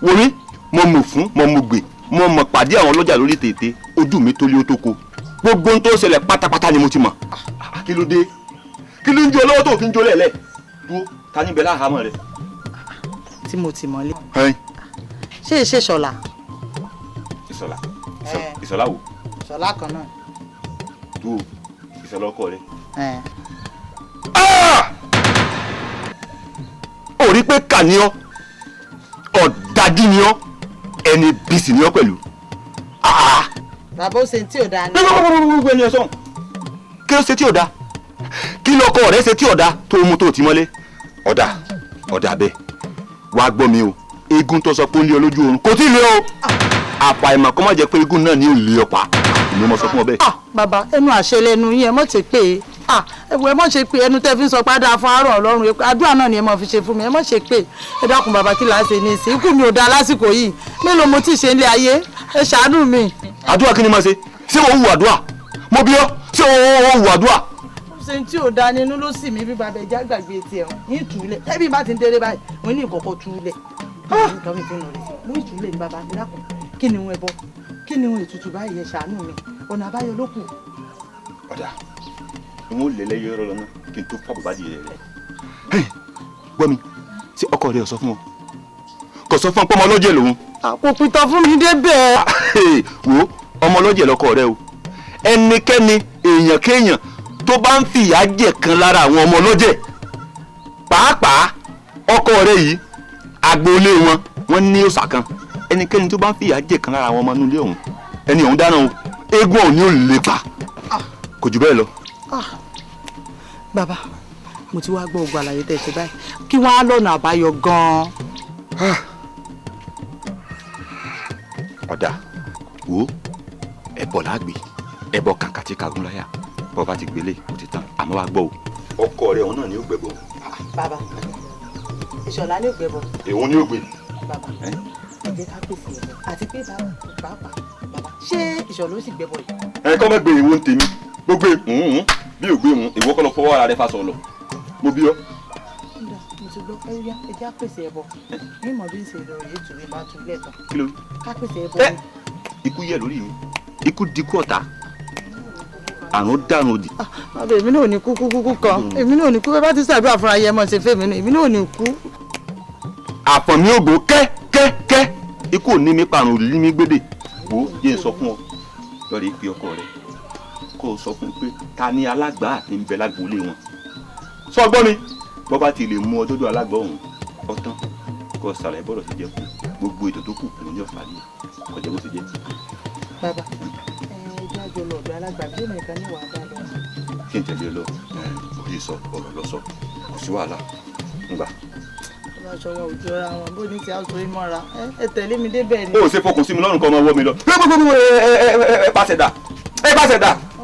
wo mi mo mọ̀ fún mo mọ̀ gbè mo mọ̀ pàdé àwọn ọlọ́jà lórí tètè ojú mi tó lé ó tó ko gbogbo ohun tó ṣẹlẹ̀ pátápátá ni mo ti mọ̀. kí ló dé kí ló ń jó lọ́wọ́ tó fi ń jó lẹ̀lẹ́ dúró ta ní bẹ́ẹ̀ láhàámọ̀ rẹ̀. tí mo ti mọ́lé. ṣé ìṣe ṣọlá. ìṣọlá ìṣọlá wo. ṣọlá kan náà. dúró ìṣọlá ọkọ rẹ. ó rí pé kà ní ọ ọ̀dájú ni ọ ẹni bísí ni ọ pẹ̀lú. bàbá ó ṣe tí ò dáa ní. gbogbo ẹni ọsàn kí ló ṣe tí ò dáa kí lọkọ rẹ ṣe tí ò dáa tó mú tó ti mọ́lé ọ̀dà bẹ́ẹ̀ wàá gbọ́ mi o eégún tó sọ pé ó ń lé ọ lójú oorun kò tí ì lé o àpàìmọ̀ kó má jẹ́ pé eégún náà ni ò lé ọ pa èmi mo sọ fún ọ bẹ́ẹ̀. bàbá ẹnu àṣẹ lẹnu yín ẹ mọ̀ ṣe pé ẹwọ ẹ mọ̀ ṣe pé ẹnu tẹ́ fi ń sọ padà fún àárọ̀ ọlọ́run àdúrà náà ni ẹ mọ̀ fi ṣe fún mi ẹ mọ̀ ṣe pé ẹ dákun bàbá kí láá ṣe ní ìsìn ikú mi ò dáa lásìkò yìí mélòó mo ti ṣe ń lé ayé ẹ ṣàánú mi. àdúrà kí ni máa ṣe ṣé o hù àdúrà mo bí ọ ṣé o hù àdúrà. ṣe tí ò dáa nínú ló sì mí bí bàbá ẹja gbàgbé tiẹ̀ ní ìtúlẹ̀ ẹbí bá ti ń délé báyìí mo ní ìkọ̀kọ̀ túlẹ̀ mo ìtúlẹ̀ ní bàbá mi dákun kí ni wọn ẹbọ kí ni wọn ètùtù báyìí ẹ ṣàánú mi ọ̀nà àbáyọ ló kù. ọ̀dà mo lè lẹ́yìn ọ̀rọ̀ lọ́nà kí n tó fà bàbá di rẹ̀. gbọ́ mi ṣé ọkọ rẹ̀ sọ fún ọ kò sọ fún ọ pé ọmọ ọlọ́jẹ̀ lòun. kò pìtàn fún mi débẹ̀. wo ọmọ ọlọ́jẹ̀ lọkọ rẹ o ẹnikẹ́ni èèyàn kéèyàn tó bá ń fìyà jẹ kan lára àwọn ọmọ ọlọ́jẹ̀ pàápàá ọkọ rẹ yìí agboolé wọn ní òòṣà kan ẹnikẹ́ni tó bá ń fìyà jẹ kan lára àwọn ọmọ inú ilé ọ̀hún ẹni ọ̀hún dáná o eégún ọ̀hún ni ó lè pa kò jù bẹ́ẹ̀ lọ. bàbá mo ti wá gbọ́ ogun àlàyé tẹ̀ ṣe báyìí kí wọ́n á lọ́nà àbáyọ gan-an. ọ̀dà wo ẹbọ lágbè ẹbọ kàkà tí kagun láyà bọ́ bá ti gbélé kò ti tán àmọ́ wá gbọ́ o ọkọ rẹ̀ òun náà ni ó gbẹ̀bọ. bàbá ìṣọ̀lá ni ó gbẹ̀bọ. èwo ni ó gbé. bàbá ẹ jẹ́ ká pèsè ẹ̀bọ àti pé bàbá ṣé ìṣọ̀lá ó sì gbẹ̀bọ yìí. ẹ kọ́ mọ́ gbé ìwo ń tèmi gbogbo bí ò gbé ìwọ kọ́ lọ fọwọ́ ara rẹ fa sọ lọ mo bí ọ. mo ti gbọ́ ẹ yá ẹ jẹ́ ká pèsè ẹ̀bọ ní ìmọ̀ bí ń ṣe lọ rèé tù mí máa tún lẹ́ẹ̀kan. kí ló ká pèsè ẹ̀bọ. ikú yẹ lórí mi ikú dikú ọ̀tá àrùn dànù òdì. bàbá èmi náà ò ní kú kan èmi náà ò ní kú bẹ́ẹ̀ bá ti ṣàdúrà fúnra yẹn mọ̀ ṣe fẹ́ mi náà èmi náà ò ní kú. àfọ̀mí ògbó kẹ́kẹ́kẹ́ ikú ò ní mi parun òlì mi gbédè wo yé n sọ fún ọ lọ́ọ̀rẹ́ ìpè ọkọ rẹ kó o sọ fún un pé ta ni alágbà àti ń bẹ lágboolé wọn. sọ gbọ́ mi bọ́ bá ti lè mú ọ dọ́dọ̀ alágbà ọ̀hún ọ̀tán kó o ṣàlàyé bọ́dọ̀ ti jẹ́ fún gbogbo ètò tó kù ní ọ̀fà ni kọjá bó ti jẹ́. bàbá ẹjọ́ àjọ lọ́ọ̀dọ̀ alágbàdo nìkan ní wàá bá lọ. kí n tẹ̀lé lọ òye sọ ọ̀rọ̀ lọ sọ kò sí wàhálà ńgbà. aṣọ wọn ò jọra wọn bó ní ti aṣọ ìmọ̀ra ẹ tẹ̀lé mi débẹ̀ ni. ó ṣe fọkùn sí mi lọ́rùn kan ọmọ ọwọ́ mi lọ. ẹ pàṣẹ dà.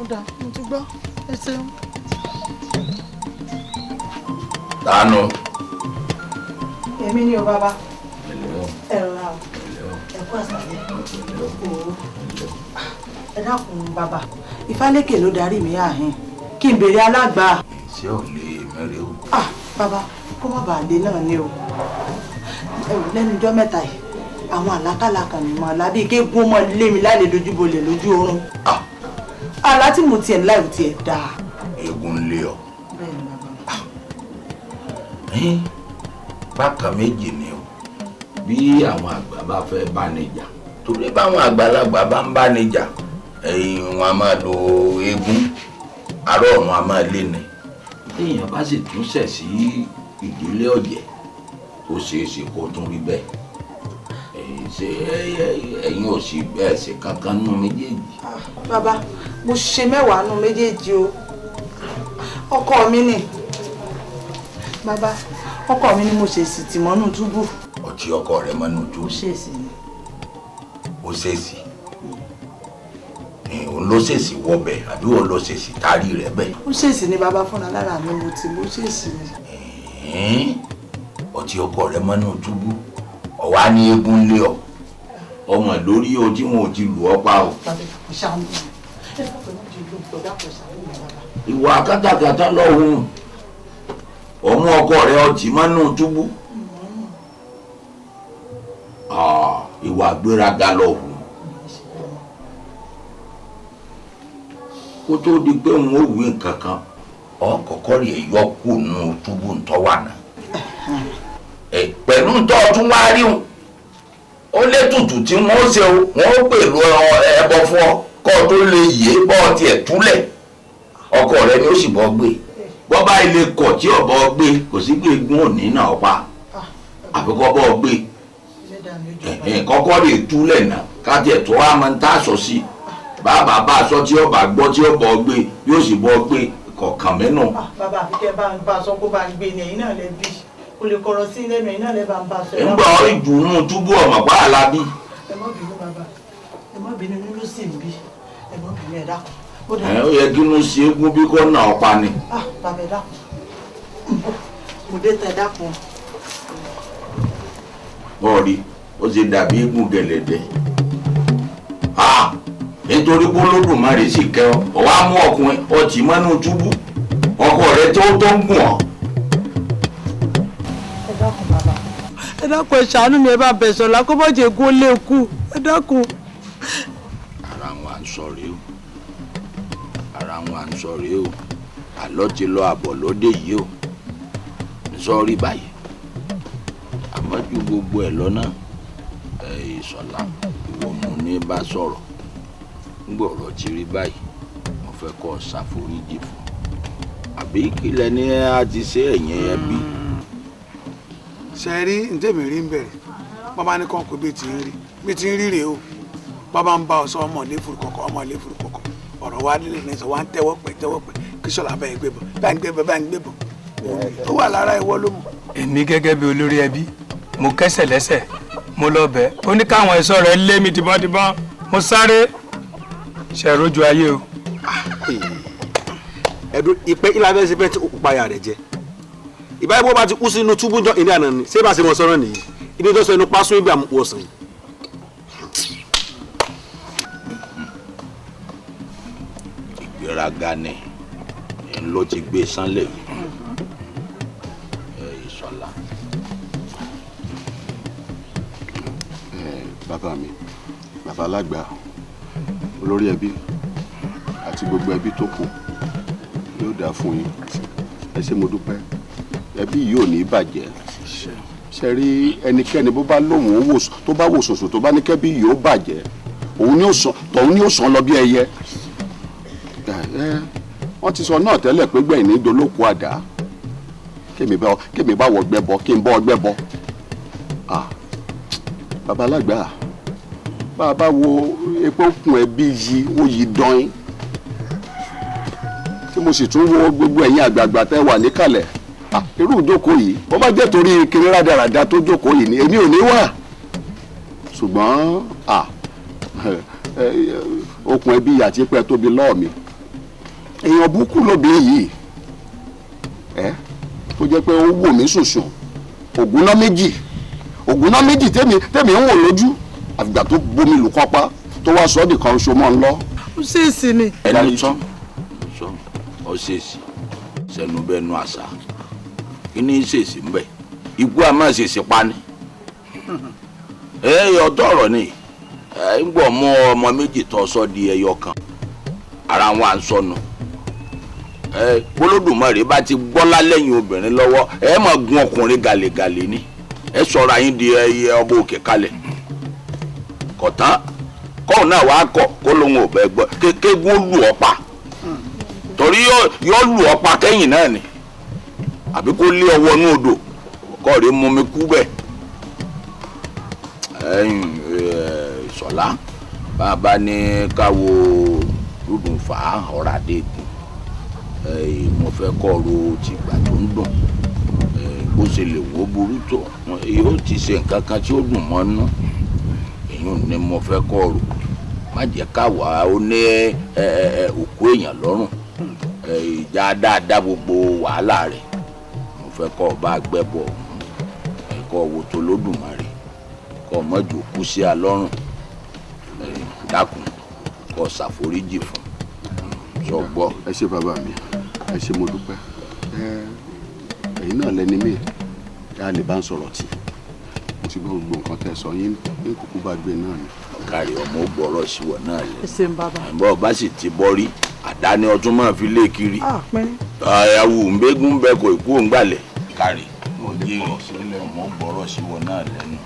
ọ̀dà mo ti gbọ́ ẹ ṣeun. tánú. èmi ni o bàbá ẹ rọra o ẹ kú àṣàlẹ ẹ dákun bàbá Ifálékè ló darí mi àhín kí n béèrè alágbà. ṣé ò lè mẹ́rẹ̀ o. bàbá kó má bàa lé náà ni o lẹ́nu ọjọ́ mẹ́ta yìí àwọn àlákàlà kan ní mọ́ lábí kéégún mọ́ lé mi láì lè dojúbolẹ̀ lójú oorun. àlá tí mo tiẹ̀ láì tiẹ̀ dáa. eégún lé ọ. bákan méjì ni o bí àwọn àgbà bá fẹ́ bá níjà torí báwọn àgbàlagbà bá ń bá níjà wọn a máa lo eégún àárọ̀ ọ̀run a máa lé ni téèyàn bá sì tún ṣẹ̀ sí ìdílé ọ̀jẹ̀ ó ṣeé ṣe kó tún rí bẹ́ẹ̀ ṣe ẹ̀yin ò sí bẹ́ẹ̀ ṣe kankan nínú méjèèjì. bàbá mo ṣe mẹ́wàá nínú méjèèjì o ọkọ mi ni bàbá ọkọ mi ni mo ṣe sì tì mọ́nú túbú. ọtí ọkọ rẹ mọ́nú túbú. ó ṣèèṣì ni. ó ṣèèṣì òun ló ṣèèṣì wọbẹ̀ àbí òun ló ṣèèṣì tarí rẹ bẹ́ẹ̀. ó ṣèèṣì ni bàbá fúnra lára mi mo ti mo ṣèèṣì ni. ọtí ọkọ rẹ mọ́nú túbú ọ̀wá ní eégún lé ọ ọmọ lórí o tí wọn ò ti lù ọ́ pa o. ìwà kátàkátà lọ́hùn ọmọ ọkọ rẹ ọtí mọ́nú túbú ìwà gbéraga lọ́hùn kó tó di pé wọn ò wí nǹkan kan ọkọ̀ọ̀kọ̀ rẹ̀ yọ kù nù túbú ntọ́wà náà pẹ̀lú ntọ́ tún wá rí wọn ó lé tutù tí wọ́n ṣe wọ́n pẹ̀lú ẹbọ fún ọ kọ́ tó lè yé bọ́ tiẹ̀ túlẹ̀ ọkọ rẹ ni ó sì bọ́ gbé bọ́bá ilé kọ̀ tí ọ̀bọ gbé kò sí pé egun òní náà pa àfikọ́ bọ́ gbé kọ́kọ́ lè túlẹ̀ náà kájẹ̀ tó wá máa ń tàṣọ sí bàbá bá aṣọ tí ọba gbọ́ tí ọ̀bọ gbé yóò sì bọ́ gbé kọ̀ọ̀kan mẹ́nu. bàbá àfikẹ́ bá ń bá aṣọ kó bá ń gbé ni ẹ̀yin náà lẹ bí o lè kọ̀rọ̀ sí lẹ́nu ẹ̀yin náà lẹ bá ń bá aṣọ. ń gbọ́ ìdùnnú túbú ọmọ pa alábí. ẹ má bínú bàbá ẹ má bínú nínú sí ń bí ẹ má bínú ẹ dákun. ó yẹ kí inú ṣe é gún bí kò nà ọ́ pa ni. bàbá ẹ dákun mo dé tẹ dákun. bọ́ọ̀lì ó ṣe dàbí eégún gẹ̀lẹ̀dẹ̀ nítorí pé Olódùmarè sì kẹ́ ọ wá mú ọkùnrin ọtí mọ́nú túbú ọkọ rẹ tó ń gùn ọ́. ẹ dákun bàbá. ẹ dákun ẹ ṣàánú mi ẹ bá bẹ̀ sọ̀lá kó bọ́jẹ̀ egun lé kú ẹ dákun. ara wọn à ń sọ rèé o ara wọn à ń sọ rèé o àlọ́ ti lọ àbọ̀ lóde yìí o sọ́ọ́rí báyìí àmọ́ ju gbogbo ẹ̀ lọ́nà Ìṣọ̀lá ìwọ mo ní bá sọ̀rọ̀ ngbọ̀rọ̀ ti rí báyìí mo fẹ́ kọ́ ṣàforíjì fún àbí kílẹ̀ ní a ti ṣe ẹ̀yìn ẹbí. ṣe rí ntẹ́mi rí ń bẹ̀rẹ̀ bàbá ní kàn pé bí ti ń rí bí ti ń rí rèé o bàbá ń bá ọ sọ ọmọ ilé furukọkọ ọmọ ilé furukọkọ ọ̀rọ̀ wa nílẹ̀ ní sọ wá ń tẹ́wọ́ pẹ́ kí sọlá bá gbé bọ̀ bá ń gbé bọ̀ bá ń gbé bọ̀ ó wà lára ìwọ ló mọ̀. èmi gẹ́gẹ́ bí olórí ẹbí mo kẹ́sẹ̀ lẹ́sẹ̀ mo lọ bẹ̀ ó ní káwọn ẹ̀ṣọ́ rẹ̀ lé mi tìbọ́tìbọ́n mo sáré ṣẹ̀rójú ayé o. ẹ̀dùn ìpẹ́ ìlànà ẹ̀sìn bẹ́ẹ̀ tí òkú payà rẹ̀ jẹ́ ìbáyìí bó bá ti kú sínú túbú jọ ìní àná ni ṣé bá ṣe mọ sọ́rọ̀ nìyí ibi tó sọ inú pásún ibi àmúwọ̀sán. ìgbéraga ni ń ló ti gbé sánlẹ̀ Ìṣọ̀lá. bàbá mi bàbá alágbà olórí ẹbí àti gbogbo ẹbí tó kù yóò dáa fún yín ẹ ṣé mo dúpẹ́ ẹbí yìí ò ní bàjẹ́ ṣe rí ẹnikẹ́ni bó bá lóhùn ó wò tó bá wò sòsò tó bá ní kẹ́bí yìí ó bàjẹ́ òun ni ó sàn lọ bí ẹyẹ wọ́n ti sọ náà tẹ́lẹ̀ pé gbẹ̀yìn ní dolóko àdá kémi bá wọ gbẹ́bọ kí n bọ́ gbẹ́bọ bàbá alágbà bá a bá wo epo kun ẹbí yìí ó yí dán tí mo sì tún wo gbogbo ẹ̀yin àgbààgbà tẹ́ wà níkàlẹ̀ irú ìjókòó yìí bó bá jẹ́ torí kiri rádaràda tó jókòó yìí ni èmi ò ní wà ṣùgbọ́n okùn ẹbí àti pẹ́ tóbi lọ́ọ̀ mi èèyàn burúkú lóbìnrin yìí tó jẹ́ pé ó wò mí sùnsùn ògúnná méjì tèmi ń wò lójú àfìgbà tó bomi lù kọ́pá tó wá sọ́ọ́dì kan ṣo mọ́ ń lọ. ó ṣèèṣì ni. ẹni sọ ọ ṣèèṣì sẹnu bẹ́ẹ̀ nu àṣà kí ni ṣèèṣì ń bẹ ikú a máa ṣèèṣì pa ni. ọ̀tọ̀ ọ̀rọ̀ ni ń gbọ́ mú ọmọ méjì tó sọ di ẹyọ kan ara wọn à ń sọnù Olódùmarè bá ti gbọ́lá lẹ́yìn obìnrin lọ́wọ́ ẹ máa gun ọkùnrin gàlégàlé ni ẹ sọ̀rọ̀ ayín di ẹyẹ ọba òkè kalẹ̀ kọ̀tán kọ́ọ̀ náà wàá kọ̀ kó lóun ò bẹ́ gbọ́ kéégún lù ọ́ pa torí yóò lù ọ́ pa kẹ́yìn náà ni àbí kó lé ọwọ́ inú odò kọ́ rí mú mi kú bẹ́ẹ̀ Ìṣọ̀lá bàbá ní káwo dúdùn fà á ọ̀rá déègùn mo fẹ́ kọ́ ro tìgbà tó ń dùn bó ṣe lè wó burú tó yóò ti ṣe nǹkan kan tí ó dùn mọ́ nú èyí ni mo fẹ́ kọ́ ro má jẹ́ káwa ó ní òkú èèyàn lọ́rùn ìjà dáadáa gbogbo wàhálà rẹ̀ mo fẹ́ kọ́ bá gbẹ́bọ̀ kọ́ wo tó lódùmarè kọ́ mọ́jú kú sí alọ́rùn dákun kọ́ ṣàforíjì fún sọ gbọ́. ẹ ṣé bàbá mi ẹ ṣé mo dúpẹ́ ẹ̀yin náà lẹni mí a lè bá ń sọ̀rọ̀ tì mo ti gbọ́ gbogbo nǹkan tẹ́ sọ yín ní kúkú bá gbé náà ni. ọ̀kàrí ọmọ gbọ́rọ̀ síwọ̀ náà lẹ. ẹ ṣeun bàbá. àbọ̀ bá sì ti bọ́ rí àdáni ọtún máa fi lé kiri. àyàwó ńbẹ́gun bẹ́ẹ̀ kò kú òǹgbàlẹ̀. kárí mo jí ọmọ gbọ́rọ̀ síwọ̀ náà lẹ́nu.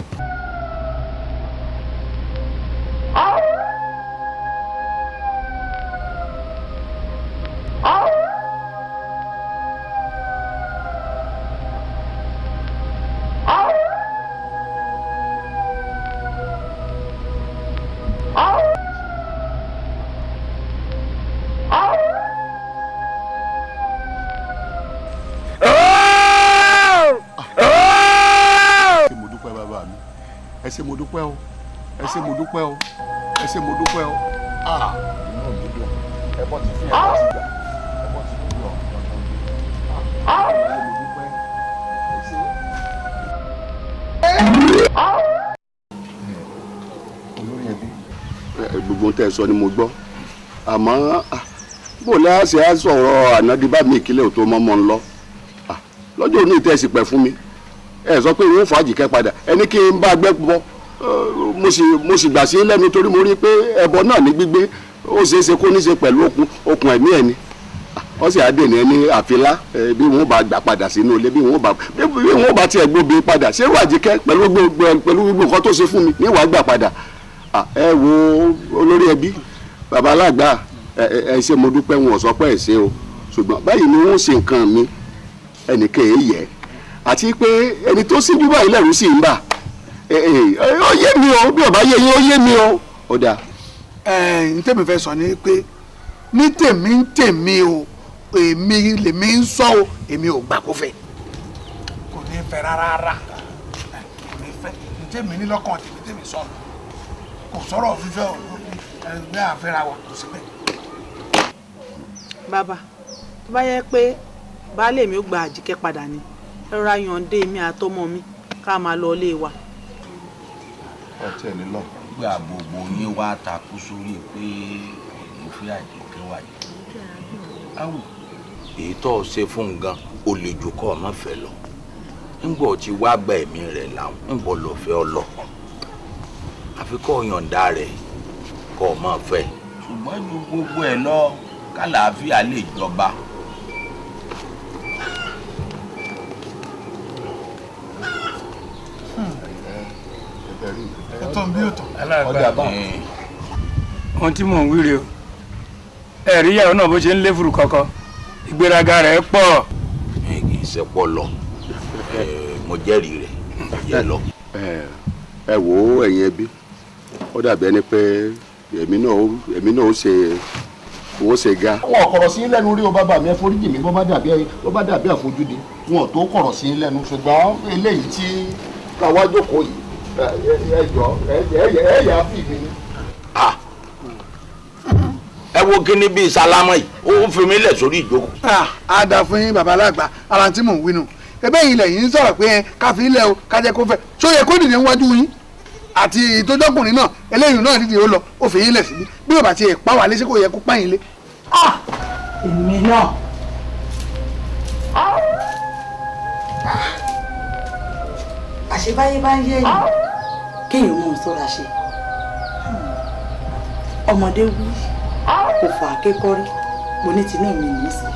ẹ ṣé mo dúpẹ́ o ẹ ṣé mo dúpẹ́ o ẹ ṣé mo dúpẹ́ o inú mi dùn ẹ bọ́ ti fi ẹ̀ bọ́ ti gbà ẹ bọ́ ti fi ọ̀ ẹ ṣé mo dúpẹ́ ẹ ṣé. olórí ẹbí. gbogbo tẹ́ ẹ sọ ni mo gbọ́ àmọ́ bó lẹ́yà ṣe á sọ̀rọ̀ ànádìbá mi ìkílẹ̀ òtó mọ́mọ́ ń lọ lọ́jọ́ òní tẹ́ ẹ sì pẹ́ fún mi ẹ sọ pé ìwé fàájì kẹ padà ẹni kí n bá gbẹ bọ mo sì gbà sí lẹ́nu torí mo rí i pé ẹbọ náà ní gbígbé ó ṣeé ṣe kó ní ṣe pẹ̀lú okùn ẹ̀mí ẹ̀ ni wọ́n sì àdé ní ẹni àfilá bí wọ́n bá gbà padà sínú ilé bí wọ́n bá tiẹ̀ gbóbi padà ṣé wàá jíkẹ́ pẹ̀lú gbogbo nǹkan tó ṣe fún mi ní ìwà gbà padà ẹ wo olórí ẹbí bàbá alágbà ẹ ṣé mo dúpẹ́ wọn ò sọ pé ẹ ṣé o ṣùgbọ́n báyìí ni wọ́n ṣe nǹkan mi ẹnìkan èyí yẹ àti pé ẹni tó síjú báyìí lẹ́rù sí ń bà ó yé mi o bí ọba yé yín ó yé mi o ó dáa. n tẹ́mi fẹ́ sọ ni pé ní tèmi o èmi lèmi ń sọ o èmi ò gbà kó fẹ́. kò ní fẹ́ rárá kò ní fẹ́ ǹjẹ́ mi ní lọ́kàn tèmi sọ kò sọ̀rọ̀ fífẹ́ ẹgbẹ́ àfẹ́ra wa kò sí bẹ́ẹ̀. bàbá tó bá yẹ pé baálé mi ó gba Àjíkẹ́ padà ni ẹ rọra yànde mi àtọmọ mi ká máa lọ ilé wa. ọtí ẹni lọ gbé àgbògbò yín wá takú sórí pé òní fi Àjíkẹ́ wáyé. áwù èyí tó ṣe fún gan o lè jù kọ́ ọmọ fẹ́ lọ ńgbọ́ tí wàá gba ẹ̀mí rẹ̀ làwọn ńbọ̀ lọ fẹ́ ọ lọ àfi kọ́ yọ̀ǹda rẹ̀ kọ́ ọmọ fẹ́ ṣùgbọ́n ju gbogbo ẹ̀ lọ kálàáfíà lè jọba. ohun tí mò ń wíre o ẹ̀rí ìyàwó náà bó ṣe ń lé fùrù kọ̀kọ̀ ìgbéraga rẹ̀ pọ̀. kì í ṣe pọ̀ lọ mo jẹ́rìí rẹ̀ yẹ lọ. ẹ wo ẹ̀yin ẹbí ó dàbí ẹni pé èmi náà ó ṣe ga. wọn kọ̀rọ̀ sí lẹ́nu rí o bàbá mi ẹ foríjì mi bó bá dàbí àfojúdi wọn tó kọ̀rọ̀ sí lẹ́nu ṣùgbọ́n eléyìí tí káwá jókòó yìí ẹ yà á fi mi. ẹ wo kíní bíi sálámà yìí ó ń fi mí lẹ̀ sórí ìjókòó. a dà fún yín bàbá alágbà ara tí mò ń wí nù ebe yìí lẹ̀ yìí ń sọ̀rọ̀ pé ká fi ilẹ̀ o ká jẹ́ kó fẹ́ ṣó yẹ kó dìde níwájú yín àti ìtọ́jọ́kùnrin náà eléyìí náà dídì ó lọ ó fi yín lẹ̀ síbí bí yóò bá ti pa wà léṣe kó yẹ kó pa yín lé. èmi náà àṣebáyé bá ń yé èèyàn kéèyàn mú un sọ́ra ṣe ọmọdé wí kò fà á kékọ́rí mo ní tinú mi nìyí sí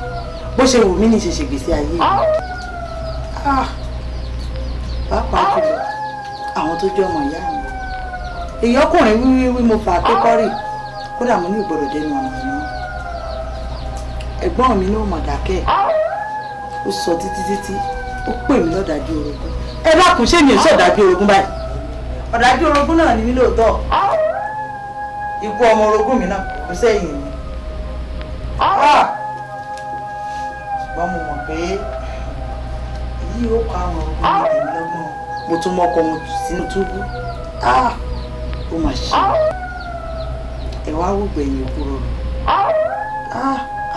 bó ṣe wù mí ní ṣe ṣègbésí ayé mi pàápàá jùlọ àwọn tó jẹ́ ọmọ ìyá mi èèyàn ọkùnrin wíwíwí mo fà á kékọ́rí kódà mo ní ìgbọ́dọ̀ dẹnu ọ̀nà mi mọ́ ẹ̀gbọ́n mi ló mọ̀ dákẹ́ ó sọ títí ó pè mí lọ́dájú orogún ẹ dákun ṣé mi ò sí ọ̀dájú orogún báyìí ọ̀dájú orogún náà ni mí lóòótọ́ ikú ọmọ orogún mi náà kò sẹ́yìn mi ṣùgbọ́n mo mọ̀ pé èyí ó kọ́ àwọn orogún mi tèmi lọ́gbọ́n mo tún mọ́kọ wọn sínú túbú ó mà ṣe ẹ wá wò gbẹ̀yìn òkúrò rò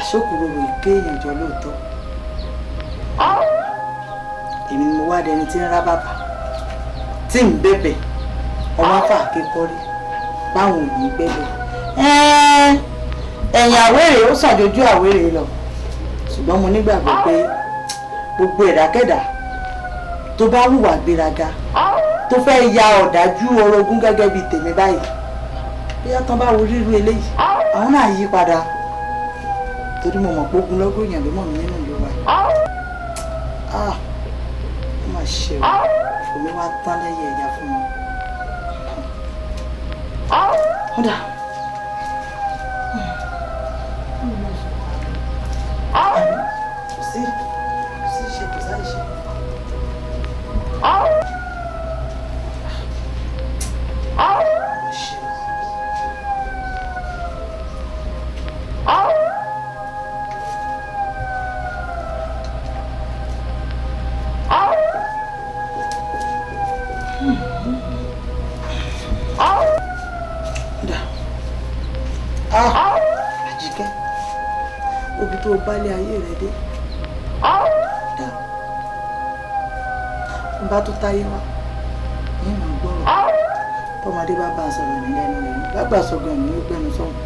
àṣókùrò rò kéèyàn jọ lóòótọ́ èmi ni mo wá dẹni tí ń rá bàbà tí ń bẹ̀bẹ̀ ọwọ́ fà kékọ́rí báwọn ò ní gbẹ́bẹ̀ ẹ̀yìn àwérè ó ṣàjọjú àwérè lọ ṣùgbọ́n mo nígbàgbọ́ pé gbogbo ẹ̀dákẹ́dà tó bá hùwà gbéraga tó fẹ́ ya ọ̀dájú orogún gẹ́gẹ́ bíi tèmi báyìí bóyá tán bá wo rírú eléyìí àwọn náà yí padà torí mo mọ̀ pé ogun lọ́gọ́ èèyàn ló mọ̀ mí nínú ìlú wa ó mà ṣe o omi wá tán lẹ́yìn ẹ̀yà fún mi. Kódà kò sí ṣe kò sáì ṣe. Àjíkẹ́ obi tó bálé ayé rẹ dé dá n bá tó táyé wá ní ìmọ̀ gbọ́rọ̀ tọmọdé bá bá a sọ̀rọ̀ ní lẹ́nu rẹ̀ ní bá gbà sọ̀gàn ní ó gbẹ́nu sọ̀hún.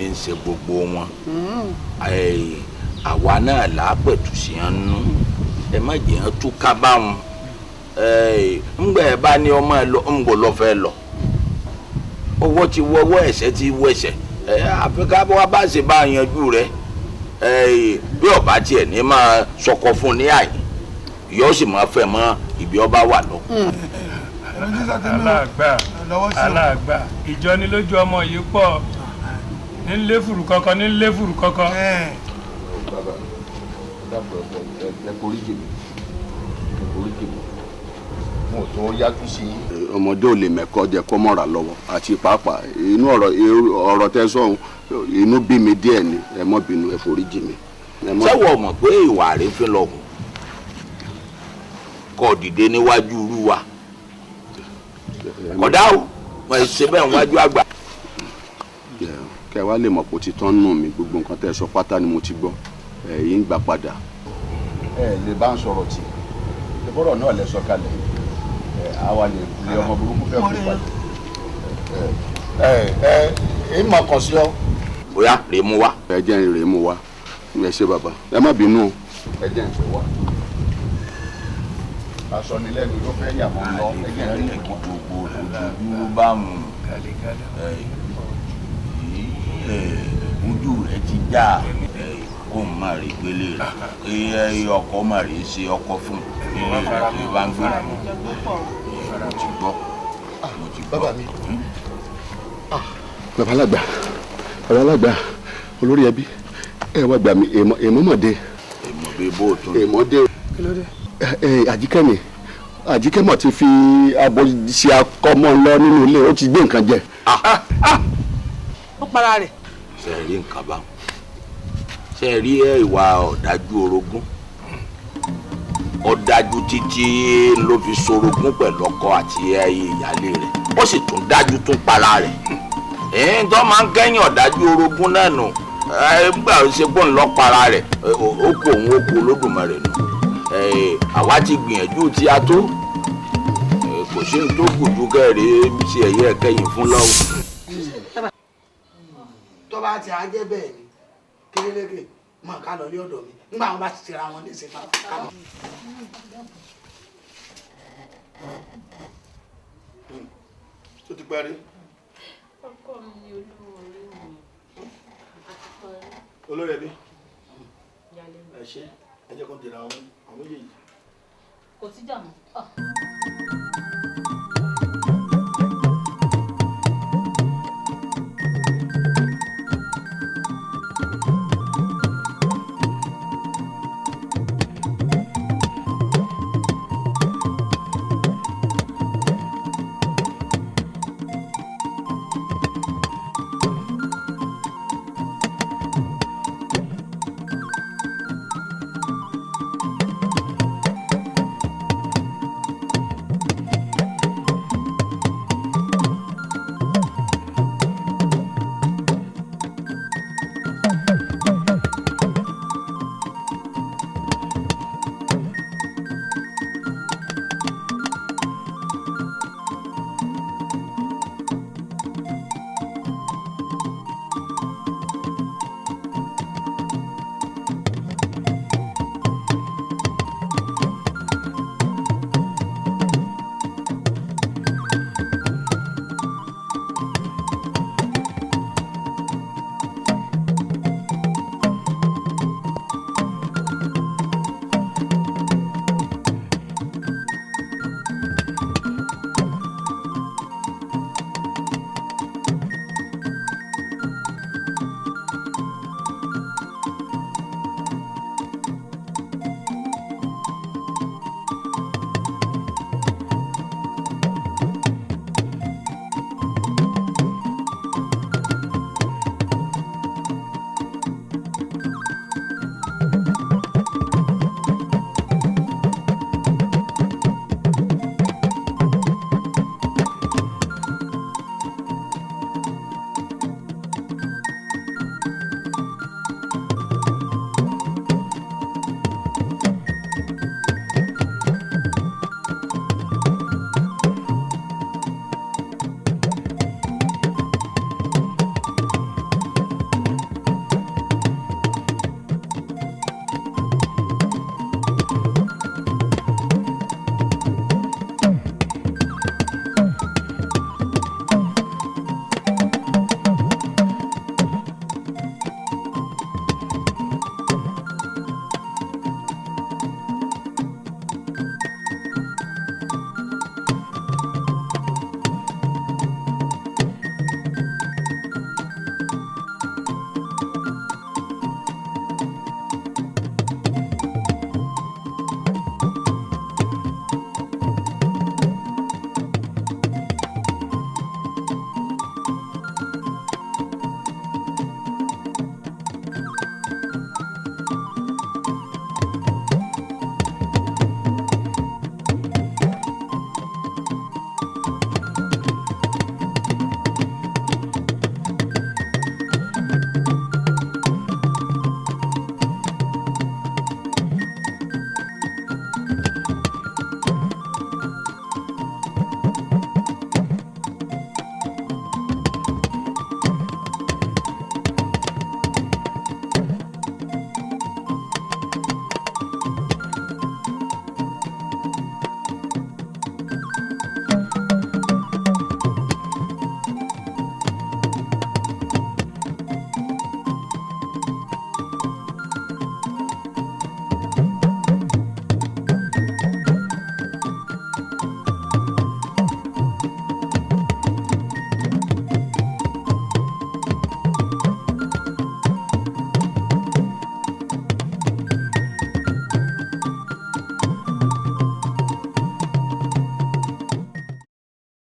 ní í ṣe gbogbo wọn àwa náà lápẹ̀tù sí ẹ̀ ń nú ẹ má jẹ́ ẹ̀ tú ká bá wọn ńgbà ẹ bá ní ọmọ ẹ lọ ńgbò lọ fẹ́ lọ owó ti wọ́wọ́ ẹ̀ṣẹ̀ ti wẹ̀ṣẹ̀ àfikà wá bá ṣe bá yanjú rẹ bí ọba tiẹ̀ ní máa sọkọ fún ní àyè yóò sì máa fẹ́ mọ́ ibi ọba wà lọ. aláàgbà ìjọ ni lójú ọmọ yìí pọ̀ nílé fùrù kankan nílé fùrù kankan. ọmọdé ò lè mẹ́kọ́ jẹ kó mọ̀ra lọ́wọ́ àti pàápàá inú ọ̀rọ̀ tẹ́ sọ̀hún inú bí mi díẹ̀ ni ẹ mọ́ bínú ẹ foríjì mi. sẹ́wọ̀ mọ̀ pé ìwà rẹ̀ fi lọ́hùn kọ́ dìde níwájú irú wa kódà o wọ́n ṣe bẹ́ẹ̀ níwájú àgbà. kẹ wá lè mọ̀ pé ó ti tán nù mí gbogbo nǹkan tẹ́ sọ pátá ni mo ti gbọ́ yìí ń gbà padà. ẹ lè bá ń sọ̀rọ̀ tì ìbọ̀rọ̀ náà lẹ sọ kalẹ̀ àwa lè ọmọ burúkú fẹ́ kú padà. ẹ mọ̀ kàn sí ọ. bóyá rèé mú wa. ẹ jẹ́ ń rèé mú wa ẹ ṣe bàbá ẹ má bínú ẹ jẹ́ ń pè wá. aṣọ ni lẹ́nu ló fẹ́ yà mọ́ lọ ẹ jẹ́ ń rèé mú wa. gbogbo ojú bá mu ojú rẹ ti já kó n má rí gbélé rẹ ọkọ má rí ṣe ọkọ fún ẹ bá ń gbéra mo ti gbọ́ mo ti gbọ́. bàbá mi bàbá alàgbà olórí ẹbí ẹ wá gbà mí èèmọ̀ mọ̀dé. èèmọ̀ bíi bó o tún. èèmọ̀ dé. àjíkẹ́ mọ̀ ti fi abo ṣe akọ́mọ́ lọ nínú ilé ó ti gbé nǹkan jẹ. ó para rẹ̀. ṣe é rí nǹkan bá ṣe é rí ìwà ọ̀dájú orogún ọ̀dájú títí ló fi sorogún pẹ̀lú ọkọ àti ìyálé rẹ̀ ó sì tún dájú tún para rẹ̀ èyí tó máa ń kẹ́yìn ọ̀dájú orogún náà nù gbà ṣe pọ̀ ńlọ́pàá rẹ̀ ó kó òun ó kó Olódùmarè nù àwa ti gbìyànjú tí a tó kò sí ní tó kù ju kẹ́rẹ́ ṣe ẹ̀yẹ kẹ́yìn fún lọ́wọ́. tó bá ti ajẹ́ bẹ́ẹ̀ ni kérélékè mọ̀ ká lọ ní ọ̀dọ̀ mi nígbà wọn bá ti tẹ̀ra wọn léṣe ká lọ. tó ti parí. ọkọ mi olówó orí mi àti parí. olórí ẹbí ẹ ṣe ẹ jẹ́ kó tẹ̀ra àwọn méjèèjì. kò sí jà mọ́.